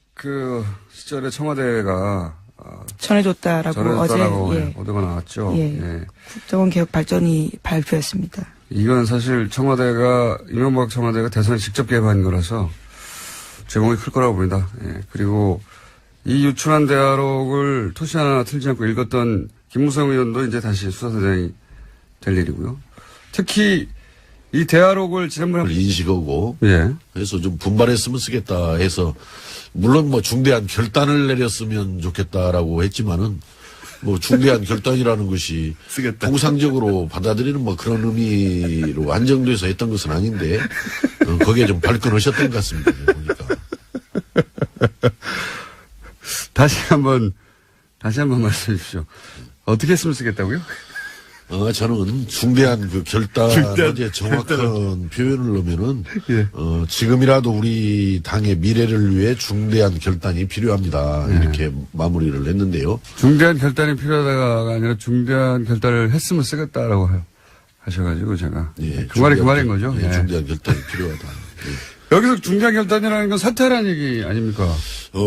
시절에 청와대가
전해줬다라고
어제 보도가 나왔죠.
예.
예.
국정원 개혁 발전이 발표했습니다.
이건 사실 이명박 청와대가 대선에 직접 개입한 거라서 제목이 클 거라고 봅니다. 예. 그리고 이 유출한 대화록을 토시 하나 틀지 않고 읽었던 김무성 의원도 이제 다시 수사대장이 될 일이고요. 특히 이 대화록을 지난번에
인식하고,
예.
그래서 좀 분발했으면 쓰겠다 해서, 물론 중대한 결단을 내렸으면 좋겠다라고 했지만은, 중대한 결단이라는 것이 통상적으로 받아들이는 그런 의미로 안정돼서 했던 것은 아닌데, 거기에 좀 발끈하셨던 것 같습니다. 보니까.
다시 한번 말씀해 주십시오. 어떻게 했으면 쓰겠다고요?
저는 중대한 결단에 정확한 표현을 넣으면은,
예.
지금이라도 우리 당의 미래를 위해 중대한 결단이 필요합니다.
예.
이렇게 마무리를 했는데요.
중대한 결단이 필요하다가 아니라 중대한 결단을 했으면 쓰겠다라고 하셔가지고 제가.
예.
그 말인 거죠?
예.
예.
중대한 결단이 필요하다. 예.
여기서 중대한 결단이라는 건 사퇴라는 얘기 아닙니까?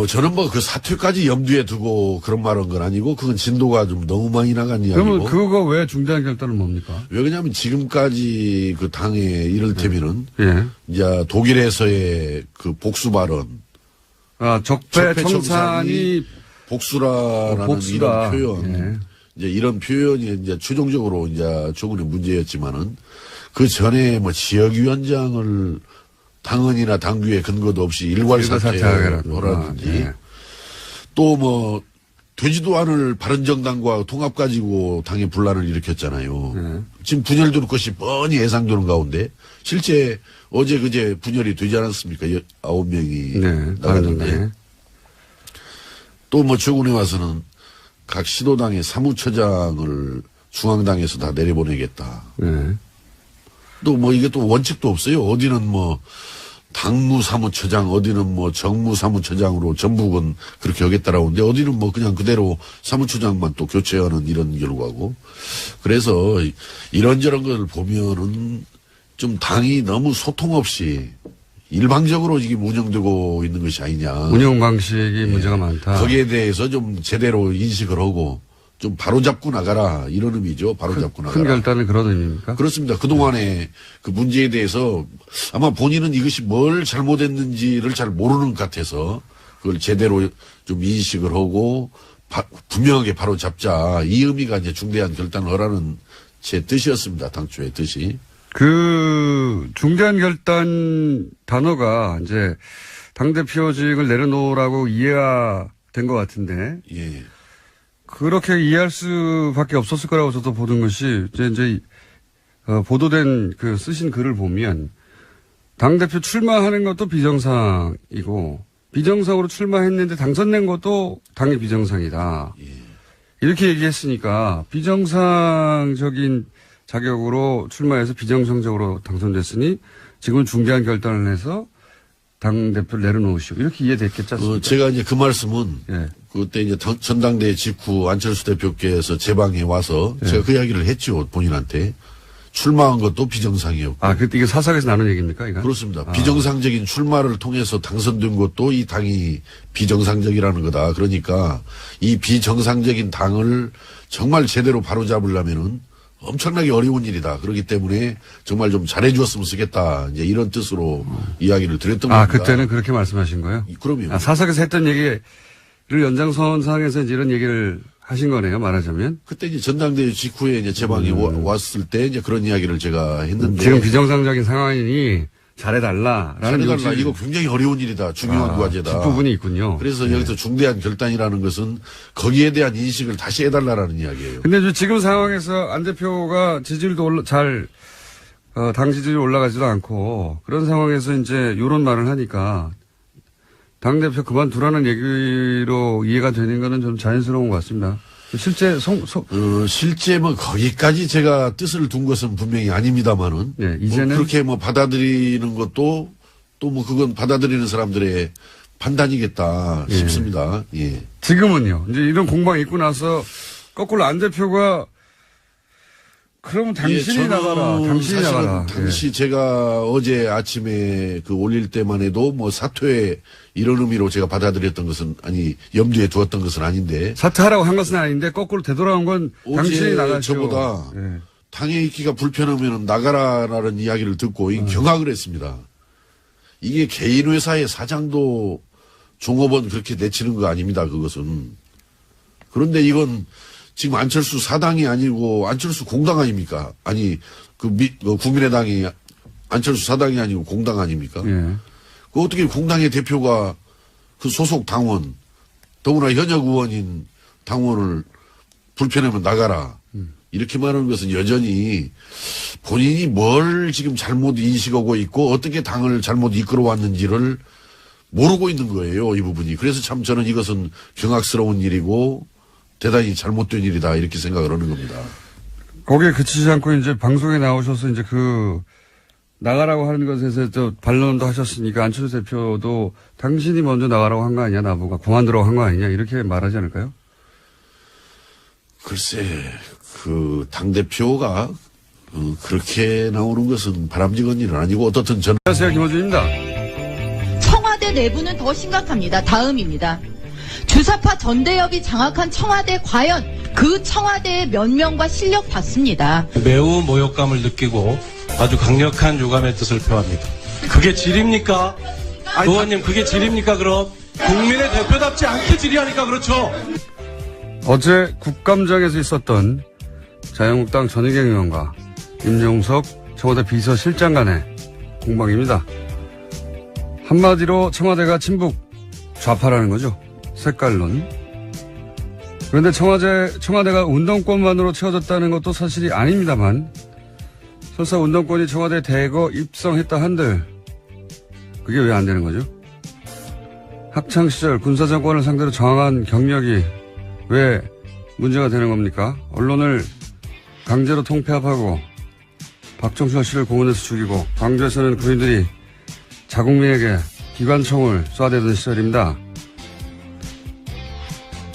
저는 그 사퇴까지 염두에 두고 그런 말한 건 아니고, 그건 진도가 좀 너무 많이 나간 이야기고.
그러면 그거 왜 중대한 결단은 뭡니까?
왜 그러냐면 지금까지 당에 이를테면은,
예.
이제 독일에서의 복수 발언.
적폐 청산이
복수라는
복수다.
이런 표현.
예.
이제 이런 표현이 이제 최종적으로 조금의 문제였지만은, 그 전에 지역위원장을 당헌이나 당규에 근거도 없이 일괄 사퇴하라든지,
예.
또 되지도 않을 바른정당과 통합 가지고 당의 분란을 일으켰잖아요.
예.
지금 분열될 것이 뻔히 예상되는 가운데 실제 어제 그제 분열이 되지 않았습니까? 9명이
네,
나갔는데. 또 최근에 와서는 각 시도당의 사무처장을 중앙당에서 다 내려보내겠다.
네.
또 이게 또 원칙도 없어요. 어디는 당무사무처장, 어디는 정무사무처장으로 전북은 그렇게 하겠다라고 하는데, 어디는 그냥 그대로 사무처장만 또 교체하는 이런 결과고. 그래서 이런저런 걸 보면은 좀 당이 너무 소통 없이 일방적으로 이게 운영되고 있는 것이 아니냐.
운영 방식이 문제가 많다.
거기에 대해서 좀 제대로 인식을 하고 좀 바로잡고 나가라, 이런 의미죠. 바로잡고 나가라.
큰 결단을 그런 의미입니까?
그렇습니다. 그동안에 그 문제에 대해서 아마 본인은 이것이 뭘 잘못했는지를 잘 모르는 것 같아서 그걸 제대로 좀 인식을 하고 분명하게 바로잡자, 이 의미가 이제 중대한 결단을 하라는 제 뜻이었습니다. 당초의 뜻이.
중대한 결단 단어가 이제 당대표직을 내려놓으라고 이해가 된 것 같은데.
예.
그렇게 이해할 수밖에 없었을 거라고 저도 보는 것이, 이제 보도된 쓰신 글을 보면, 당대표 출마하는 것도 비정상이고, 비정상으로 출마했는데 당선된 것도 당의 비정상이다. 이렇게 얘기했으니까 비정상적인 자격으로 출마해서 비정상적으로 당선됐으니 지금은 중대한 결단을 해서 당대표를 내려놓으시오. 이렇게 이해됐겠지 않습니까?
제가 이제 그 말씀은 그때 이제 전당대회 직후 안철수 대표께서 제 방에 와서 제가 그 이야기를 했죠. 본인한테. 출마한 것도 비정상이었고.
아, 그때 이게 사석에서 나눈 얘기입니까? 이거?
그렇습니다. 비정상적인 출마를 통해서 당선된 것도 이 당이 비정상적이라는 거다. 그러니까 이 비정상적인 당을 정말 제대로 바로잡으려면은 엄청나게 어려운 일이다. 그렇기 때문에 정말 좀 잘해주었으면 쓰겠다. 이제 이런 뜻으로 이야기를 드렸던 겁니다.
아, 그때는 그렇게 말씀하신 거예요?
그럼요.
아, 사석에서 했던 얘기를 연장선상에서 이제 이런 얘기를 하신 거네요, 말하자면.
그때 이제 전당대회 직후에 이제 제 방에 왔을 때 이제 그런 이야기를 제가 했는데.
지금 비정상적인 상황이니 잘해달라.
잘해달라. 이거 굉장히 어려운 일이다. 중요한 과제다.
뒷부분이 있군요.
그래서 여기서 중대한 결단이라는 것은 거기에 대한 인식을 다시 해달라는 이야기예요.
근데 지금 상황에서 안 대표가 지지율도 당 지지율이 올라가지도 않고 그런 상황에서 이제 이런 말을 하니까 당대표 그만두라는 얘기로 이해가 되는 거는 좀 자연스러운 것 같습니다. 실제
실제 뭐 거기까지 제가 뜻을 둔 것은 분명히 아닙니다만은
이제는
뭐 그렇게 뭐 받아들이는 것도 또 뭐 그건 받아들이는 사람들의 판단이겠다 싶습니다. 예.
지금은요. 이제 이런 공방이 있고 나서 거꾸로 안 대표가 그러면 당신이 나가라. 당신이 나가라.
당시 제가 어제 아침에 그 올릴 때만 해도 뭐 사퇴 이런 의미로 제가 받아들였던 것은 염두에 두었던 것은 아닌데.
사퇴하라고 한 것은 아닌데 거꾸로 되돌아온 건 당신이 나가죠.
저보다 당에 있기가 불편하면 나가라라는 이야기를 듣고 경악을 했습니다. 이게 개인 회사의 사장도 종업원 그렇게 내치는 거 아닙니다. 그것은. 그런데 이건 지금 안철수 사당이 아니고 안철수 공당 아닙니까? 아니 국민의당이 안철수 사당이 아니고 공당 아닙니까? 그 어떻게 공당의 대표가 그 소속 당원 더구나 현역 의원인 당원을 불편하면 나가라 이렇게 말하는 것은 여전히 본인이 뭘 지금 잘못 인식하고 있고 어떻게 당을 잘못 이끌어왔는지를 모르고 있는 거예요. 이 부분이. 그래서 참 저는 이것은 경악스러운 일이고 대단히 잘못된 일이다 이렇게 생각을 하는 겁니다.
거기에 그치지 않고 이제 방송에 나오셔서 이제 나가라고 하는 것에서 반론도 하셨으니까 안철수 대표도 당신이 먼저 나가라고 한 거 아니냐 나보고 그만두라고 한 거 아니냐 이렇게 말하지 않을까요?
글쎄 당대표가 그렇게 나오는 것은 바람직한 일은 아니고 어떻든 저는.
안녕하세요. 김어준입니다.
청와대 내부는 더 심각합니다. 다음입니다. 주사파 전대협이 장악한 청와대 과연 그 청와대의 면면과 실력 봤습니다.
매우 모욕감을 느끼고 아주 강력한 유감의 뜻을 표합니다. 그게 질입니까? 의원님 그게 질입니까 그럼? 국민의 대표답지 않게 질의하니까 그렇죠.
어제 국감장에서 있었던 자유한국당 전희경 의원과 임종석 청와대 비서실장 간의 공방입니다. 한마디로 청와대가 친북 좌파라는 거죠. 색깔론. 그런데 청와대가 운동권만으로 채워졌다는 것도 사실이 아닙니다만 설사 운동권이 청와대에 대거 입성했다 한들 그게 왜 안 되는 거죠? 학창시절 군사정권을 상대로 저항한 경력이 왜 문제가 되는 겁니까? 언론을 강제로 통폐합하고 박정철 씨를 공원에서 죽이고 광주에서는 군인들이 자국민에게 기관총을 쏴대던 시절입니다.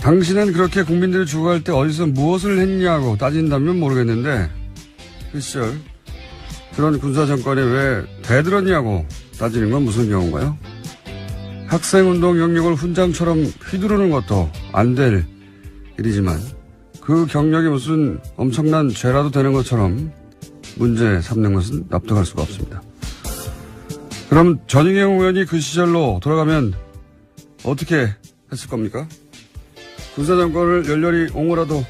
당신은 그렇게 국민들이 죽어갈 때 어디서 무엇을 했냐고 따진다면 모르겠는데 그 시절 그런 군사정권에 왜 대들었냐고 따지는 건 무슨 경우인가요? 학생운동 영역을 훈장처럼 휘두르는 것도 안 될 일이지만 그 경력이 무슨 엄청난 죄라도 되는 것처럼 문제 삼는 것은 납득할 수가 없습니다. 그럼 전희경 의원이 그 시절로 돌아가면 어떻게 했을 겁니까? 군사정권을 열렬히 옹호라도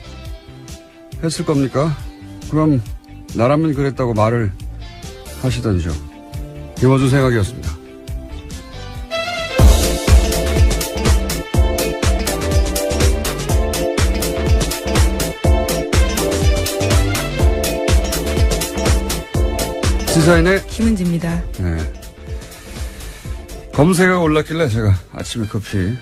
했을 겁니까? 그럼 나라면 그랬다고 말을 하시던지요. 김어준 생각이었습니다. 시사인의
김은지입니다.
네. 검색어가 올랐길래 제가 아침에 커피,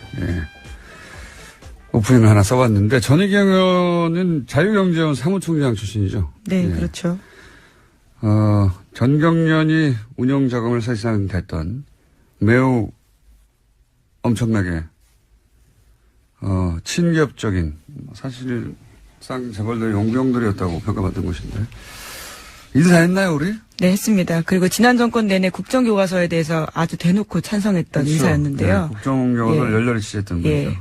오프닝을 하나 써봤는데, 전희경 의원은 자유경제원 사무총장 출신이죠.
네, 그렇죠.
전경련이 운영 자금을 사실상 댔던 매우 엄청나게, 친기업적인, 사실상 재벌들의 용병들이었다고 평가받은 것인데, 인사했나요, 우리?
네, 했습니다. 그리고 지난 정권 내내 국정교과서에 대해서 아주 대놓고 찬성했던
그렇죠.
인사였는데요.
국정교과서를 열렬히 지지했던 분이죠.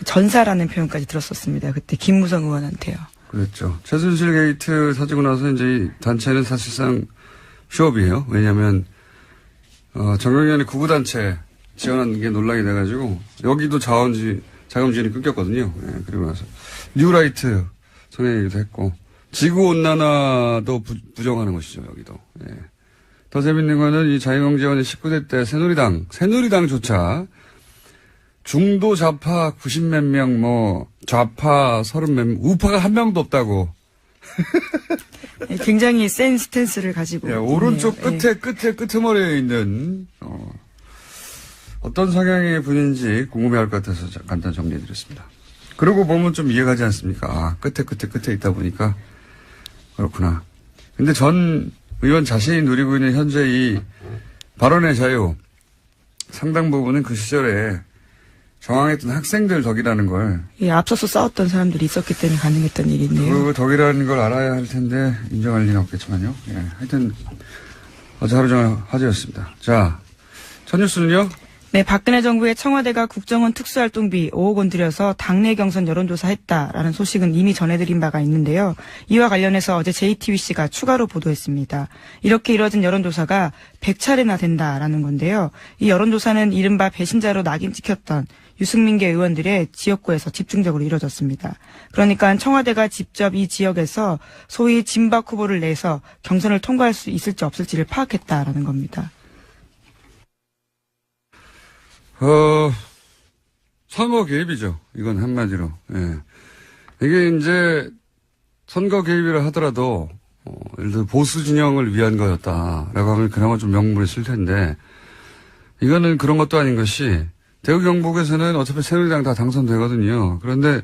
전사라는 표현까지 들었었습니다. 그때 김무성 의원한테요.
그렇죠. 최순실 게이트 터지고 나서 이제 이 단체는 사실상 휴업이에요. 왜냐하면 정경련이 구구단체 지원한 게 논란이 돼가지고 여기도 자금 지원이 끊겼거든요. 그리고 나서 뉴라이트 선행하기도 했고 지구온난화도 부정하는 것이죠. 여기도. 더 재밌는 거는 이 자유경제원의 19대 때 새누리당조차 중도 좌파 90몇 명, 좌파 30몇 명, 우파가 한 명도 없다고.
굉장히 센 스탠스를 가지고.
오른쪽 끄트머리에 있는, 어떤 성향의 분인지 궁금해할 것 같아서 간단 정리해드렸습니다. 그러고 보면 좀 이해가지 않습니까? 끝에 있다 보니까. 그렇구나. 근데 전 의원 자신이 누리고 있는 현재 이 발언의 자유, 상당 부분은 그 시절에 저항했던 학생들 덕이라는 걸.
앞서서 싸웠던 사람들이 있었기 때문에 가능했던 일인데요.
그 덕이라는 걸 알아야 할 텐데 인정할 리는 없겠지만요. 하여튼 어제 하루 종일 화제였습니다. 자, 첫 뉴스는요?
네, 박근혜 정부의 청와대가 국정원 특수활동비 5억 원 들여서 당내 경선 여론조사 했다라는 소식은 이미 전해드린 바가 있는데요. 이와 관련해서 어제 JTBC가 추가로 보도했습니다. 이렇게 이뤄진 여론조사가 100차례나 된다라는 건데요. 이 여론조사는 이른바 배신자로 낙인 찍혔던 유승민계 의원들의 지역구에서 집중적으로 이뤄졌습니다. 그러니까 청와대가 직접 이 지역에서 소위 진박 후보를 내서 경선을 통과할 수 있을지 없을지를 파악했다라는 겁니다.
선거 개입이죠. 이건 한마디로. 이게 이제 선거 개입이라 하더라도, 예를 들어 보수 진영을 위한 거였다라고 하면 그나마 좀 명분이 있을 텐데, 이거는 그런 것도 아닌 것이, 대구 경북에서는 어차피 새누리당 다 당선되거든요. 그런데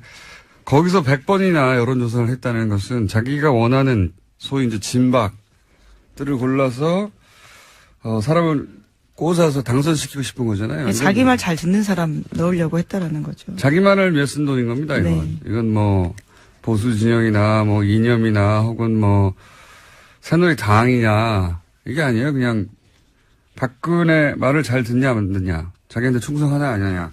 거기서 100번이나 여론조사를 했다는 것은 자기가 원하는 소위 이제 진박들을 골라서, 사람을 꽂아서 당선시키고 싶은 거잖아요.
자기 말 잘 듣는 사람 넣으려고 했다라는 거죠.
자기 말을 위해 쓴 돈인 겁니다, 이건.
네.
이건 뭐, 보수 진영이나 뭐, 이념이나 혹은 뭐, 새누리당이냐, 이게 아니에요. 그냥, 박근혜 말을 잘 듣냐, 안 듣냐. 자기한테 충성하냐, 아니냐.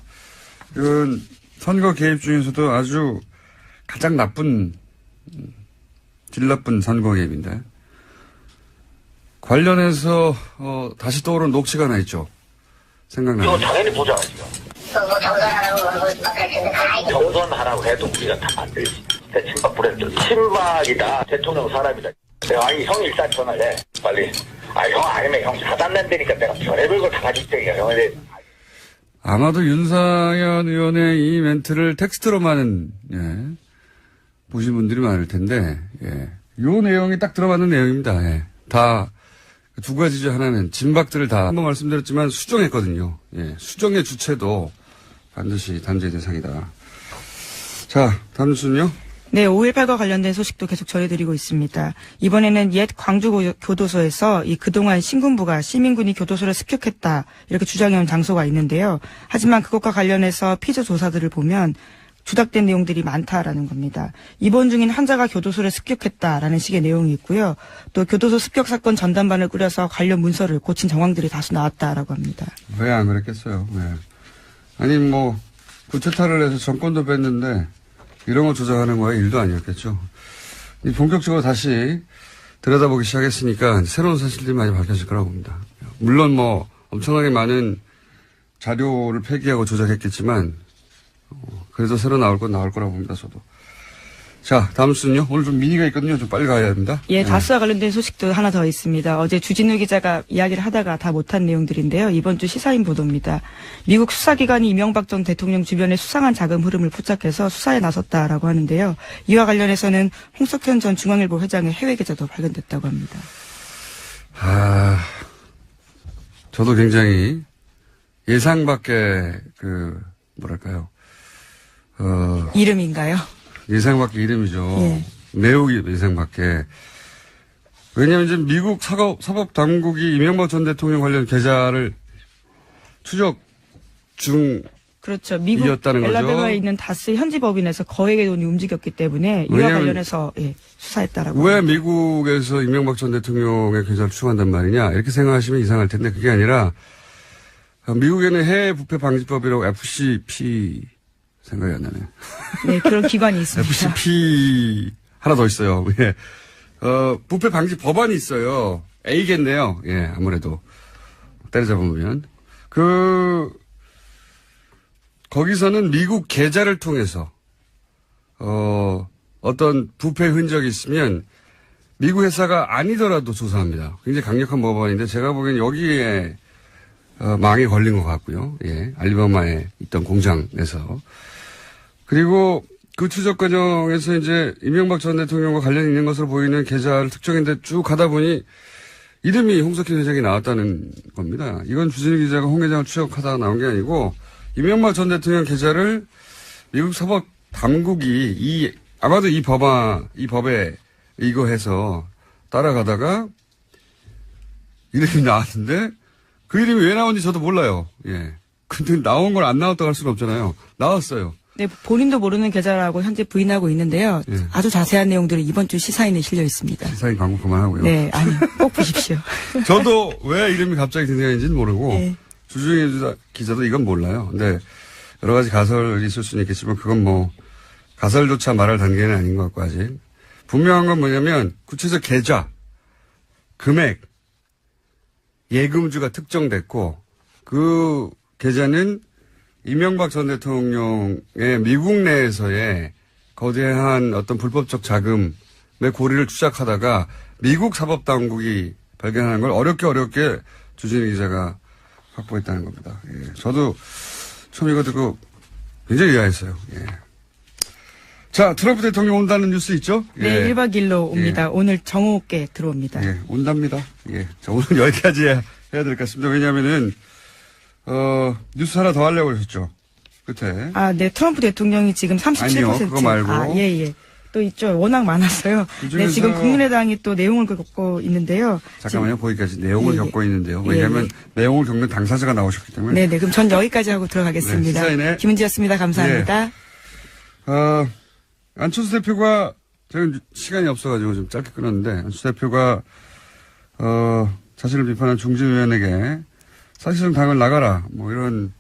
이건 선거 개입 중에서도 아주 가장 질 나쁜 선거 개입인데. 관련해서 다시 떠오른 녹취가 하나 있죠. 생각나요.
이거 당연히 보잖아요. 경선하라고 해도 우리가 다 만들지. 친박 브랜드. 친박이다. 대통령 사람이다. 아니 형이 일단 전화를 해. 빨리. 형 아니면 형 차단된다니까 내가 별의별 걸 다 가지고 있다니까 형에
아마도 윤상현 의원의 이 멘트를 텍스트로만 보신 분들이 많을 텐데 요 내용이 딱 들어맞는 내용입니다. 다 두 가지 중 하나는 진박들을 다 한번 말씀드렸지만 수정했거든요. 수정의 주체도 반드시 단죄 대상이다. 자, 다음 뉴스는요?
네, 5.18과 관련된 소식도 계속 전해드리고 있습니다. 이번에는 옛 광주교도소에서 이 그동안 신군부가 시민군이 교도소를 습격했다 이렇게 주장해온 장소가 있는데요. 하지만 그것과 관련해서 피조 조사들을 보면 주닥된 내용들이 많다라는 겁니다. 입원 중인 환자가 교도소를 습격했다라는 식의 내용이 있고요. 또 교도소 습격 사건 전담반을 꾸려서 관련 문서를 고친 정황들이 다수 나왔다라고 합니다.
왜 안 그랬겠어요. 아니 뭐 구체타를 해서 정권도 뺐는데 이런 거 조작하는 거야 일도 아니었겠죠. 본격적으로 다시 들여다보기 시작했으니까 새로운 사실들이 많이 밝혀질 거라고 봅니다. 물론 뭐 엄청나게 많은 자료를 폐기하고 조작했겠지만 그래도 새로 나올 건 나올 거라고 봅니다. 저도. 자, 다음 순요. 오늘 좀 미니가 있거든요. 좀 빨리 가야 합니다.
다스와 관련된 소식도 하나 더 있습니다. 어제 주진우 기자가 이야기를 하다가 다 못한 내용들인데요. 이번 주 시사인 보도입니다. 미국 수사기관이 이명박 전 대통령 주변의 수상한 자금 흐름을 포착해서 수사에 나섰다라고 하는데요. 이와 관련해서는 홍석현 전 중앙일보 회장의 해외 계좌도 발견됐다고 합니다.
저도 굉장히 예상 밖의 뭐랄까요.
이름인가요?
예상 밖의 이름이죠.
예.
매우 예상 밖의. 왜냐하면 이제 미국 사법 당국이 이명박 전 대통령 관련 계좌를 추적 중
그렇죠. 미국
이었다는 거죠.
엘라베마에 있는 다스 현지 법인에서 거액의 돈이 움직였기 때문에 이와 관련해서 수사했다라고.
왜 미국에서 이명박 전 대통령의 계좌를 추적한단 말이냐 이렇게 생각하시면 이상할 텐데 그게 아니라 미국에는 해외 부패 방지법이라고 FCP 생각이 안 나네요.
네, 그런 기관이 있습니다.
FCP 하나 더 있어요. 예. 부패 방지 법안이 있어요. A겠네요. 예, 아무래도 때려잡으면 거기서는 미국 계좌를 통해서 어떤 부패 흔적이 있으면 미국 회사가 아니더라도 조사합니다. 굉장히 강력한 법안인데 제가 보기엔 여기에 망에 걸린 것 같고요. 예, 알리바마에 있던 공장에서. 그리고 그 추적 과정에서 이제 이명박 전 대통령과 관련이 있는 것으로 보이는 계좌를 특정했는데 쭉 가다 보니 이름이 홍석현 회장이 나왔다는 겁니다. 이건 주진우 기자가 홍 회장을 추적하다가 나온 게 아니고 이명박 전 대통령 계좌를 미국 사법 당국이 아마도 이 법에 의거해서 따라가다가 이름이 나왔는데 그 이름이 왜 나온지 저도 몰라요. 예. 근데 나온 걸 안 나왔다고 할 수는 없잖아요. 나왔어요.
네, 본인도 모르는 계좌라고 현재 부인하고 있는데요.
예.
아주 자세한 내용들이 이번 주 시사인에 실려 있습니다.
시사인 광고 그만하고요.
네, 아니, 꼭 보십시오.
저도 왜 이름이 갑자기 등장했는지는 모르고
네.
주중에 기자도 이건 몰라요. 근데 여러 가지 가설이 있을 수는 있겠지만 그건 뭐 가설조차 말할 단계는 아닌 것 같고 아직. 분명한 건 뭐냐면 구체적 계좌, 금액, 예금주가 특정됐고 그 계좌는 이명박 전 대통령의 미국 내에서의 거대한 어떤 불법적 자금의 고리를 추적하다가 미국 사법당국이 발견하는 걸 어렵게 주진우 기자가 확보했다는 겁니다. 예. 저도 처음 이거 듣고 굉장히 의아했어요. 예. 자, 트럼프 대통령 온다는 뉴스 있죠?
네,
예.
1박 2일로 옵니다.
예.
오늘 정오께 들어옵니다.
예, 온답니다. 예. 자, 오늘 여기까지 해야 될 것 같습니다. 왜냐면은, 뉴스 하나 더 하려고 하셨죠? 끝에.
아, 네, 트럼프 대통령이 지금 37%.
아니요, 그거 말고.
아, 예. 또 있죠. 워낙 많았어요. 네, 지금 국민의당이 또 내용을 겪고 있는데요.
잠깐만요, 거기까지 내용을
예,
겪고 있는데요. 왜냐하면 내용을 겪는 당사자가 나오셨기 때문에.
네네, 그럼 전 여기까지 하고 들어가겠습니다.
네, 시사인의
김은지였습니다. 감사합니다.
안철수 대표가, 저는 시간이 없어가지고 좀 짧게 끊었는데, 안철수 대표가, 자신을 비판한 중진위원에게 사실상 당을 나가라, 뭐 이런,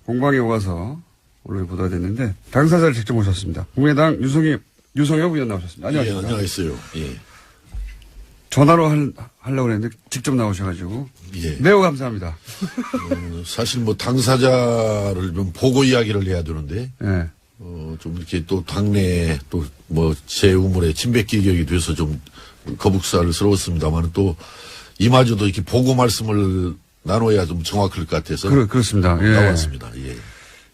공방이 오가서 언론에 보도가 됐는데, 당사자를 직접 모셨습니다. 국민의당 유성엽 의원 나오셨습니다. 안녕하세요.
예, 안녕하세요. 예.
전화로 하려고 했는데, 직접 나오셔가지고.
예.
매우 감사합니다.
사실 뭐 당사자를 좀 보고 이야기를 해야 되는데,
예.
좀 이렇게 또 당내에 또 뭐 제 우물에 침뱉기격이 돼서 좀 거북살스러웠습니다만 또 이마저도 이렇게 보고 말씀을 나눠야 좀 정확할 것 같아서.
그렇습니다. 예.
나왔습니다. 예.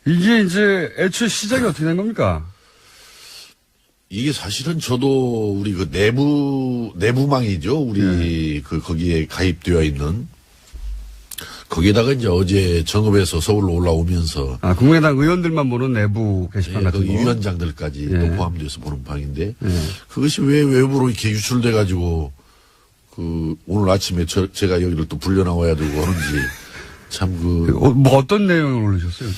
이게 이제 애초에 시작이 어떻게 된 겁니까?
이게 사실은 저도 우리 그 내부망이죠. 우리 거기에 가입되어 있는. 거기에다가 이제 어제 정읍에서 서울로 올라오면서.
아, 국민의당 의원들만 보는 내부 게시판 같은 거.
위원장들까지 또 포함돼서 보는 방인데. 그것이 왜 외부로 이렇게 유출돼가지고 오늘 아침에 제가 여기를 또 불려 나와야 되고 하는지 참
뭐 어떤 내용을 올리셨어요?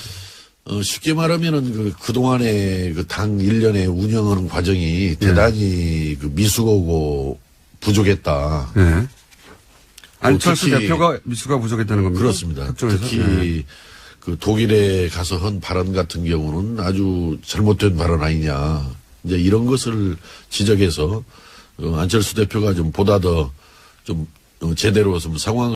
쉽게 말하면은 그동안에 당 일련의 운영하는 과정이 대단히 미수고고 부족했다.
네. 안철수 대표가 미수가 부족했다는 겁니다.
그렇습니다.
특정해서?
특히 독일에 가서 한 발언 같은 경우는 아주 잘못된 발언 아니냐. 이제 이런 것을 지적해서 안철수 대표가 좀 보다 더 좀 제대로 좀 상황을